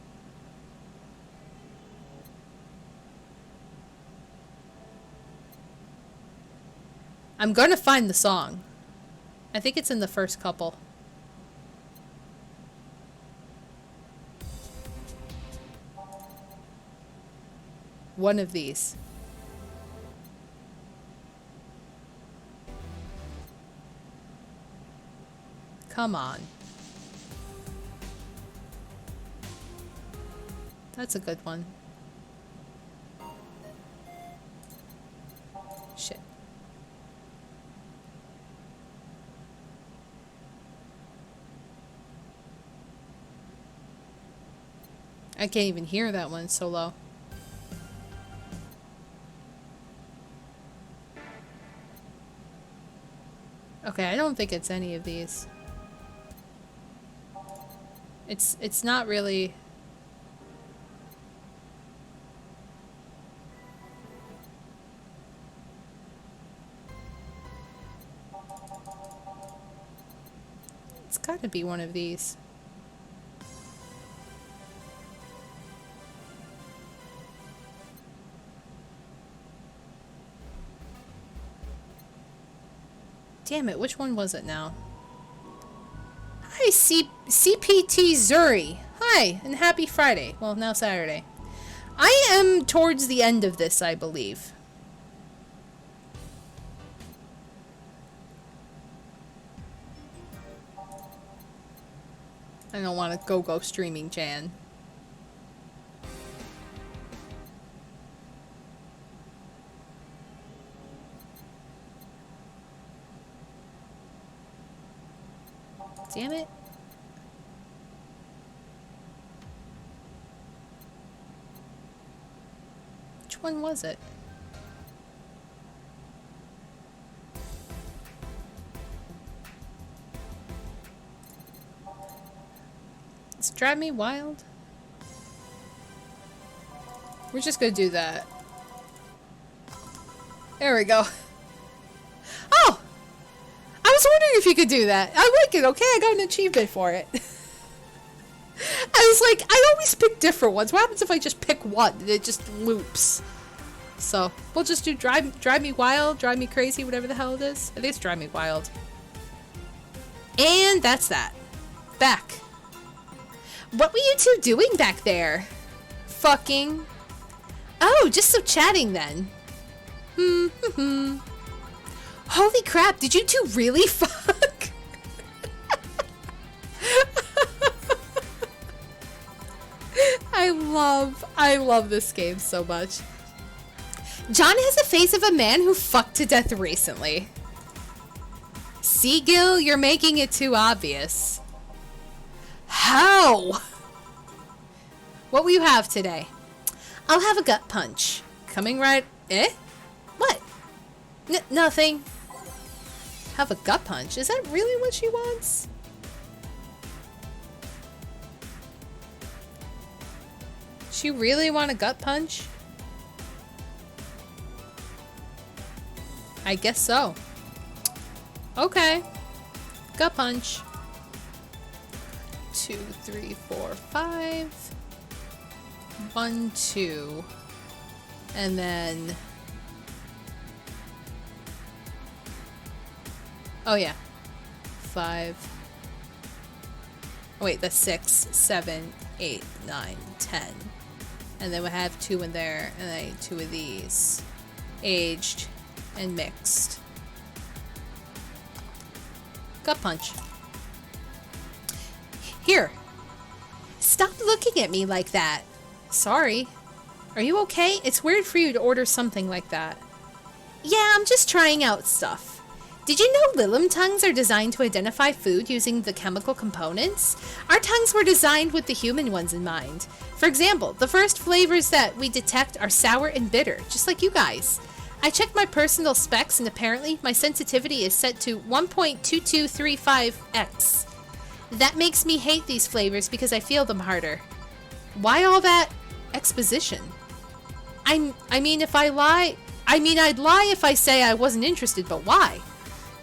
I'm gonna find the song. I think it's in the first couple. One of these. Come on. That's a good one. Shit. I can't even hear that one, so low. Okay, I don't think it's any of these. It's not really... It's gotta be one of these. Damn it, which one was it now? Hi, CPT Zuri. Hi, and happy Friday. Well, now Saturday. I am towards the end of this, I believe. I don't want to go streaming, Jan. Damn it. Which one was it? It's Drive Me Wild? We're just gonna do that. There we go. Oh! I was wondering if you could do that. I like it, okay? I got an achievement for it. I was like, I always pick different ones. What happens if I just pick one and it just loops? So, we'll just do Drive Me Wild, Drive Me Crazy, whatever the hell it is. I think it's Drive Me Wild. And that's that. Back. What were you two doing back there? Fucking. Oh, just some chatting then. Holy crap, did you two really fuck? I love this game so much. John has the face of a man who fucked to death recently. See, Gil, you're making it too obvious. How? What will you have today? I'll have a gut punch. Coming right... Eh? What? Nothing. Have a gut punch? Is that really what she wants? She really want a gut punch? I guess so. Okay. Gut punch. 2, 3, 4, 5. 1, 2. And then... Oh yeah. 5. Oh wait, that's 6, 7, 8, 9, 10. And then we have 2 in there, and then 2 of these. Aged and mixed. Gut punch. Here. Stop looking at me like that. Sorry. Are you okay? It's weird for you to order something like that. Yeah, I'm just trying out stuff. Did you know Lilim tongues are designed to identify food using the chemical components? Our tongues were designed with the human ones in mind. For example, the first flavors that we detect are sour and bitter, just like you guys. I checked my personal specs and apparently my sensitivity is set to 1.2235x. That makes me hate these flavors because I feel them harder. Why all that exposition? I mean, I'd lie if I say I wasn't interested, but why?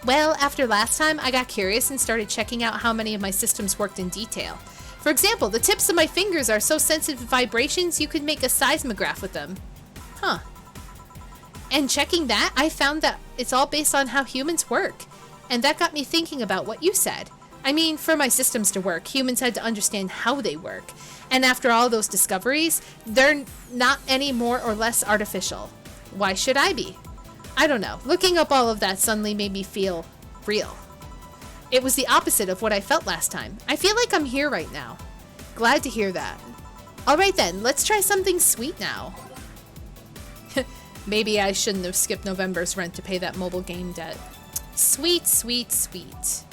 Well, after last time, I got curious and started checking out how many of my systems worked in detail. For example, the tips of my fingers are so sensitive to vibrations you could make a seismograph with them. Huh. And checking that, I found that it's all based on how humans work. And that got me thinking about what you said. I mean, for my systems to work, humans had to understand how they work. And after all those discoveries, they're not any more or less artificial. Why should I be? I don't know. Looking up all of that suddenly made me feel real. It was the opposite of what I felt last time. I feel like I'm here right now. Glad to hear that. Alright then, let's try something sweet now. Maybe I shouldn't have skipped November's rent to pay that mobile game debt. Sweet, sweet, sweet.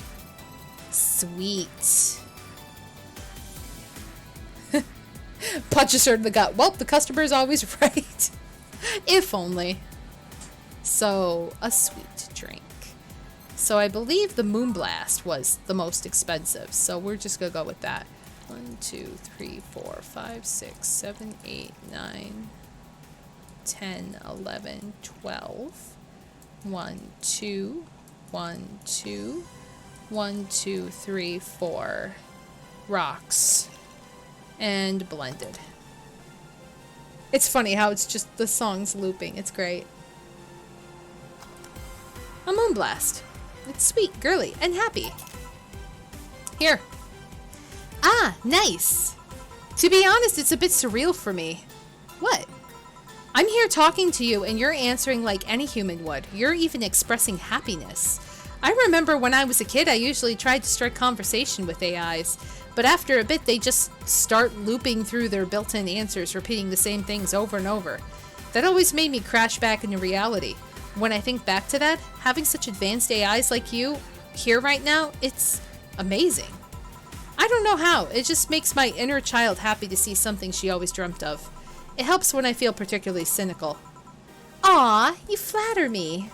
Sweet. Punches her in the gut. Well, the customer's always right. If only. So, a sweet drink. So I believe the Moonblast was the most expensive. So we're just gonna go with that. 1, 2, 3, 4, 5, 6, 7, 8, 9, 10, 11, 12. 1, 2, 1, 2, 1, 2, 3, 4 rocks. And blended. It's funny how it's just the song's looping. It's great. A Moonblast. It's sweet, girly, and happy. Here. Ah, nice. To be honest, it's a bit surreal for me. What? I'm here talking to you and you're answering like any human would. You're even expressing happiness. I remember when I was a kid, I usually tried to strike conversation with AIs, but after a bit, they just start looping through their built-in answers, repeating the same things over and over. That always made me crash back into reality. When I think back to that, having such advanced AIs like you here right now, it's amazing. I don't know how. It just makes my inner child happy to see something she always dreamt of. It helps when I feel particularly cynical. Aw, you flatter me.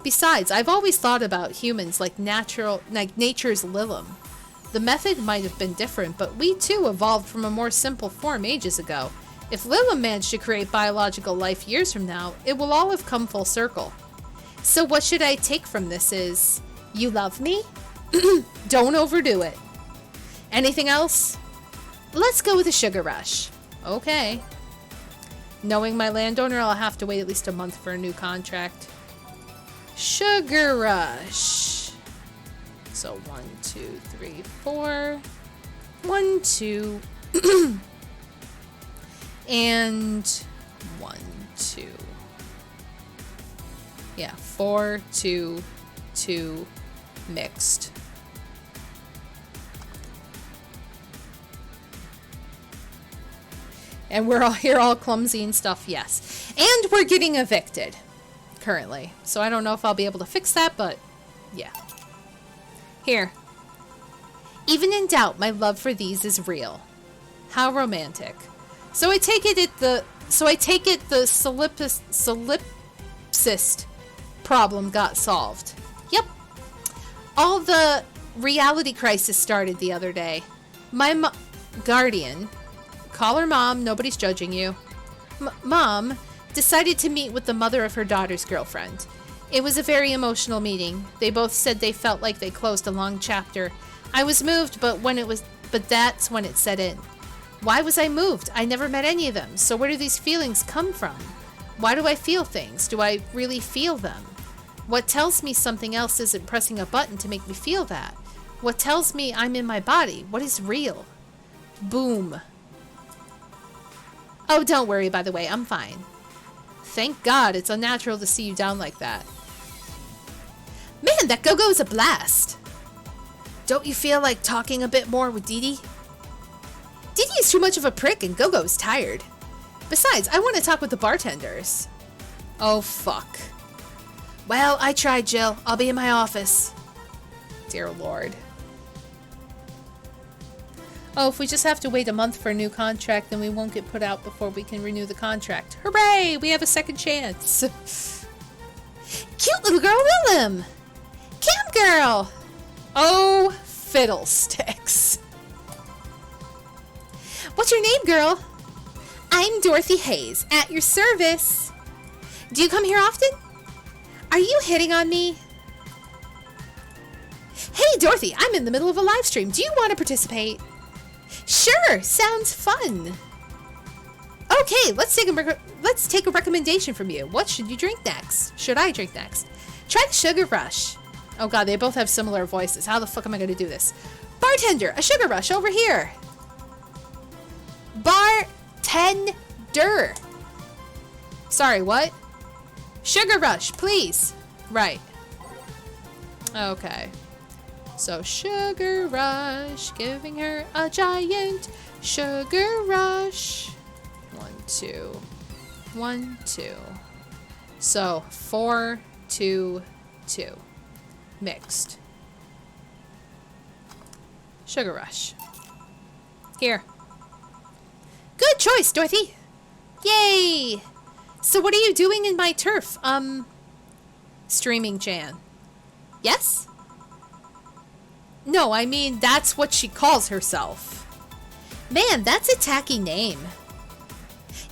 Besides, I've always thought about humans like nature's Lilum. The method might have been different, but we too evolved from a more simple form ages ago. If Lilum managed to create biological life years from now, it will all have come full circle. So what should I take from this is, you love me? Don't overdo it. Anything else? Let's go with a sugar rush. Okay. Knowing my landowner, I'll have to wait at least a month for a new contract. Sugar rush. So 1, 2, 3, 4. 1, 2. And 1, 2. Yeah, 4, 2, 2 mixed. And we're all here all clumsy and stuff, yes. And we're getting evicted currently. So I don't know if I'll be able to fix that, but yeah. Here. Even in doubt, my love for these is real. How romantic. So I take it the solipsist problem got solved. Yep. All the reality crisis started the other day. My guardian, call her mom, nobody's judging you. Mom decided to meet with the mother of her daughter's girlfriend. It was a very emotional meeting. They both said they felt like they closed a long chapter. I was moved, but that's when it set in. Why was I moved? I never met any of them. So where do these feelings come from? Why do I feel things? Do I really feel them? What tells me something else isn't pressing a button to make me feel that? What tells me I'm in my body? What is real? Boom. Oh, don't worry, by the way, I'm fine. Thank God, it's unnatural to see you down like that. Man, that Go-Go is a blast. Don't you feel like talking a bit more with Dee Dee? Dee Dee is too much of a prick and Go-Go is tired. Besides, I want to talk with the bartenders. Oh, fuck. Well, I tried, Jill. I'll be in my office. Dear Lord. Oh, if we just have to wait a month for a new contract, then we won't get put out before we can renew the contract. Hooray! We have a second chance. Cute little girl Willem! Cam girl! Oh, fiddlesticks. What's your name, girl? I'm Dorothy Hayes, at your service. Do you come here often? Are you hitting on me? Hey, Dorothy, I'm in the middle of a live stream. Do you want to participate? Sure, sounds fun. Okay, let's take a recommendation from you. What should you drink next? Should I drink next? Try the Sugar Rush. Oh god, they both have similar voices. How the fuck am I going to do this? Bartender, a Sugar Rush over here. Bartender. Sorry, what? Sugar Rush, please. Right. Okay. So Sugar Rush, giving her a giant Sugar Rush. 1, 2. 1, 2. So 4, 2, 2. Mixed. Sugar Rush. Here. Good choice, Dorothy. Yay! So what are you doing in my turf? Streaming Jan. Yes? No, I mean, that's what she calls herself. Man, that's a tacky name.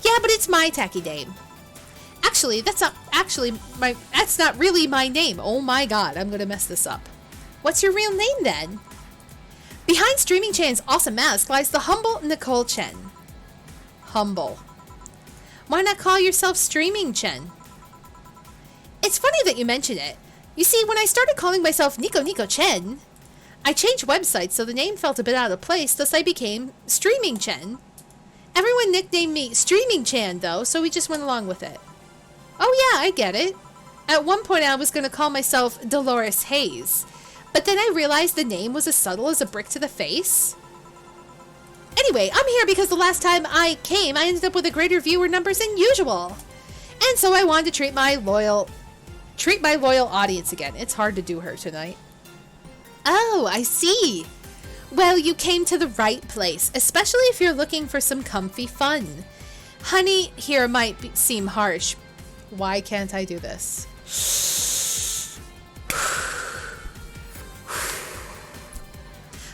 Yeah, but it's my tacky name. Actually, that's not really my name. Oh my god, I'm gonna mess this up. What's your real name then? Behind Streaming Chan's awesome mask lies the humble Nicole Chen. Humble. Why not call yourself Streaming Chen? It's funny that you mention it. You see, when I started calling myself Nico Chen, I changed websites so the name felt a bit out of place, thus I became Streaming Chen. Everyone nicknamed me Streaming Chan though, so we just went along with it. Oh yeah, I get it. At one point I was going to call myself Dolores Hayes, but then I realized the name was as subtle as a brick to the face. Anyway, I'm here because the last time I came, I ended up with a greater viewer numbers than usual. And so I wanted to treat my loyal audience again. It's hard to do her tonight. Oh, I see. Well, you came to the right place, especially if you're looking for some comfy fun. Honey here might seem harsh. Why can't I do this?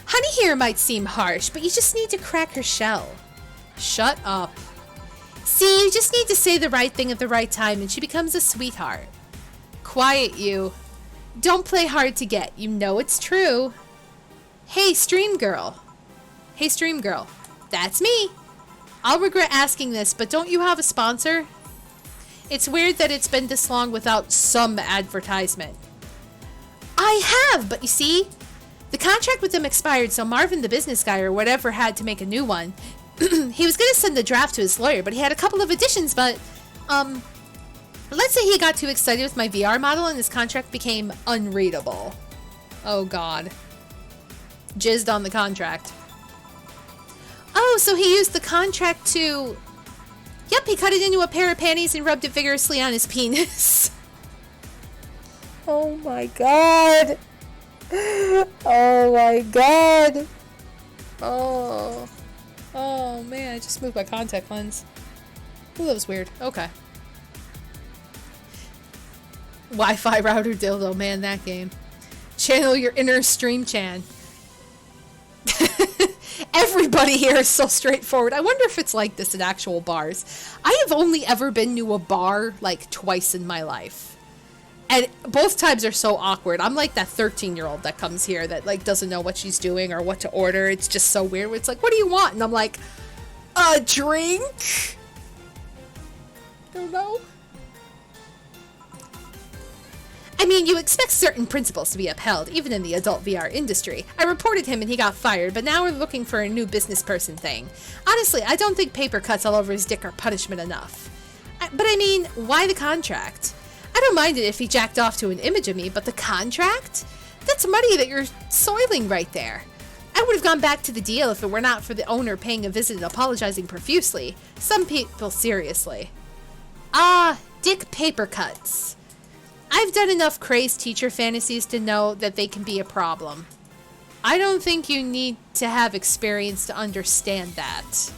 Honey here might seem harsh, but you just need to crack her shell. Shut up. See, you just need to say the right thing at the right time and she becomes a sweetheart. Quiet, you. Don't play hard to get. You know it's true. Hey, Stream Girl. Hey, Stream Girl. That's me. I'll regret asking this, but don't you have a sponsor? It's weird that it's been this long without some advertisement. I have, but you see, the contract with them expired, so Marvin, the business guy or whatever, had to make a new one. He was going to send the draft to his lawyer, but he had a couple of additions, but, let's say he got too excited with my VR model and his contract became unreadable. Oh, God. Jizzed on the contract. Oh, so he used the contract to... Yep, he cut it into a pair of panties and rubbed it vigorously on his penis. Oh my god. Oh my god. Oh. Oh man, I just moved my contact lens. Ooh, that was weird. Okay. Wi-Fi router dildo, man, that game. Channel your inner stream chan. Everybody here is so straightforward. I wonder if it's like this in actual bars. I have only ever been to a bar like twice in my life. And both times are so awkward. I'm like that 13-year-old that comes here that like doesn't know what she's doing or what to order. It's just so weird. It's like, what do you want? And I'm like, a drink? Don't know. I mean, you expect certain principles to be upheld, even in the adult VR industry. I reported him and he got fired, but now we're looking for a new business person thing. Honestly, I don't think paper cuts all over his dick are punishment enough. But I mean, why the contract? I don't mind it if he jacked off to an image of me, but the contract? That's money that you're soiling right there. I would have gone back to the deal if it were not for the owner paying a visit and apologizing profusely. Some people seriously. Ah, dick paper cuts. I've done enough crazed teacher fantasies to know that they can be a problem. I don't think you need to have experience to understand that.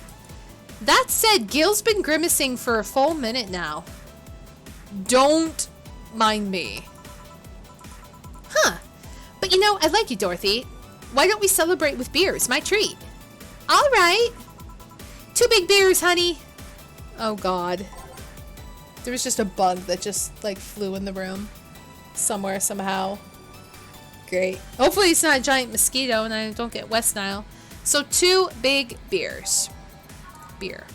That said, Gil's been grimacing for a full minute now. Don't mind me. Huh. But you know, I like you, Dorothy. Why don't we celebrate with beers? My treat. All right. 2 big beers, honey. Oh, God. There was just a bug that just, like, flew in the room. Somewhere, somehow. Great. Hopefully it's not a giant mosquito and I don't get West Nile. So 2 big beers. Beer.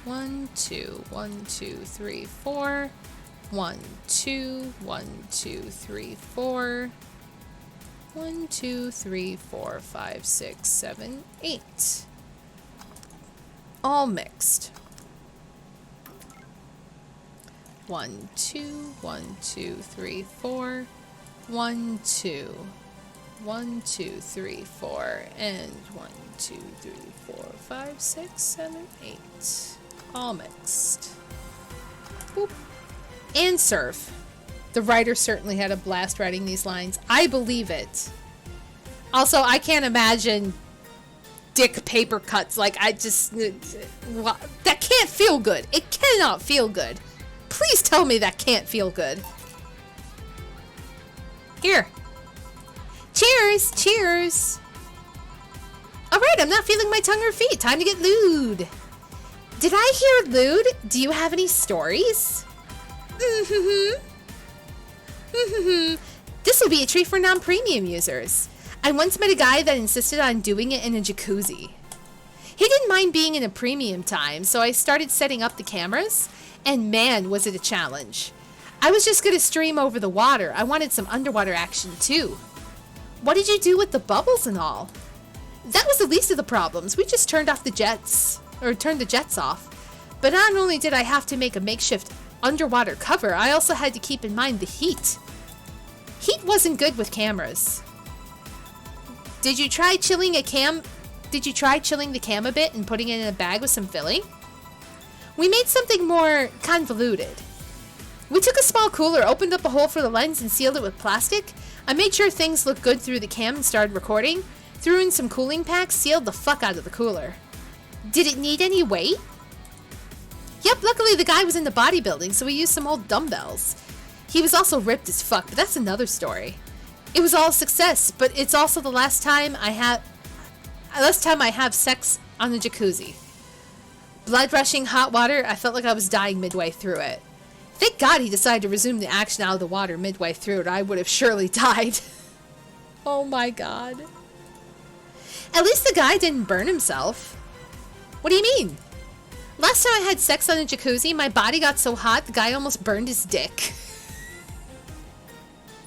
1, 2, 1, 2, 3, 4. 1, 2, 1, 2, 3, 4. 1, 2, 3, 4, 5, 6, 7, 8. All mixed. 1, 2, 1, 2, 3, 4. 1, 2. 1, 2, 3, 4. And 1, 2, 3, 4, 5, 6, 7, 8. All mixed. Boop. And serve. The writer certainly had a blast writing these lines. I believe it. Also, I can't imagine dick paper cuts. Like, I just... that can't feel good. It cannot feel good. Please tell me that can't feel good. Here. Cheers! Cheers! Alright, I'm not feeling my tongue or feet. Time to get lewd. Did I hear lewd? Do you have any stories? This will be a treat for non-premium users. I once met a guy that insisted on doing it in a jacuzzi. He didn't mind being in a premium time, so I started setting up the cameras, and man, was it a challenge. I was just gonna stream over the water. I wanted some underwater action too. What did you do with the bubbles and all? That was the least of the problems. We just turned the jets off. But not only did I have to make a makeshift underwater cover, I also had to keep in mind the heat. Heat wasn't good with cameras. Did you try chilling the cam a bit and putting it in a bag with some filling? We made something more convoluted. We took a small cooler, opened up a hole for the lens, and sealed it with plastic. I made sure things looked good through the cam and started recording. Threw in some cooling packs, sealed the fuck out of the cooler. Did it need any weight? Yep, luckily the guy was into bodybuilding, so we used some old dumbbells. He was also ripped as fuck, but that's another story. It was all a success, but it's also the last time I have sex on the jacuzzi. Blood rushing hot water, I felt like I was dying midway through it. Thank God he decided to resume the action out of the water midway through it, or I would have surely died. Oh my God. At least the guy didn't burn himself. What do you mean? Last time I had sex on a jacuzzi, my body got so hot the guy almost burned his dick.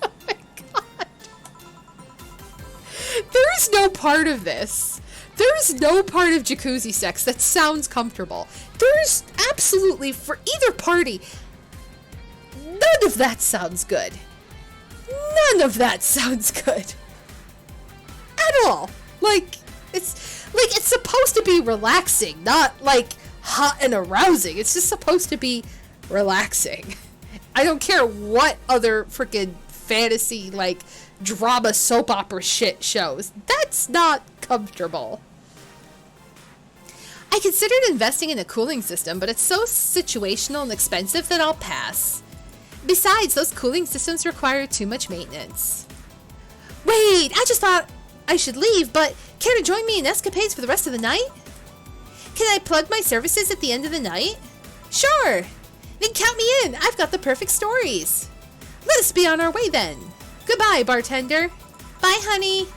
Oh my God. There is no part of this. There is no part of jacuzzi sex that sounds comfortable. There's absolutely, for either party, none of that sounds good. None of that sounds good. At all. It's supposed to be relaxing, not like hot and arousing. It's just supposed to be relaxing. I don't care what other freaking fantasy, like, drama soap opera shit shows. That's not comfortable. I considered investing in a cooling system, but it's so situational and expensive that I'll pass. Besides, those cooling systems require too much maintenance. Wait, I just thought I should leave, but care to join me in escapades for the rest of the night? Can I plug my services at the end of the night? Sure! Then count me in! I've got the perfect stories! Let us be on our way then! Goodbye, bartender! Bye, honey!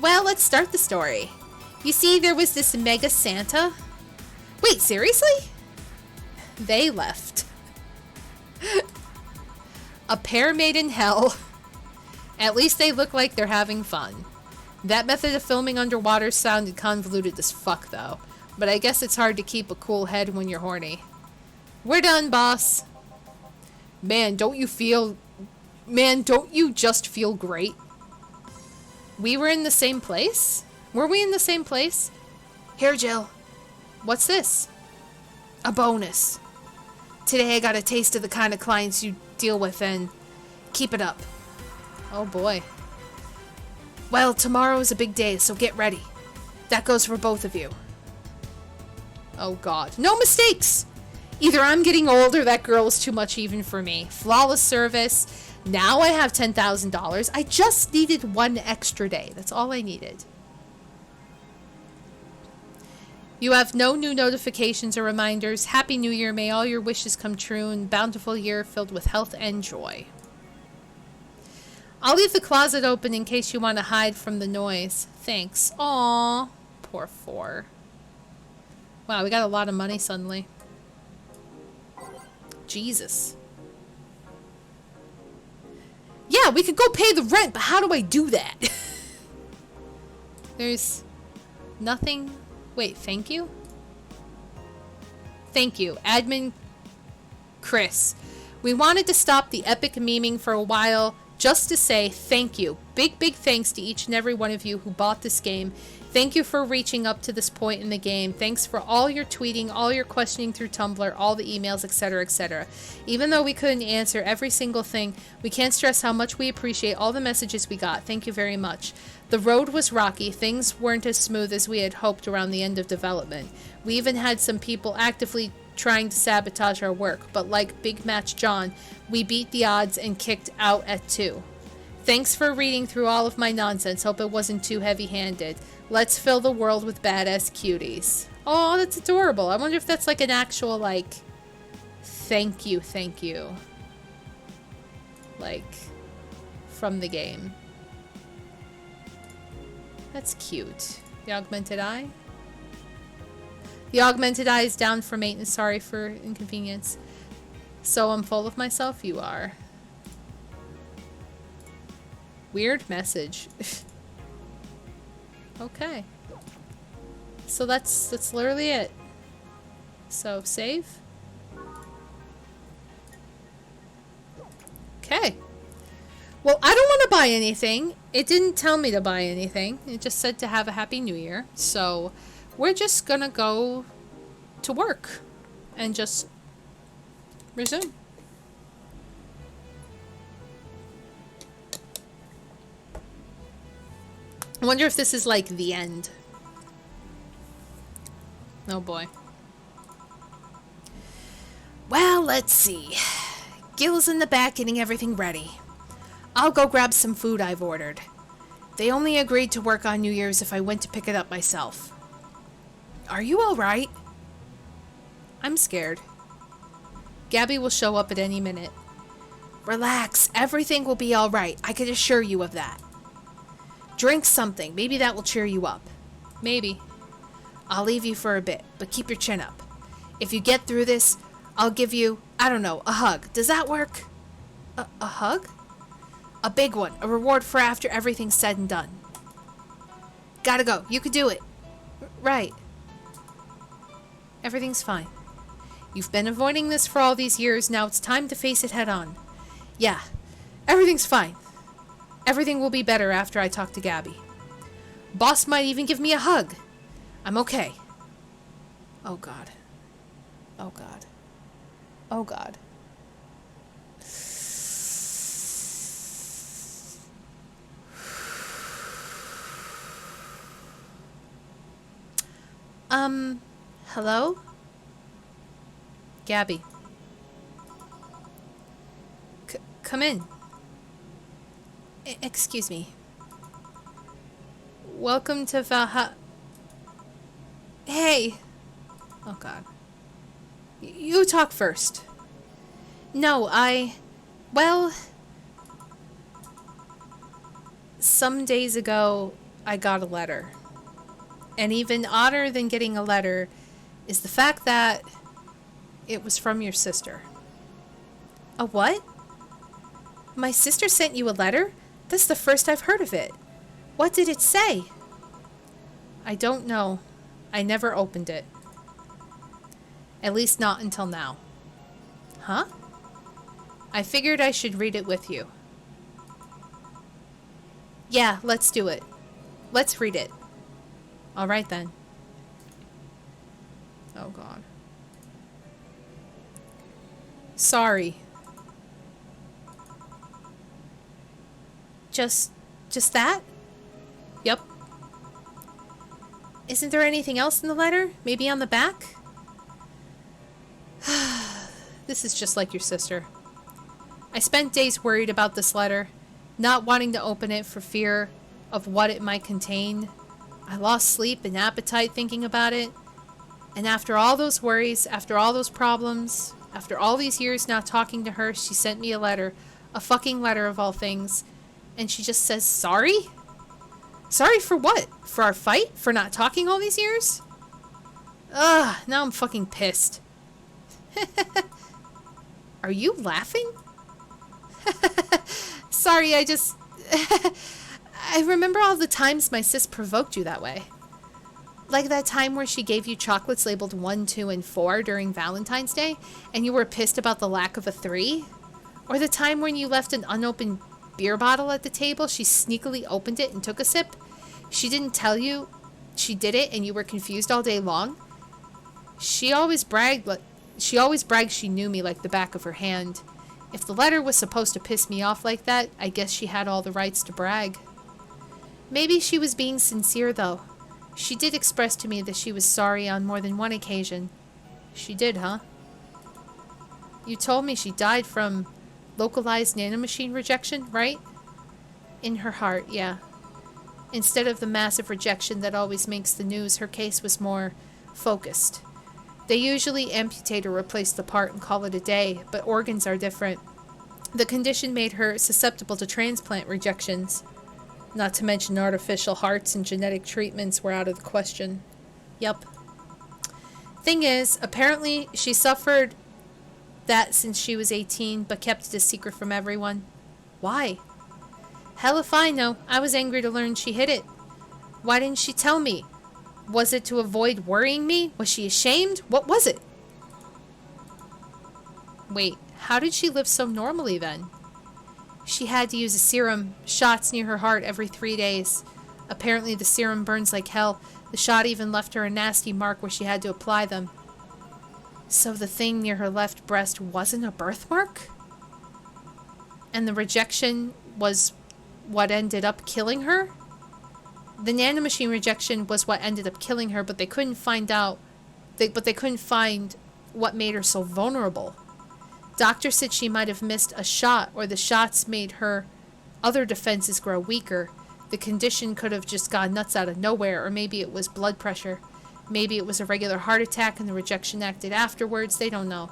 Well, let's start the story. You see, there was this mega Santa. Wait, seriously? They left. A pair made in hell. At least they look like they're having fun. That method of filming underwater sounded convoluted as fuck, though. But I guess it's hard to keep a cool head when you're horny. We're done, boss. Man, don't you just feel great? We were in the same place? Were we in the same place? Here, Jill. What's this? A bonus. Today I got a taste of the kind of clients you deal with, and keep it up. Oh boy. Well, tomorrow is a big day, so get ready. That goes for both of you. Oh God. No mistakes! Either I'm getting old or that girl is too much even for me. Flawless service. Now I have $10,000. I just needed one extra day. That's all I needed. You have no new notifications or reminders. Happy New Year. May all your wishes come true and bountiful year filled with health and joy. I'll leave the closet open in case you want to hide from the noise. Thanks. Aww. Poor four. Wow, we got a lot of money suddenly. Jesus. Yeah, we could go pay the rent, but how do I do that? There's nothing. Wait, thank you? Thank you. Admin Chris. We wanted to stop the epic memeing for a while just to say thank you. Big thanks to each and every one of you who bought this game. Thank you for reaching up to this point in the game. Thanks for all your tweeting, all your questioning through Tumblr, all the emails, etc., etc. Even though we couldn't answer every single thing, we can't stress how much we appreciate all the messages we got. Thank you very much. The road was rocky. Things weren't as smooth as we had hoped around the end of development. We even had some people actively trying to sabotage our work, but like Big Match John, we beat the odds and kicked out at 2. Thanks for reading through all of my nonsense. Hope it wasn't too heavy-handed. Let's fill the world with badass cuties. Oh, that's adorable. I wonder if that's like an actual, like, thank you. Like, from the game. That's cute. The augmented eye? The augmented eye is down for maintenance. Sorry for inconvenience. So I'm full of myself? You are. Weird message. Okay. So that's literally it. So save. Okay. Well, I don't want to buy anything. It didn't tell me to buy anything. It just said to have a happy new year. So we're just gonna go to work and just resume. I wonder if this is like the end. Oh boy. Well, let's see. Gil's in the back getting everything ready. I'll go grab some food I've ordered. They only agreed to work on New Year's if I went to pick it up myself. Are you alright? I'm scared. Gabby will show up at any minute. Relax, everything will be alright. I can assure you of that. Drink something, maybe that will cheer you up. Maybe. I'll leave you for a bit, but keep your chin up. If you get through this, I'll give you, I don't know, a hug. Does that work? A hug? A big one, a reward for after everything's said and done. Gotta go, you could do it. Right. Everything's fine. You've been avoiding this for all these years, now it's time to face it head on. Yeah, everything's fine. Everything will be better after I talk to Gabby. Boss might even give me a hug. I'm okay. Oh God. Oh God. Oh God. Hello? Gabby. Come in. Excuse me. Welcome to Valhalla. Hey! Oh God. You talk first. No, well... Some days ago, I got a letter. And even odder than getting a letter is the fact that it was from your sister. A what? My sister sent you a letter? That's the first I've heard of it. What did it say? I don't know. I never opened it. At least not until now. Huh? I figured I should read it with you. Yeah, let's do it. Let's read it. All right then. Oh God. Sorry. Just that? Yep. Isn't there anything else in the letter? Maybe on the back? This is just like your sister. I spent days worried about this letter, not wanting to open it for fear of what it might contain. I lost sleep and appetite thinking about it. And after all those worries, after all those problems, after all these years not talking to her, she sent me a letter. A fucking letter of all things. And she just says, sorry? Sorry for what? For our fight? For not talking all these years? Ugh, now I'm fucking pissed. Are you laughing? Sorry, I just... I remember all the times my sis provoked you that way. Like that time where she gave you chocolates labeled 1, 2, and 4 during Valentine's Day, and you were pissed about the lack of a 3? Or the time when you left an unopened beer bottle at the table, she sneakily opened it and took a sip? She didn't tell you she did it and you were confused all day long? She always bragged she knew me like the back of her hand. If the letter was supposed to piss me off like that, I guess she had all the rights to brag. Maybe she was being sincere, though. She did express to me that she was sorry on more than one occasion. She did, huh? You told me she died from localized nanomachine rejection, right? In her heart, yeah. Instead of the massive rejection that always makes the news, her case was more focused. They usually amputate or replace the part and call it a day, but organs are different. The condition made her susceptible to transplant rejections. Not to mention artificial hearts and genetic treatments were out of the question. Yep. Thing is, apparently she suffered that since she was 18, but kept it a secret from everyone. Why? Hell if I know. I was angry to learn she hid it. Why didn't she tell me? Was it to avoid worrying me? Was she ashamed? What was it? Wait, how did she live so normally then? She had to use a serum, shots near her heart every 3 days. Apparently the serum burns like hell. The shot even left her a nasty mark where she had to apply them. So the thing near her left breast wasn't a birthmark? And the rejection was what ended up killing her? The nanomachine rejection was what ended up killing her, but they couldn't find out. But they couldn't find what made her so vulnerable. Doctor said she might have missed a shot, or the shots made her other defenses grow weaker. The condition could have just gone nuts out of nowhere, or maybe it was blood pressure. Maybe it was a regular heart attack and the rejection acted afterwards. They don't know.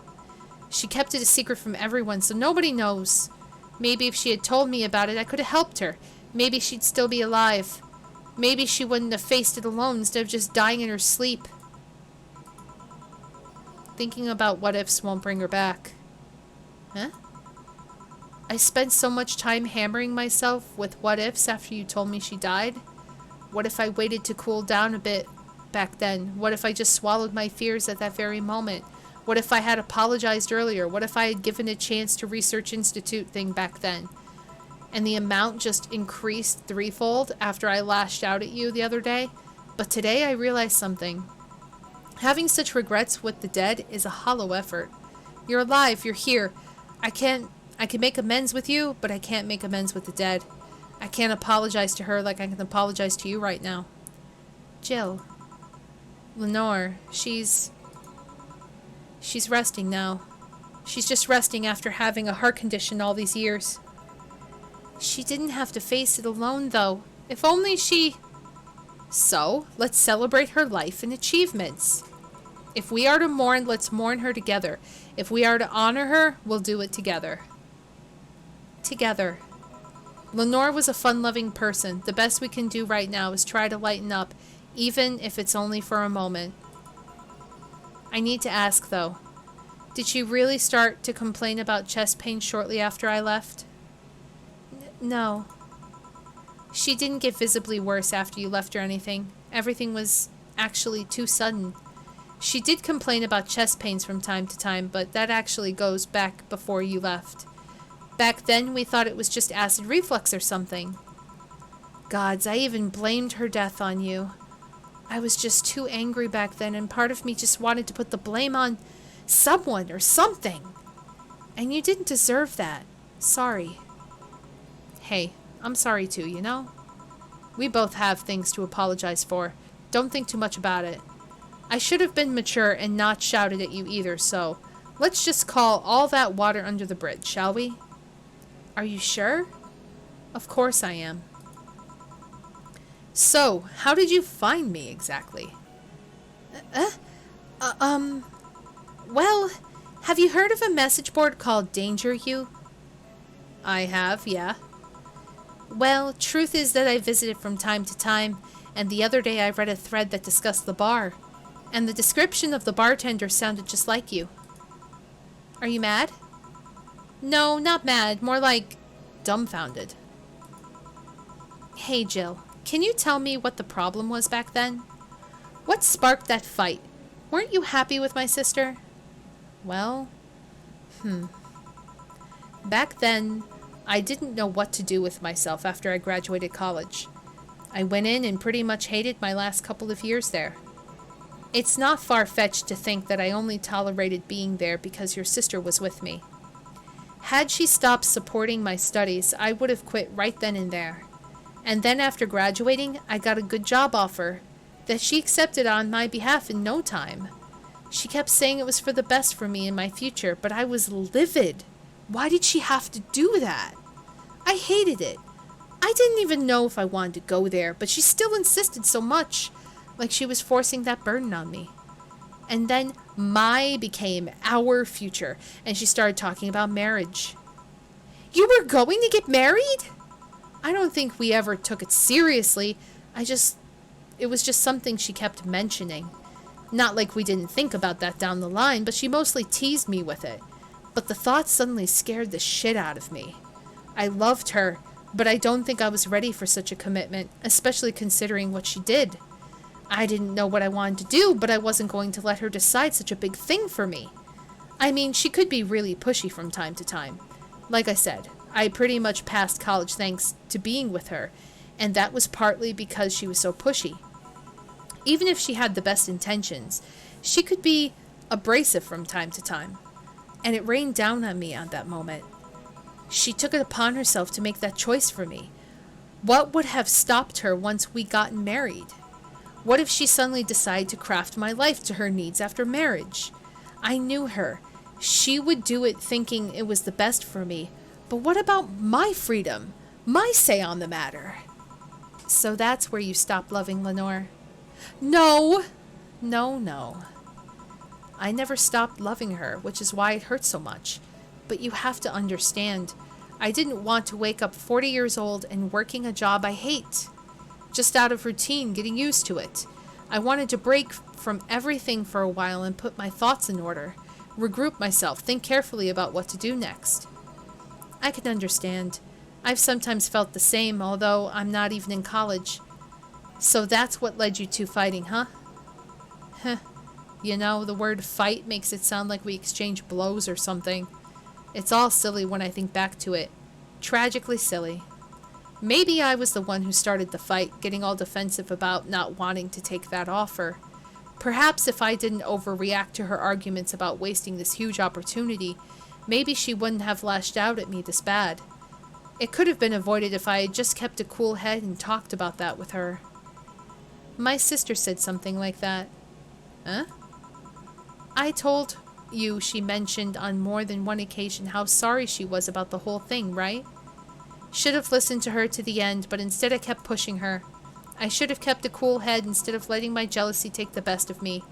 She kept it a secret from everyone, so nobody knows. Maybe if she had told me about it, I could have helped her. Maybe she'd still be alive. Maybe she wouldn't have faced it alone instead of just dying in her sleep. Thinking about what ifs won't bring her back. Huh? I spent so much time hammering myself with what ifs after you told me she died. What if I waited to cool down a bit back then? What if I just swallowed my fears at that very moment? What if I had apologized earlier? What if I had given a chance to Research Institute thing back then? And the amount just increased threefold after I lashed out at you the other day. But today I realized something. Having such regrets with the dead is a hollow effort. You're alive, you're here. I can make amends with you, but I can't make amends with the dead. I can't apologize to her like I can apologize to you right now. Jill. Lenore, she's resting now. She's just resting after having a heart condition all these years. She didn't have to face it alone, though. If only she... So, let's celebrate her life and achievements. If we are to mourn, let's mourn her together. If we are to honor her, we'll do it together. Together. Lenore was a fun-loving person. The best we can do right now is try to lighten up, even if it's only for a moment. I need to ask, though. Did she really start to complain about chest pain shortly after I left? No. She didn't get visibly worse after you left or anything. Everything was actually too sudden. She did complain about chest pains from time to time, but that actually goes back before you left. Back then, we thought it was just acid reflux or something. Gods, I even blamed her death on you. I was just too angry back then, and part of me just wanted to put the blame on someone or something. And you didn't deserve that. Sorry. Hey, I'm sorry too, you know? We both have things to apologize for. Don't think too much about it. I should have been mature and not shouted at you either, so let's just call all that water under the bridge, shall we? Are you sure? Of course I am. So, how did you find me exactly? Well, have you heard of a message board called Danger You? I have, yeah. Well, truth is that I visit it from time to time, and the other day I read a thread that discussed the bar, and the description of the bartender sounded just like you. Are you mad? No, not mad, more like dumbfounded. Hey, Jill, can you tell me what the problem was back then? What sparked that fight? Weren't you happy with my sister? Well, Back then, I didn't know what to do with myself after I graduated college. I went in and pretty much hated my last couple of years there. It's not far-fetched to think that I only tolerated being there because your sister was with me. Had she stopped supporting my studies, I would have quit right then and there. And then after graduating, I got a good job offer that she accepted on my behalf in no time. She kept saying it was for the best for me and my future, but I was livid. Why did she have to do that? I hated it. I didn't even know if I wanted to go there, but she still insisted so much, like she was forcing that burden on me. And then my became our future, and she started talking about marriage. You were going to get married? I don't think we ever took it seriously. It was just something she kept mentioning. Not like we didn't think about that down the line, but she mostly teased me with it. But the thought suddenly scared the shit out of me. I loved her, but I don't think I was ready for such a commitment, especially considering what she did. I didn't know what I wanted to do, but I wasn't going to let her decide such a big thing for me. I mean, she could be really pushy from time to time. Like I said, I pretty much passed college thanks to being with her, and that was partly because she was so pushy. Even if she had the best intentions, she could be abrasive from time to time. And it rained down on me at that moment. She took it upon herself to make that choice for me. What would have stopped her once we gotten married? What if she suddenly decided to craft my life to her needs after marriage? I knew her. She would do it thinking it was the best for me. But what about my freedom? My say on the matter? So that's where you stopped loving Lenore? No! No. I never stopped loving her, which is why it hurts so much. But you have to understand, I didn't want to wake up 40 years old and working a job I hate. Just out of routine, getting used to it. I wanted to break from everything for a while and put my thoughts in order. Regroup myself, think carefully about what to do next. I can understand. I've sometimes felt the same, although I'm not even in college. So that's what led you to fighting, huh? Heh. You know, the word fight makes it sound like we exchange blows or something. It's all silly when I think back to it. Tragically silly. Maybe I was the one who started the fight, getting all defensive about not wanting to take that offer. Perhaps if I didn't overreact to her arguments about wasting this huge opportunity, maybe she wouldn't have lashed out at me this bad. It could have been avoided if I had just kept a cool head and talked about that with her. My sister said something like that. Huh? I told you she mentioned on more than one occasion how sorry she was about the whole thing, right? Should have listened to her to the end, but instead I kept pushing her. I should have kept a cool head instead of letting my jealousy take the best of me.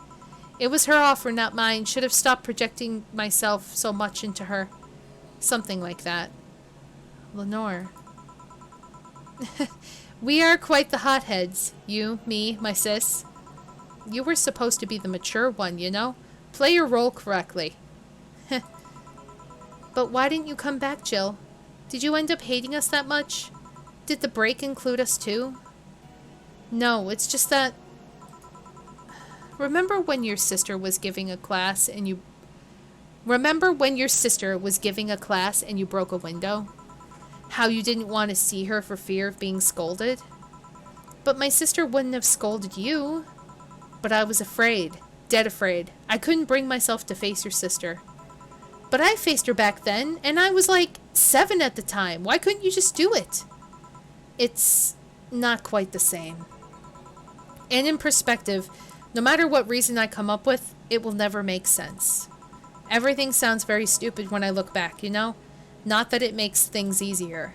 It was her offer, not mine. Should have stopped projecting myself so much into her. Something like that. Lenore. We are quite the hotheads. You, me, my sis. You were supposed to be the mature one, you know? Play your role correctly. But why didn't you come back, Jill? Did you end up hating us that much? Did the break include us too? No, it's just that... Remember when your sister was giving a class and you... Remember when your sister was giving a class and you broke a window? How you didn't want to see her for fear of being scolded? But my sister wouldn't have scolded you. But I was afraid. Dead afraid. I couldn't bring myself to face your sister. But I faced her back then, and I was like 7 at the time. Why couldn't you just do it? It's not quite the same. And in perspective, no matter what reason I come up with, it will never make sense. Everything sounds very stupid when I look back, you know? Not that it makes things easier.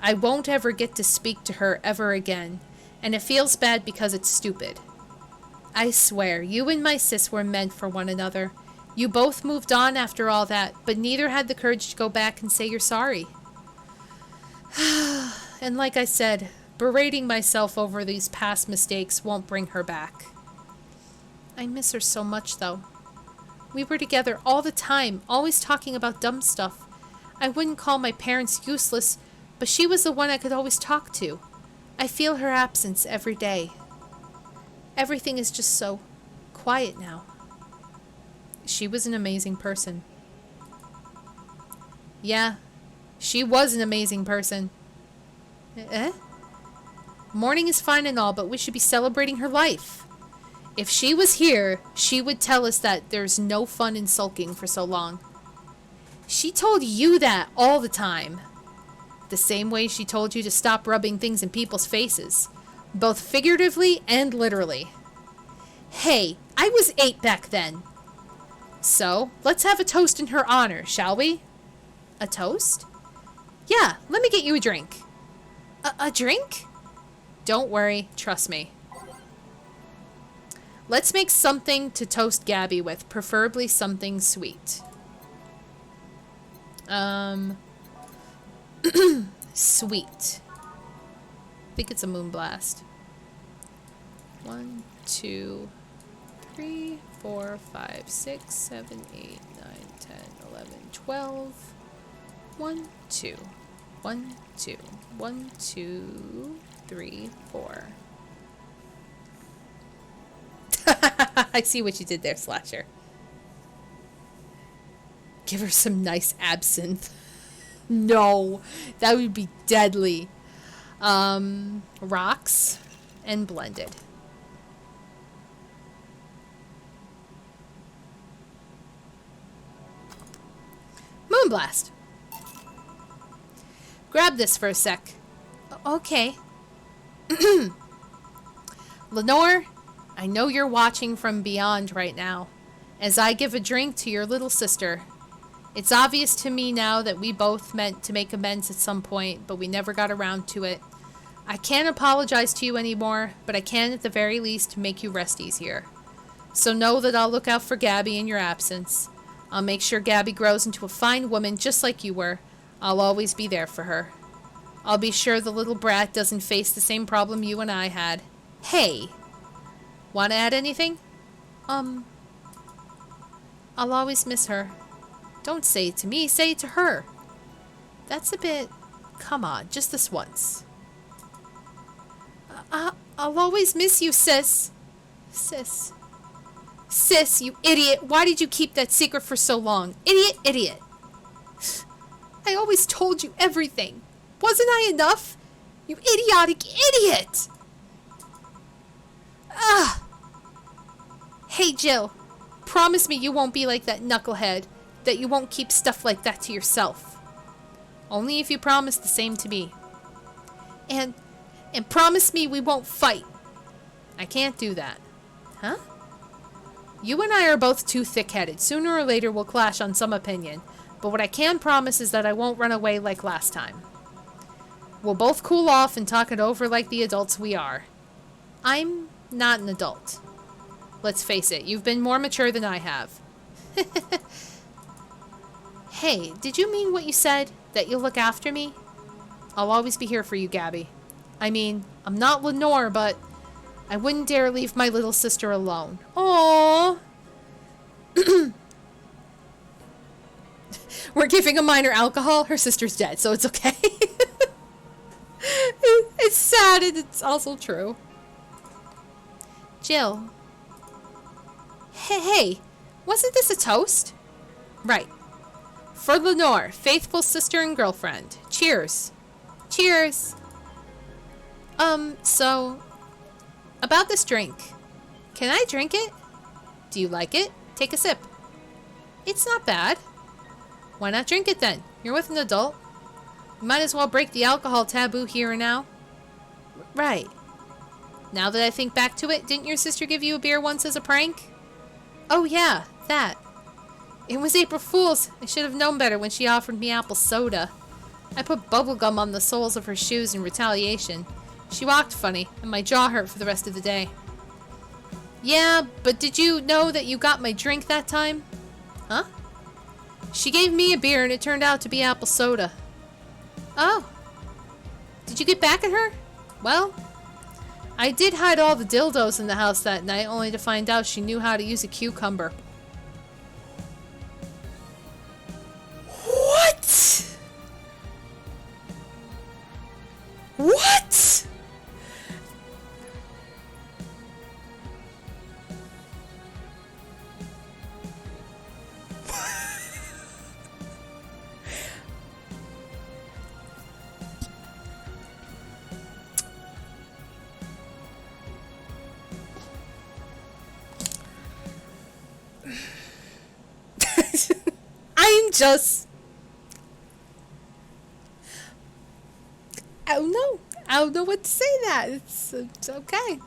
I won't ever get to speak to her ever again, and it feels bad because it's stupid. I swear, you and my sis were meant for one another. You both moved on after all that, but neither had the courage to go back and say you're sorry. And like I said, berating myself over these past mistakes won't bring her back. I miss her so much, though. We were together all the time, always talking about dumb stuff. I wouldn't call my parents useless, but she was the one I could always talk to. I feel her absence every day. Everything is just so quiet now. She was an amazing person. Yeah, she was an amazing person. Eh? Mourning is fine and all, but we should be celebrating her life. If she was here, she would tell us that there's no fun in sulking for so long. She told you that all the time. The same way she told you to stop rubbing things in people's faces. Both figuratively and literally. Hey, I was 8 back then. So, let's have a toast in her honor, shall we? A toast? Yeah, let me get you a drink. A drink? Don't worry, trust me. Let's make something to toast Gabby with, preferably something sweet. Sweet. I think it's a moonblast. 1, 2, 3, 4, 5, 6, 7, 8, 9, 10, 11, 12. 1, 2. 1, 2. 1, 2, 3, 4. I see what you did there, Slasher. Give her some nice absinthe. No, that would be deadly. Rocks and blended. Moonblast. Grab this for a sec. Okay. Lenore, I know you're watching from beyond right now, as I give a drink to your little sister. It's obvious to me now that we both meant to make amends at some point, but we never got around to it. I can't apologize to you anymore, but I can at the very least make you rest easier. So know that I'll look out for Gabby in your absence. I'll make sure Gabby grows into a fine woman just like you were. I'll always be there for her. I'll be sure the little brat doesn't face the same problem you and I had. Hey! Want to add anything? I'll always miss her. Don't say it to me, say it to her. That's a bit... Come on, just this once. I'll always miss you, sis. Sis. Sis, you idiot. Why did you keep that secret for so long? Idiot, idiot. I always told you everything. Wasn't I enough? You idiotic idiot. Ugh. Hey, Jill. Promise me you won't be like that knucklehead. That you won't keep stuff like that to yourself. Only if you promise the same to me. And promise me we won't fight. I can't do that. Huh? You and I are both too thick-headed. Sooner or later we'll clash on some opinion. But what I can promise is that I won't run away like last time. We'll both cool off and talk it over like the adults we are. I'm not an adult. Let's face it, you've been more mature than I have. Hey, did you mean what you said? That you'll look after me? I'll always be here for you, Gabby. I mean, I'm not Lenore, but I wouldn't dare leave my little sister alone. Aww. We're giving a minor alcohol. Her sister's dead, so it's okay. It's sad and it's also true. Jill. Hey, wasn't this a toast? Right. For Lenore, faithful sister and girlfriend. Cheers. Cheers. So, about this drink. Can I drink it? Do you like it? Take a sip. It's not bad. Why not drink it then? You're with an adult. You might as well break the alcohol taboo here and now. Right. Now that I think back to it, didn't your sister give you a beer once as a prank? Oh yeah, that. It was April Fool's. I should have known better when she offered me apple soda. I put bubblegum on the soles of her shoes in retaliation. She walked funny, and my jaw hurt for the rest of the day. Yeah, but did you know that you got my drink that time? Huh? She gave me a beer and it turned out to be apple soda. Oh. Did you get back at her? Well, I did hide all the dildos in the house that night, only to find out she knew how to use a cucumber. What? What? I'm just... I don't know. I don't know what to say that. It's okay.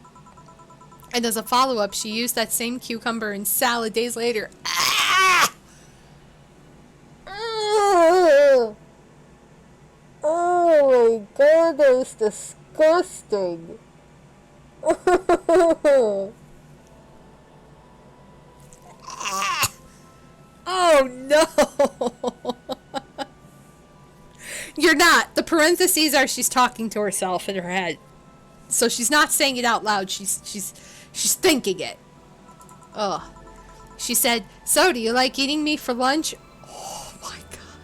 And as a follow-up, she used that same cucumber in salad days later. Ah! Oh my god, that was disgusting. Oh no! You're not. The parentheses are she's talking to herself in her head. So she's not saying it out loud. She's thinking it. Ugh. She said, "So, do you like eating me for lunch?" Oh my god.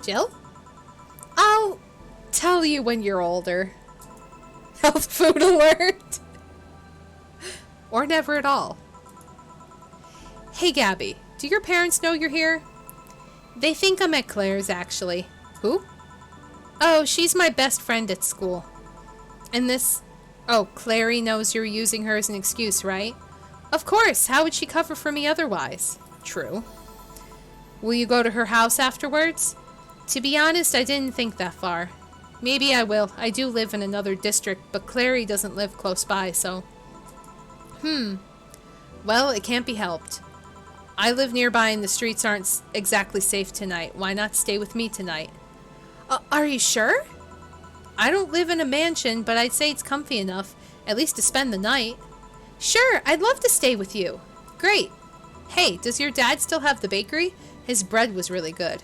Jill? I'll tell you when you're older. Health food alert. Or never at all. Hey, Gabby. Do your parents know you're here? They think I'm at Claire's, actually. Who? Oh, she's my best friend at school. And this... Oh, Clary knows you're using her as an excuse, right? Of course. How would she cover for me otherwise? True. Will you go to her house afterwards? To be honest, I didn't think that far. Maybe I will. I do live in another district, but Clary doesn't live close by, so... Well, it can't be helped. I live nearby and the streets aren't exactly safe tonight. Why not stay with me tonight? Are you sure? I don't live in a mansion, but I'd say it's comfy enough, at least to spend the night. Sure, I'd love to stay with you. Great. Hey, does your dad still have the bakery? His bread was really good.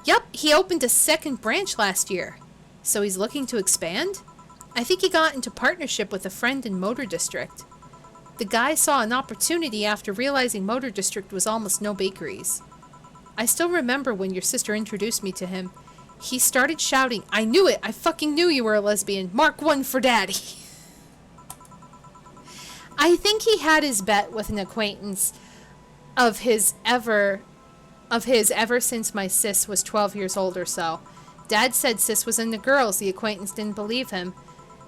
Yup, he opened a second branch last year. So he's looking to expand? I think he got into partnership with a friend in Motor District. The guy saw an opportunity after realizing Motor District was almost no bakeries. I still remember when your sister introduced me to him. He started shouting, "I knew it! I fucking knew you were a lesbian! Mark 1 for daddy!" I think he had his bet with an acquaintance of his ever since my sis was 12 years old or so. Dad said sis was into girls. The acquaintance didn't believe him.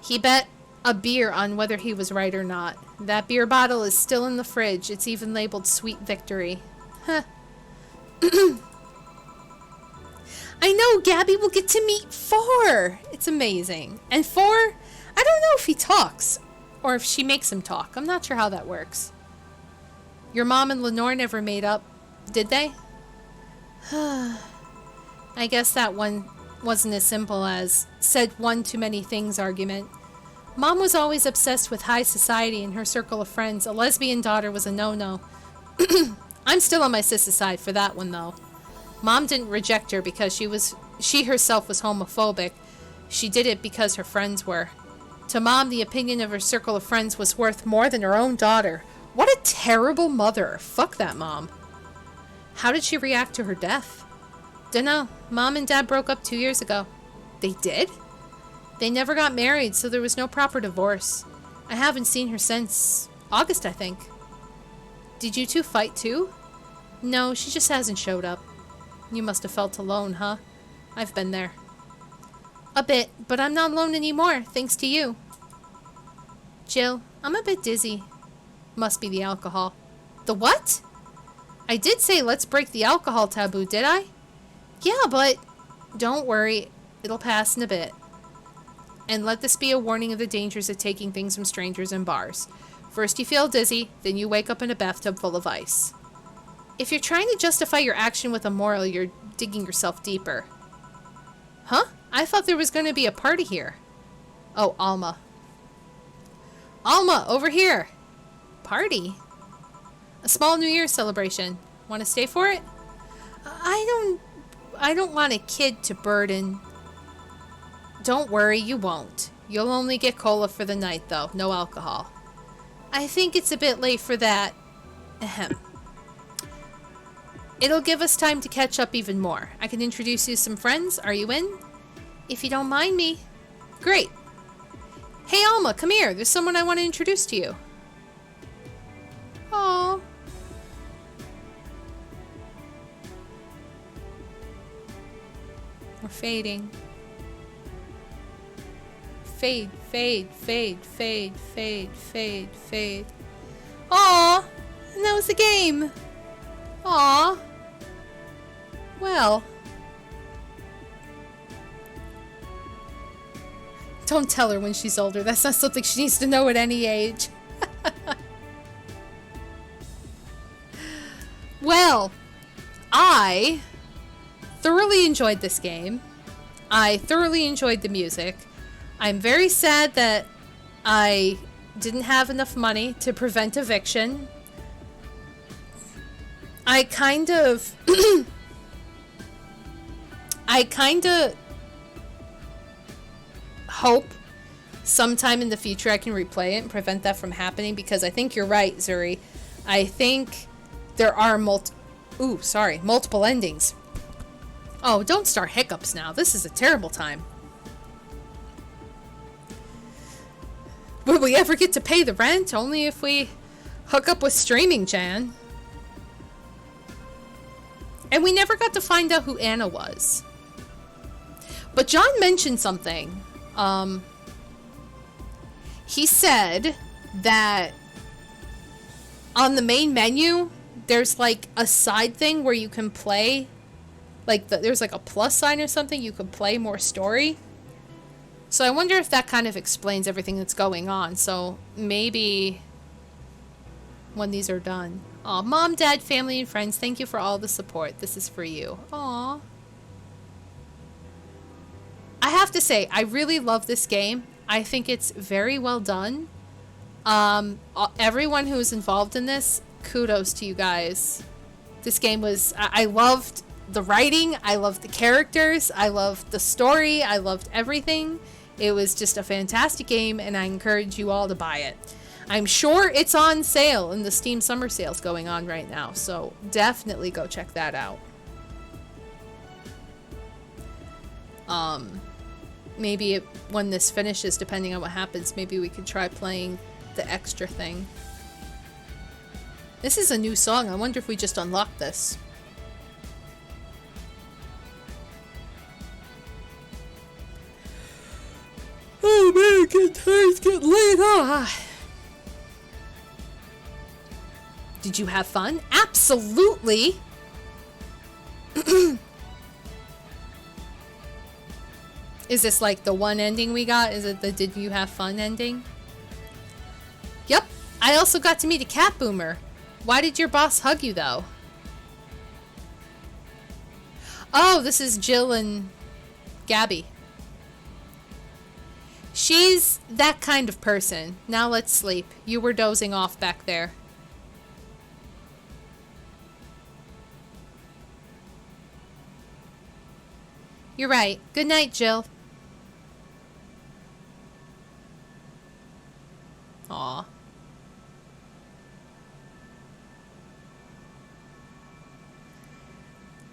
He bet a beer on whether he was right or not. That beer bottle is still in the fridge. It's even labeled Sweet Victory. Huh. I know, Gabby will get to meet 4. It's amazing. And 4, I don't know if he talks or if she makes him talk. I'm not sure how that works. Your mom and Lenore never made up, did they? I guess that one wasn't as simple as said one too many things argument. Mom was always obsessed with high society and her circle of friends. A lesbian daughter was a no-no. I'm still on my sister's side for that one, though. Mom didn't reject her because she herself was homophobic. She did it because her friends were. To Mom, the opinion of her circle of friends was worth more than her own daughter. What a terrible mother. Fuck that mom. How did she react to her death? Dunno. Mom and Dad broke up 2 years ago. They did? They never got married, so there was no proper divorce. I haven't seen her since August, I think. Did you two fight too? No, she just hasn't showed up. You must have felt alone, huh? I've been there. A bit, but I'm not alone anymore, thanks to you. Jill, I'm a bit dizzy. Must be the alcohol. The what? I did say let's break the alcohol taboo, did I? Yeah, but... Don't worry, it'll pass in a bit. And let this be a warning of the dangers of taking things from strangers in bars. First you feel dizzy, then you wake up in a bathtub full of ice. If you're trying to justify your action with a moral, you're digging yourself deeper. Huh? I thought there was going to be a party here. Oh, Alma. Alma, over here! Party? A small New Year's celebration. Want to stay for it? I don't want a kid to burden. Don't worry, you won't. You'll only get cola for the night, though. No alcohol. I think it's a bit late for that. Ahem. It'll give us time to catch up even more. I can introduce you to some friends. Are you in? If you don't mind me. Great. Hey, Alma, come here. There's someone I want to introduce to you. Aww. We're fading. Fade, fade, fade, fade, fade, fade, fade. Aw, and that was the game. Aw. Well. Don't tell her when she's older. That's not something she needs to know at any age. Well, I thoroughly enjoyed this game. I thoroughly enjoyed the music. I'm very sad that I didn't have enough money to prevent eviction. I kind of hope sometime in the future I can replay it and prevent that from happening, because I think you're right, Zuri. I think there are multiple endings. Oh, don't start hiccups now. This is a terrible time. Will we ever get to pay the rent? Only if we hook up with streaming, Jan. And we never got to find out who Anna was. But John mentioned something. He said that on the main menu, there's like a side thing where you can play, like there's like a plus sign or something, you can play more story. So I wonder if that kind of explains everything that's going on. So maybe when these are done. Aw, Mom, Dad, family, and friends, thank you for all the support. This is for you. Aw. I have to say, I really love this game. I think it's very well done. Everyone who was involved in this, kudos to you guys. This game was... I loved the writing. I loved the characters. I loved the story. I loved everything. It was just a fantastic game, and I encourage you all to buy it. I'm sure it's on sale in the Steam Summer Sales going on right now, so definitely go check that out. Maybe when this finishes, depending on what happens, maybe we could try playing the extra thing. This is a new song. I wonder if we just unlocked this. Oh man, getting tired, it's getting late, huh? Did you have fun? Absolutely! Is this like the one ending we got? Is it the did you have fun ending? Yep. I also got to meet a cat boomer. Why did your boss hug you though? Oh, this is Jill and Gabby. She's that kind of person. Now let's sleep. You were dozing off back there. You're right. Good night, Jill. Aw.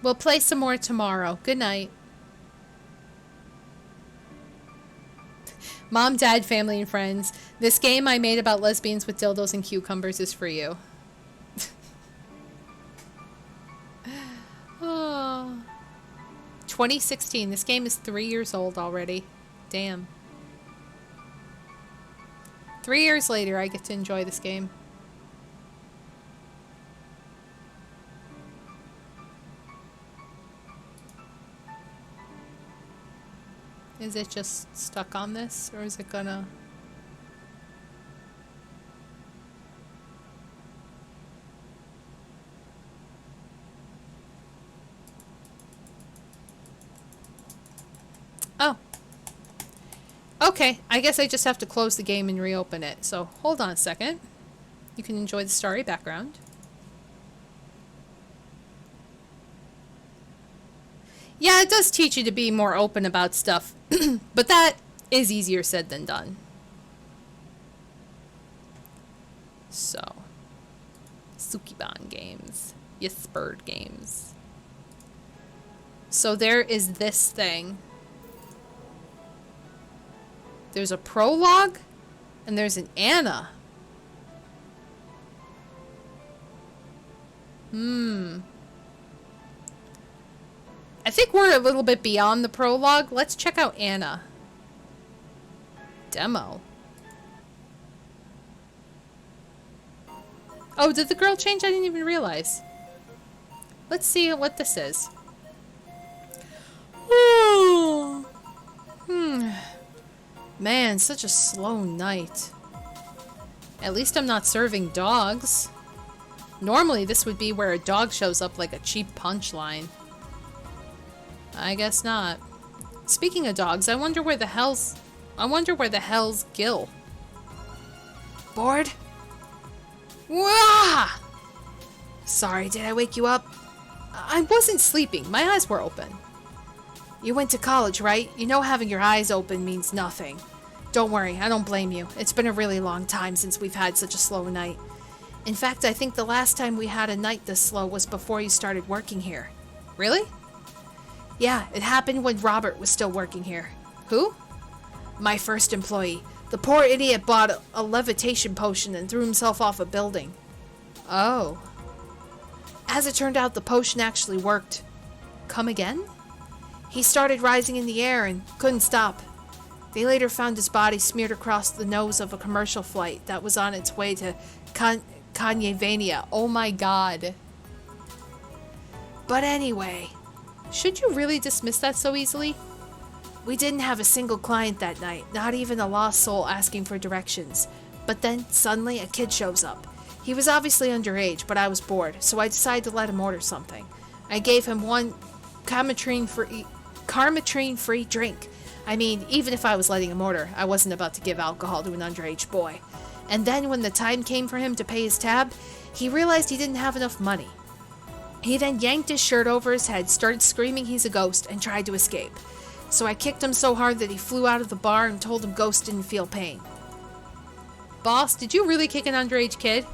We'll play some more tomorrow. Good night. Mom, Dad, family, and friends. This game I made about lesbians with dildos and cucumbers is for you. Oh. 2016. This game is 3 years old already. Damn. 3 years later, I get to enjoy this game. Is it just stuck on this, or is it gonna... Oh. Okay, I guess I just have to close the game and reopen it. So, hold on a second. You can enjoy the starry background. Yeah, it does teach you to be more open about stuff, but that is easier said than done. So, Sukiban games. Yes, bird games. So there is this thing. There's a prologue, and there's an Anna. I think we're a little bit beyond the prologue. Let's check out Anna. Demo. Oh, did the girl change? I didn't even realize. Let's see what this is. Oh. Man, such a slow night. At least I'm not serving dogs. Normally this would be where a dog shows up like a cheap punchline. I guess not. Speaking of dogs, I wonder where the hell's Gil? Bored? Wah! Sorry, did I wake you up? I wasn't sleeping. My eyes were open. You went to college, right? You know having your eyes open means nothing. Don't worry, I don't blame you. It's been a really long time since we've had such a slow night. In fact, I think the last time we had a night this slow was before you started working here. Really? Yeah, it happened when Robert was still working here. Who? My first employee. The poor idiot bought a levitation potion and threw himself off a building. Oh. As it turned out, the potion actually worked. Come again? He started rising in the air and couldn't stop. They later found his body smeared across the nose of a commercial flight that was on its way to Kanyevania. Oh my god. But anyway, should you really dismiss that so easily? We didn't have a single client that night, not even a lost soul asking for directions. But then, suddenly, a kid shows up. He was obviously underage, but I was bored, so I decided to let him order something. I gave him one Carmatrine-free drink. I mean, even if I was letting him order, I wasn't about to give alcohol to an underage boy. And then when the time came for him to pay his tab, he realized he didn't have enough money. He then yanked his shirt over his head, started screaming he's a ghost, and tried to escape. So I kicked him so hard that he flew out of the bar and told him ghosts didn't feel pain. Boss, did you really kick an underage kid?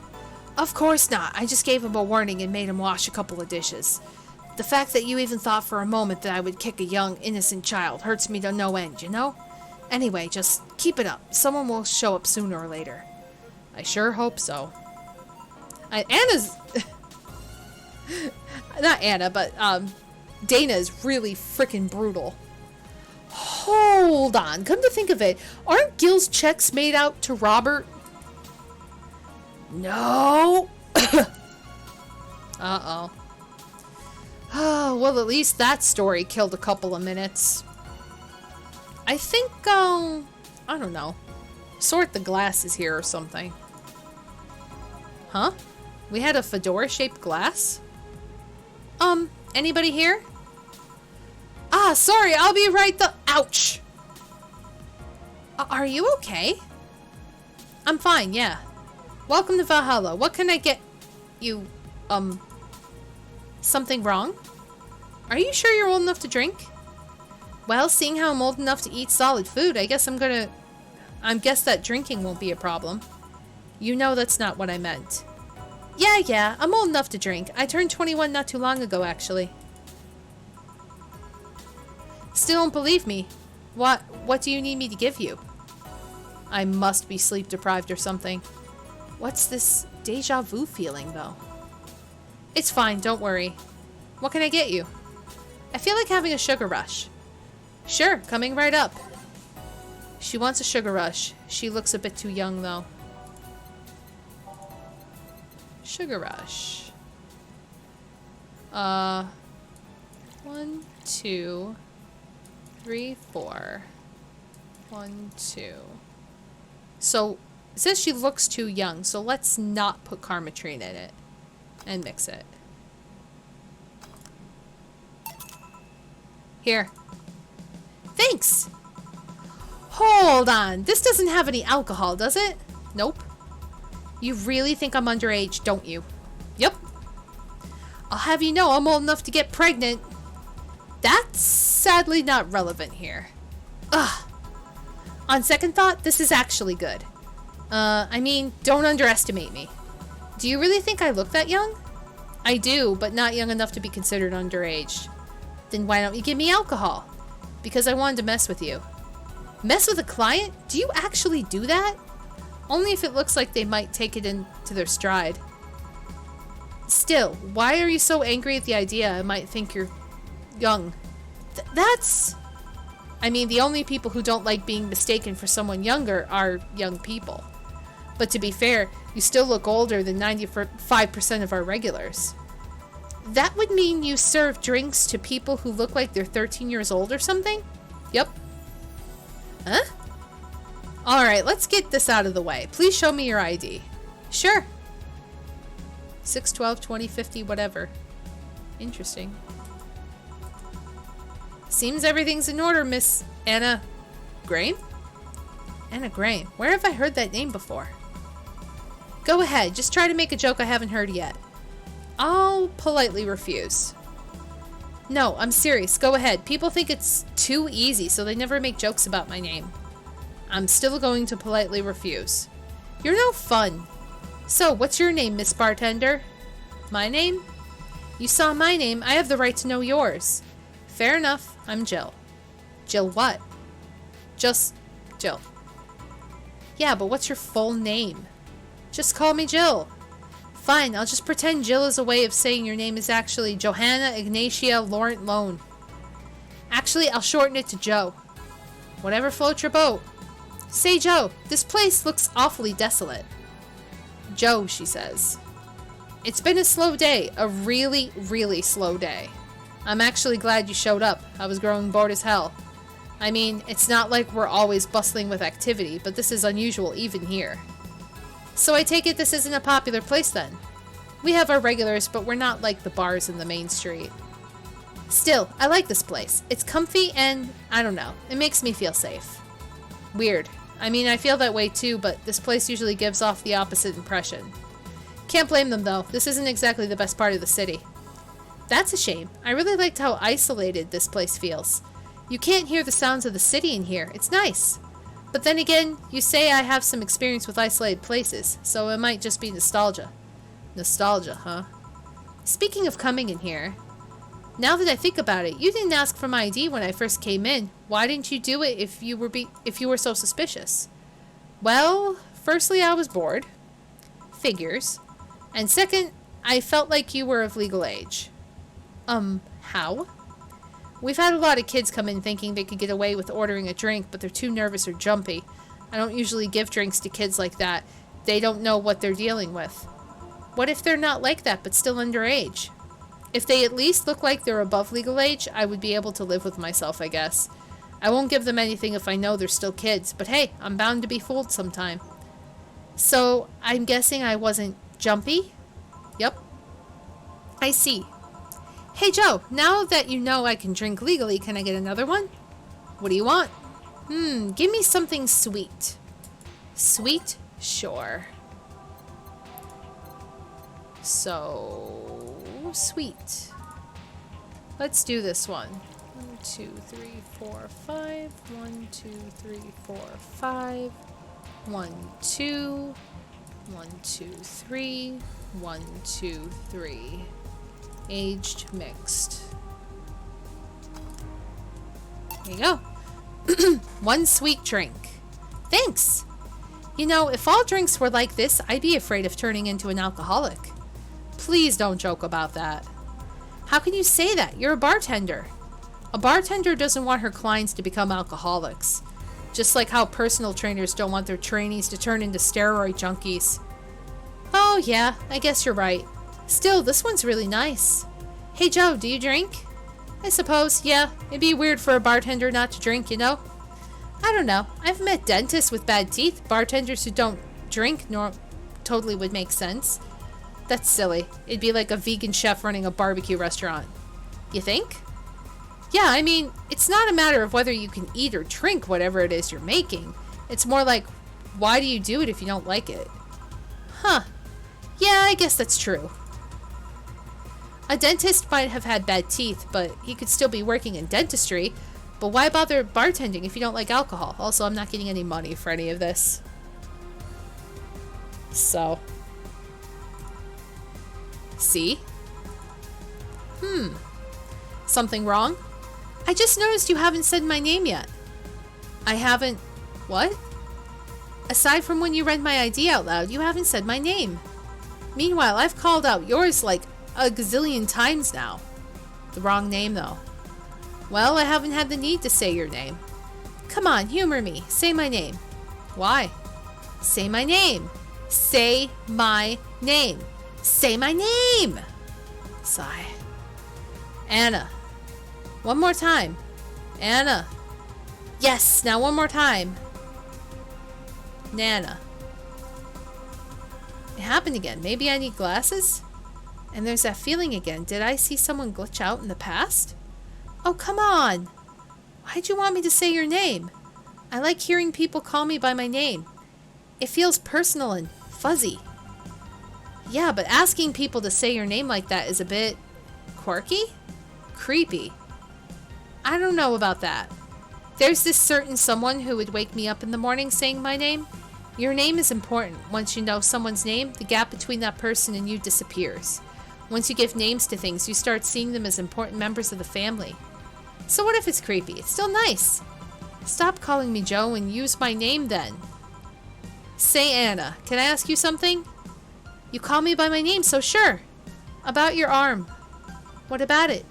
Of course not. I just gave him a warning and made him wash a couple of dishes. The fact that you even thought for a moment that I would kick a young, innocent child hurts me to no end, you know? Anyway, just keep it up. Someone will show up sooner or later. I sure hope so. Anna's... Not Anna, but Dana is really freaking brutal. Hold on. Come to think of it, aren't Gil's checks made out to Robert? No. Uh-oh. Oh, well, at least that story killed a couple of minutes. I think, I don't know. Sort the glasses here or something. Huh? We had a fedora-shaped glass? Anybody here? Ah, sorry, I'll be right Ouch! Are you okay? I'm fine, yeah. Welcome to Valhalla. What can I get you, something wrong? Are you sure you're old enough to drink? Well, seeing how I'm old enough to eat solid food, I guess guess that drinking won't be a problem. You know that's not what I meant. Yeah, I'm old enough to drink. I turned 21 not too long ago, actually. Still don't believe me. What do you need me to give you? I must be sleep deprived or something. What's this deja vu feeling, though? It's fine, don't worry. What can I get you? I feel like having a sugar rush. Sure, coming right up. She wants a sugar rush. She looks a bit too young, though. Sugar rush. 1, 2, 3, 4. 1, 2. So, it says she looks too young, so let's not put Carmatrine in it. And mix it. Here. Thanks! Hold on. This doesn't have any alcohol, does it? Nope. You really think I'm underage, don't you? Yep. I'll have you know I'm old enough to get pregnant. That's sadly not relevant here. Ugh. On second thought, this is actually good. I mean, don't underestimate me. Do you really think I look that young? I do, but not young enough to be considered underage. Then why don't you give me alcohol? Because I wanted to mess with you. Mess with a client? Do you actually do that? Only if it looks like they might take it into their stride. Still, why are you so angry at the idea I might think you're young? That's... I mean, the only people who don't like being mistaken for someone younger are young people. But to be fair, you still look older than 95% of our regulars. That would mean you serve drinks to people who look like they're 13 years old or something? Yep. Huh? Alright, let's get this out of the way. Please show me your ID. Sure. 6, 12, 20, 50, whatever. Interesting. Seems everything's in order, Miss Anna Graham? Anna Graham. Where have I heard that name before? Go ahead. Just try to make a joke I haven't heard yet. I'll politely refuse. No, I'm serious. Go ahead. People think it's too easy, so they never make jokes about my name. I'm still going to politely refuse. You're no fun. So, what's your name, Miss Bartender? My name? You saw my name. I have the right to know yours. Fair enough. I'm Jill. Jill what? Just Jill. Yeah, but what's your full name? Just call me Jill. Fine, I'll just pretend Jill is a way of saying your name is actually Johanna Ignatia Laurent Lone. Actually, I'll shorten it to Joe. Whatever floats your boat. Say, Joe, this place looks awfully desolate. Joe, she says. It's been a slow day. A really, really slow day. I'm actually glad you showed up. I was growing bored as hell. I mean, it's not like we're always bustling with activity, but this is unusual even here. So I take it this isn't a popular place then? We have our regulars, but we're not like the bars in the main street. Still, I like this place. It's comfy and, I don't know, it makes me feel safe. Weird. I mean, I feel that way too, but this place usually gives off the opposite impression. Can't blame them though, this isn't exactly the best part of the city. That's a shame. I really liked how isolated this place feels. You can't hear the sounds of the city in here. It's nice. But then again, you say I have some experience with isolated places, so it might just be nostalgia. Nostalgia, huh? Speaking of coming in here, now that I think about it, you didn't ask for my ID when I first came in. Why didn't you do it if you were so suspicious? Well, firstly, I was bored. Figures. And second, I felt like you were of legal age. How? We've had a lot of kids come in thinking they could get away with ordering a drink, but they're too nervous or jumpy. I don't usually give drinks to kids like that. They don't know what they're dealing with. What if they're not like that, but still underage? If they at least look like they're above legal age, I would be able to live with myself, I guess. I won't give them anything if I know they're still kids, but hey, I'm bound to be fooled sometime. So, I'm guessing I wasn't jumpy? Yep. I see. Hey Joe, now that you know I can drink legally, can I get another one? What do you want? Give me something sweet. Sweet? Sure. So, sweet. Let's do this one. 1, 2, 3, 4, 5. 1, 2, 3, 4, 5. 1, 2. 1, 2, 3. 1, 2, 3. Aged mixed. There you go. One sweet drink. Thanks. You know, if all drinks were like this, I'd be afraid of turning into an alcoholic. Please don't joke about that. How can you say that? You're a bartender. A bartender doesn't want her clients to become alcoholics. Just like how personal trainers don't want their trainees to turn into steroid junkies. Oh yeah, I guess you're right. Still, this one's really nice. Hey Joe, do you drink? I suppose, yeah. It'd be weird for a bartender not to drink, you know? I don't know. I've met dentists with bad teeth. Bartenders who don't drink totally would make sense. That's silly. It'd be like a vegan chef running a barbecue restaurant. You think? Yeah, I mean, it's not a matter of whether you can eat or drink whatever it is you're making. It's more like, why do you do it if you don't like it? Huh. Yeah, I guess that's true. A dentist might have had bad teeth, but he could still be working in dentistry. But why bother bartending if you don't like alcohol? Also, I'm not getting any money for any of this. So. See? Something wrong? I just noticed you haven't said my name yet. I haven't... What? Aside from when you read my ID out loud, you haven't said my name. Meanwhile, I've called out yours like a gazillion times now. The wrong name, though. Well, I haven't had the need to say your name. Come on, humor me. Say my name. Why? Say my name. Say my name. Say my name! Sigh. Anna. One more time. Anna. Yes, now one more time. Nana. It happened again. Maybe I need glasses? And there's that feeling again. Did I see someone glitch out in the past? Oh, come on! Why'd you want me to say your name? I like hearing people call me by my name. It feels personal and fuzzy. Yeah, but asking people to say your name like that is a bit... quirky? Creepy. I don't know about that. There's this certain someone who would wake me up in the morning saying my name. Your name is important. Once you know someone's name, the gap between that person and you disappears. Once you give names to things, you start seeing them as important members of the family. So what if it's creepy? It's still nice. Stop calling me Joe and use my name then. Say Anna. Can I ask you something? You call me by my name, so sure. About your arm. What about it?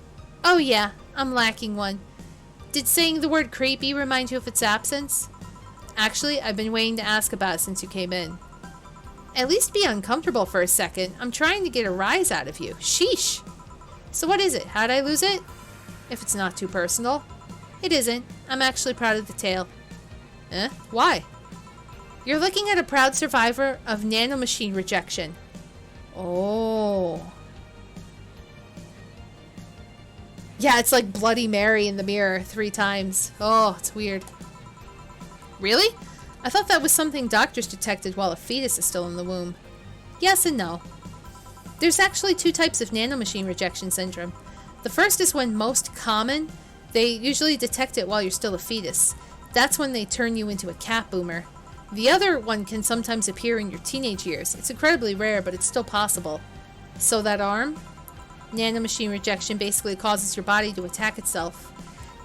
Oh yeah, I'm lacking one. Did saying the word creepy remind you of its absence? Actually, I've been waiting to ask about it since you came in. At least be uncomfortable for a second. I'm trying to get a rise out of you. Sheesh. So what is it? How'd I lose it? If it's not too personal. It isn't. I'm actually proud of the tale. Eh? Why? You're looking at a proud survivor of nanomachine rejection. Oh. Yeah, it's like Bloody Mary in the mirror 3 times. Oh, it's weird. Really? I thought that was something doctors detected while a fetus is still in the womb. Yes and no. There's actually 2 types of nanomachine rejection syndrome. The first is when most common. They usually detect it while you're still a fetus. That's when they turn you into a cat boomer. The other one can sometimes appear in your teenage years. It's incredibly rare, but it's still possible. So that arm? Nanomachine rejection basically causes your body to attack itself.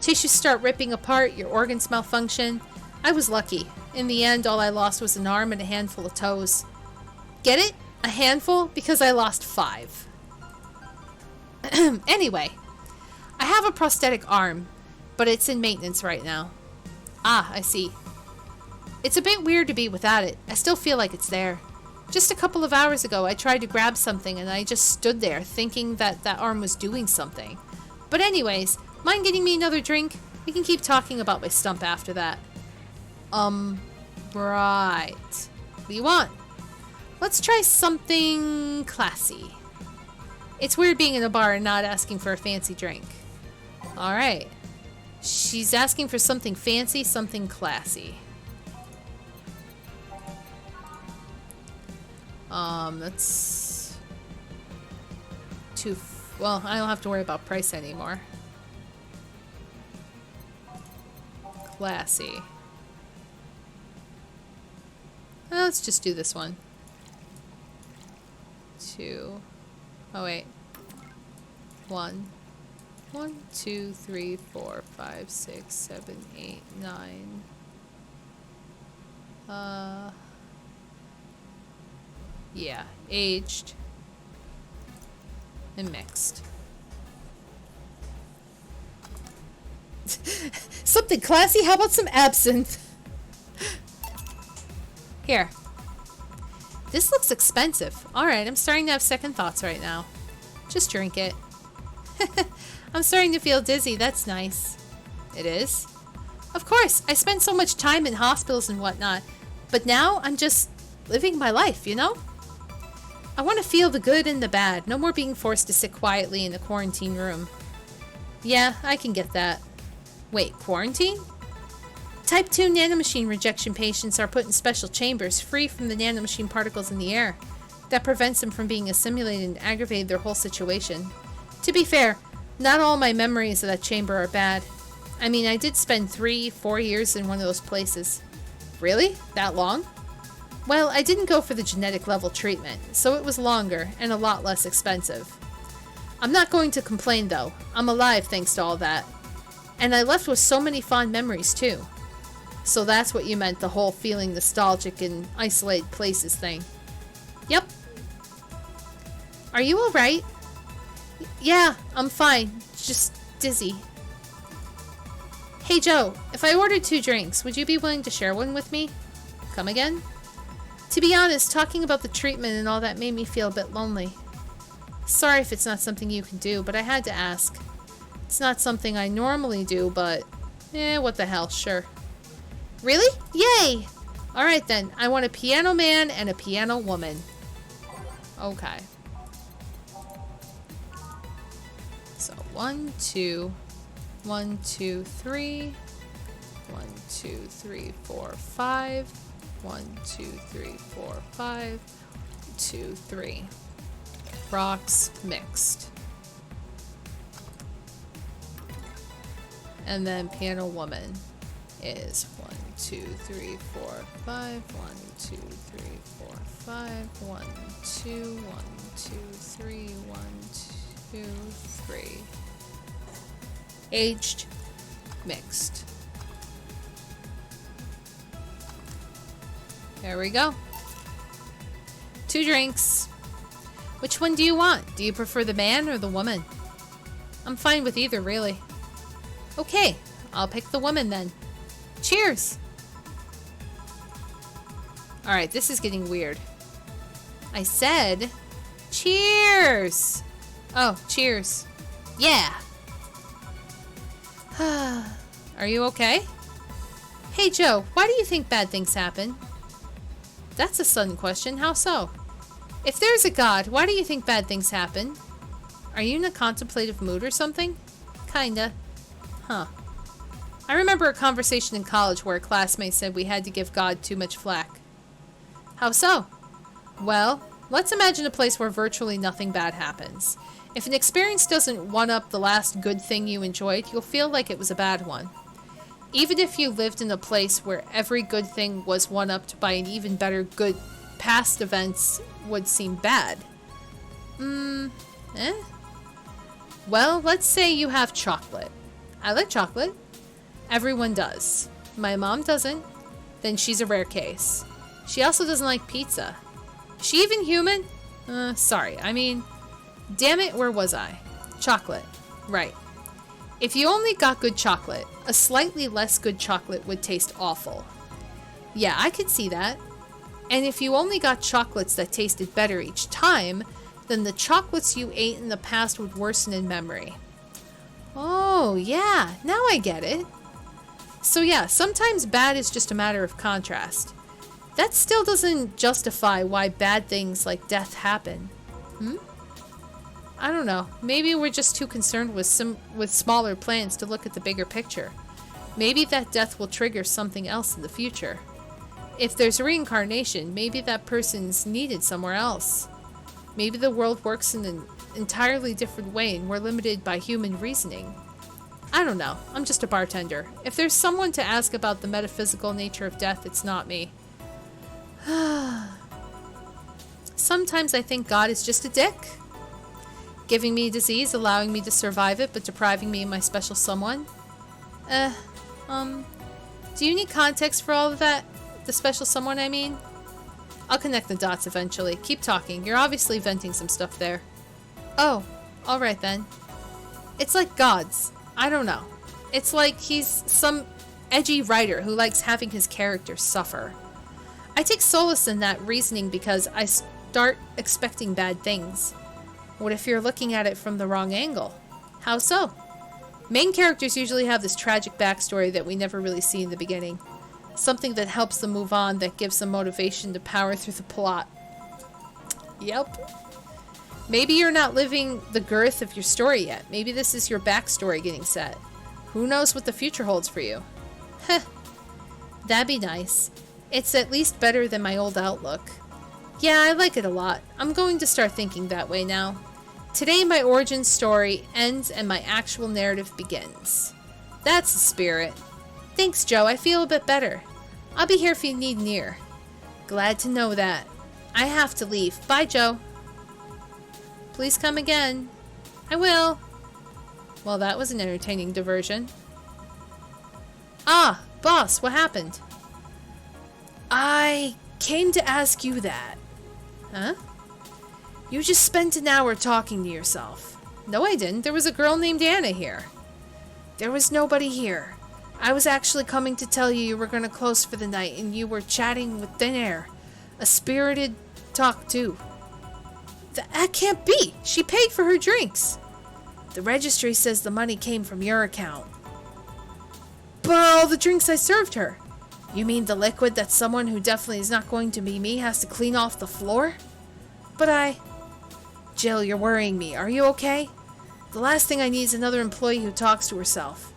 Tissues start ripping apart, your organs malfunction. I was lucky. In the end, all I lost was an arm and a handful of toes. Get it? A handful? Because I lost 5. Anyway, I have a prosthetic arm, but it's in maintenance right now. Ah, I see. It's a bit weird to be without it. I still feel like it's there. Just a couple of hours ago, I tried to grab something and I just stood there thinking that that arm was doing something. But anyways, mind getting me another drink? We can keep talking about my stump after that. Right. What do you want? Let's try something classy. It's weird being in a bar and not asking for a fancy drink. Alright. She's asking for something fancy, something classy. That's too... Well, I don't have to worry about price anymore. Classy. Well, let's just do this one. 2. Oh, wait. 1. 1, 2, 3, 4, 5, 6, 7, 8, 9. Yeah. Aged. And mixed. Something classy? How about some absinthe? Here. This looks expensive. Alright, I'm starting to have second thoughts right now. Just drink it. I'm starting to feel dizzy. That's nice. It is? Of course, I spent so much time in hospitals and whatnot. But now I'm just living my life, you know? I want to feel the good and the bad. No more being forced to sit quietly in a quarantine room. Yeah, I can get that. Wait, quarantine? Type 2 nanomachine rejection patients are put in special chambers free from the nanomachine particles in the air. That prevents them from being assimilated and aggravated their whole situation. To be fair, not all my memories of that chamber are bad. I mean, I did spend 3-4 years in one of those places. Really? That long? Well, I didn't go for the genetic level treatment, so it was longer and a lot less expensive. I'm not going to complain though. I'm alive thanks to all that. And I left with so many fond memories too. So that's what you meant, the whole feeling nostalgic in isolated places thing. Yep. Are you alright? Yeah, I'm fine. Just dizzy. Hey Joe, if I ordered 2 drinks, would you be willing to share one with me? Come again? To be honest, talking about the treatment and all that made me feel a bit lonely. Sorry if it's not something you can do, but I had to ask. It's not something I normally do, but... what the hell, sure. Really? Yay! Alright then, I want a piano man and a piano woman. Okay. So, 1, 2... 1, 2, 3... 1, 2, 3, 4, 5... 1, 2, 3, 4, 5... 2, 3... Rocks mixed. And then piano woman is 1, 2, 3, 4, 5, 1, 2, 3, 4, 5, 1, 2, 1, 2, 3, 1, 2, 3. Aged, mixed. There we go. 2 drinks. Which one do you want? Do you prefer the man or the woman? I'm fine with either, really. Okay, I'll pick the woman then. Cheers! Alright, this is getting weird. I said, cheers! Oh, cheers. Yeah! Are you okay? Hey, Joe, why do you think bad things happen? That's a sudden question. How so? If there's a God, why do you think bad things happen? Are you in a contemplative mood or something? Kinda. Huh. I remember a conversation in college where a classmate said we had to give God too much flack. How so? Well, let's imagine a place where virtually nothing bad happens. If an experience doesn't one-up the last good thing you enjoyed, you'll feel like it was a bad one. Even if you lived in a place where every good thing was one-upped by an even better good, past events would seem bad. Well, let's say you have chocolate. I like chocolate. Everyone does. My mom doesn't. Then she's a rare case. She also doesn't like pizza. Is she even human? Sorry. I mean, damn it, where was I? Chocolate. Right. If you only got good chocolate, a slightly less good chocolate would taste awful. Yeah, I could see that. And if you only got chocolates that tasted better each time, then the chocolates you ate in the past would worsen in memory. Oh, yeah, now I get it. So yeah, sometimes bad is just a matter of contrast. That still doesn't justify why bad things like death happen. I don't know. Maybe we're just too concerned with smaller plans to look at the bigger picture. Maybe that death will trigger something else in the future. If there's reincarnation, maybe that person's needed somewhere else. Maybe the world works in an entirely different way and we're limited by human reasoning. I don't know. I'm just a bartender. If there's someone to ask about the metaphysical nature of death, it's not me. Sometimes I think God is just a dick. Giving me a disease, allowing me to survive it, but depriving me of my special someone. Do you need context for all of that? The special someone, I mean? I'll connect the dots eventually. Keep talking. You're obviously venting some stuff there. Oh, alright then. It's like gods. I don't know. It's like he's some edgy writer who likes having his characters suffer. I take solace in that reasoning because I start expecting bad things. What if you're looking at it from the wrong angle? How so? Main characters usually have this tragic backstory that we never really see in the beginning. Something that helps them move on, that gives them motivation to power through the plot. Yep. Maybe you're not living the girth of your story yet. Maybe this is your backstory getting set. Who knows what the future holds for you? Heh. That'd be nice. It's at least better than my old outlook. Yeah, I like it a lot. I'm going to start thinking that way now. Today my origin story ends and my actual narrative begins. That's the spirit. Thanks, Joe. I feel a bit better. I'll be here if you need an ear. Glad to know that. I have to leave. Bye, Joe. Please come again. I will. Well, that was an entertaining diversion. Ah, boss, what happened? I came to ask you that. Huh? You just spent an hour talking to yourself. No, I didn't. There was a girl named Anna here. There was nobody here. I was actually coming to tell you were going to close for the night and you were chatting with thin air. A spirited talk, too. That can't be. She paid for her drinks. The registry says the money came from your account. But all the drinks I served her. You mean the liquid that someone who definitely is not going to be me has to clean off the floor? But Jill, you're worrying me. Are you okay? The last thing I need is another employee who talks to herself.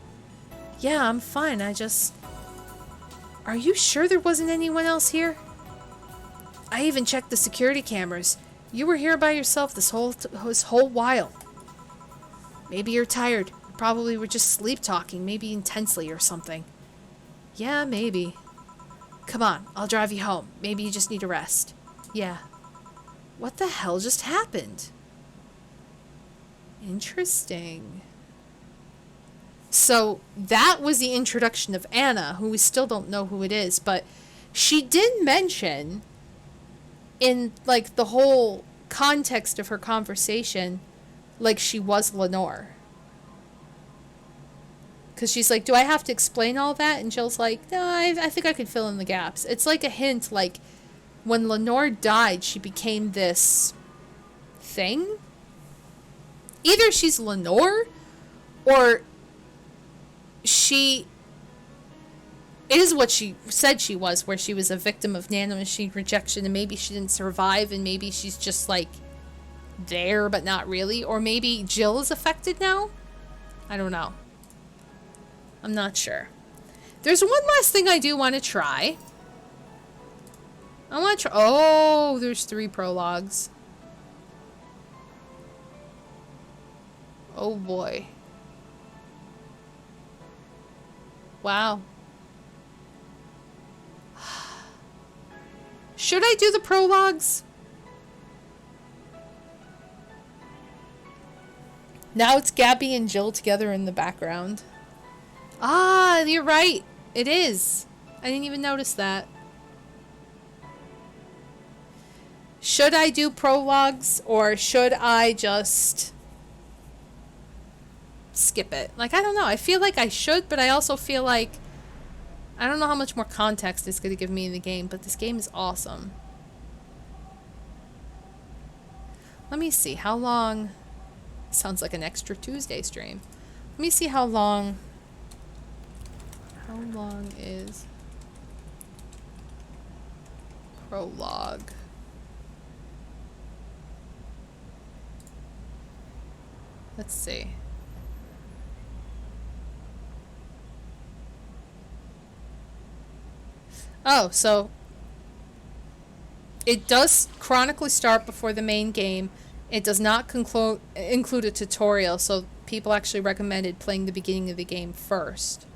Yeah, I'm fine. Are you sure there wasn't anyone else here? I even checked the security cameras. You were here by yourself this whole while. Maybe you're tired. You probably were just sleep talking, maybe intensely or something. Yeah, maybe. Come on, I'll drive you home. Maybe you just need a rest. Yeah. What the hell just happened? Interesting. So that was the introduction of Anna, who we still don't know who it is, but she did mention in like the whole context of her conversation, like she was Lenore. Because she's like, do I have to explain all that? And Jill's like, no, I think I could fill in the gaps. It's like a hint, like when Lenore died, she became this thing. Either she's Lenore or she is what she said she was, where she was a victim of nanomachine rejection, and maybe she didn't survive, and maybe she's just like there but not really, or maybe Jill is affected now. I don't know. I'm not sure. There's one last thing I do want to try. I want to try. Oh, there's 3 prologues. Oh boy. Wow. Should I do the prologues? Now it's Gabby and Jill together in the background. Ah, you're right. It is. I didn't even notice that. Should I do prologues, or should I just skip it? Like, I don't know. I feel like I should, but I also feel like I don't know how much more context it's going to give me in the game, but this game is awesome. Let me see. How long... Sounds like an extra Tuesday stream. Let me see how long... How long is... prologue? Let's see. Oh, so it does chronically start before the main game. It does not include a tutorial, so people actually recommended playing the beginning of the game first.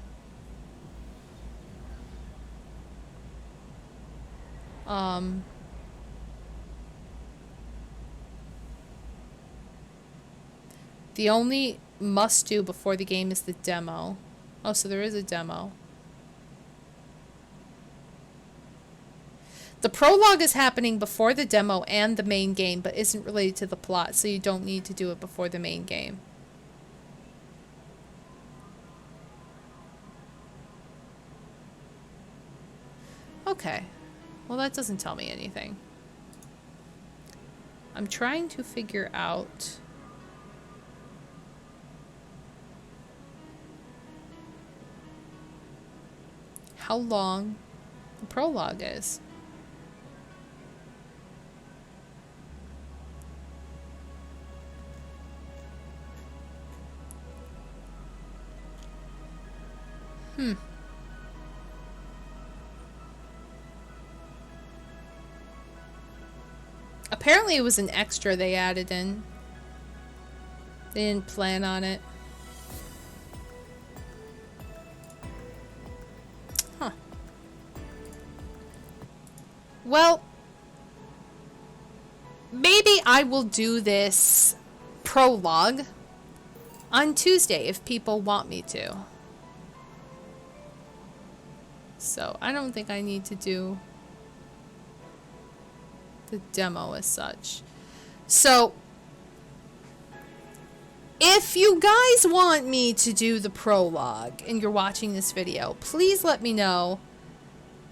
The only must-do before the game is the demo. Oh, so there is a demo. The prologue is happening before the demo and the main game, but isn't related to the plot, so you don't need to do it before the main game. Okay. Well, that doesn't tell me anything. I'm trying to figure out... how long the prologue is. Apparently it was an extra they added in. They didn't plan on it. Huh. Well, maybe I will do this prologue on Tuesday if people want me to. So I don't think I need to do the demo as such. So if you guys want me to do the prologue and you're watching this video, please let me know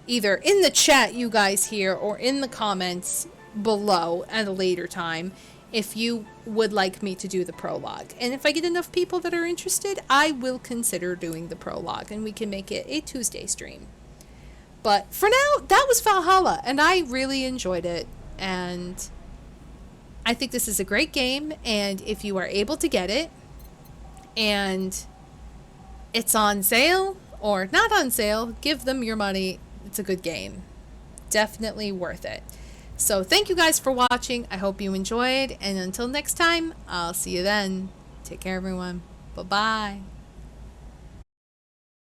either in the chat you guys here or in the comments below at a later time if you would like me to do the prologue. And if I get enough people that are interested, I will consider doing the prologue and we can make it a Tuesday stream. But for now, that was Valhalla, and I really enjoyed it, and I think this is a great game, and if you are able to get it, and it's on sale, or not on sale, give them your money. It's a good game. Definitely worth it. So thank you guys for watching. I hope you enjoyed, and until next time, I'll see you then. Take care, everyone. Bye-bye.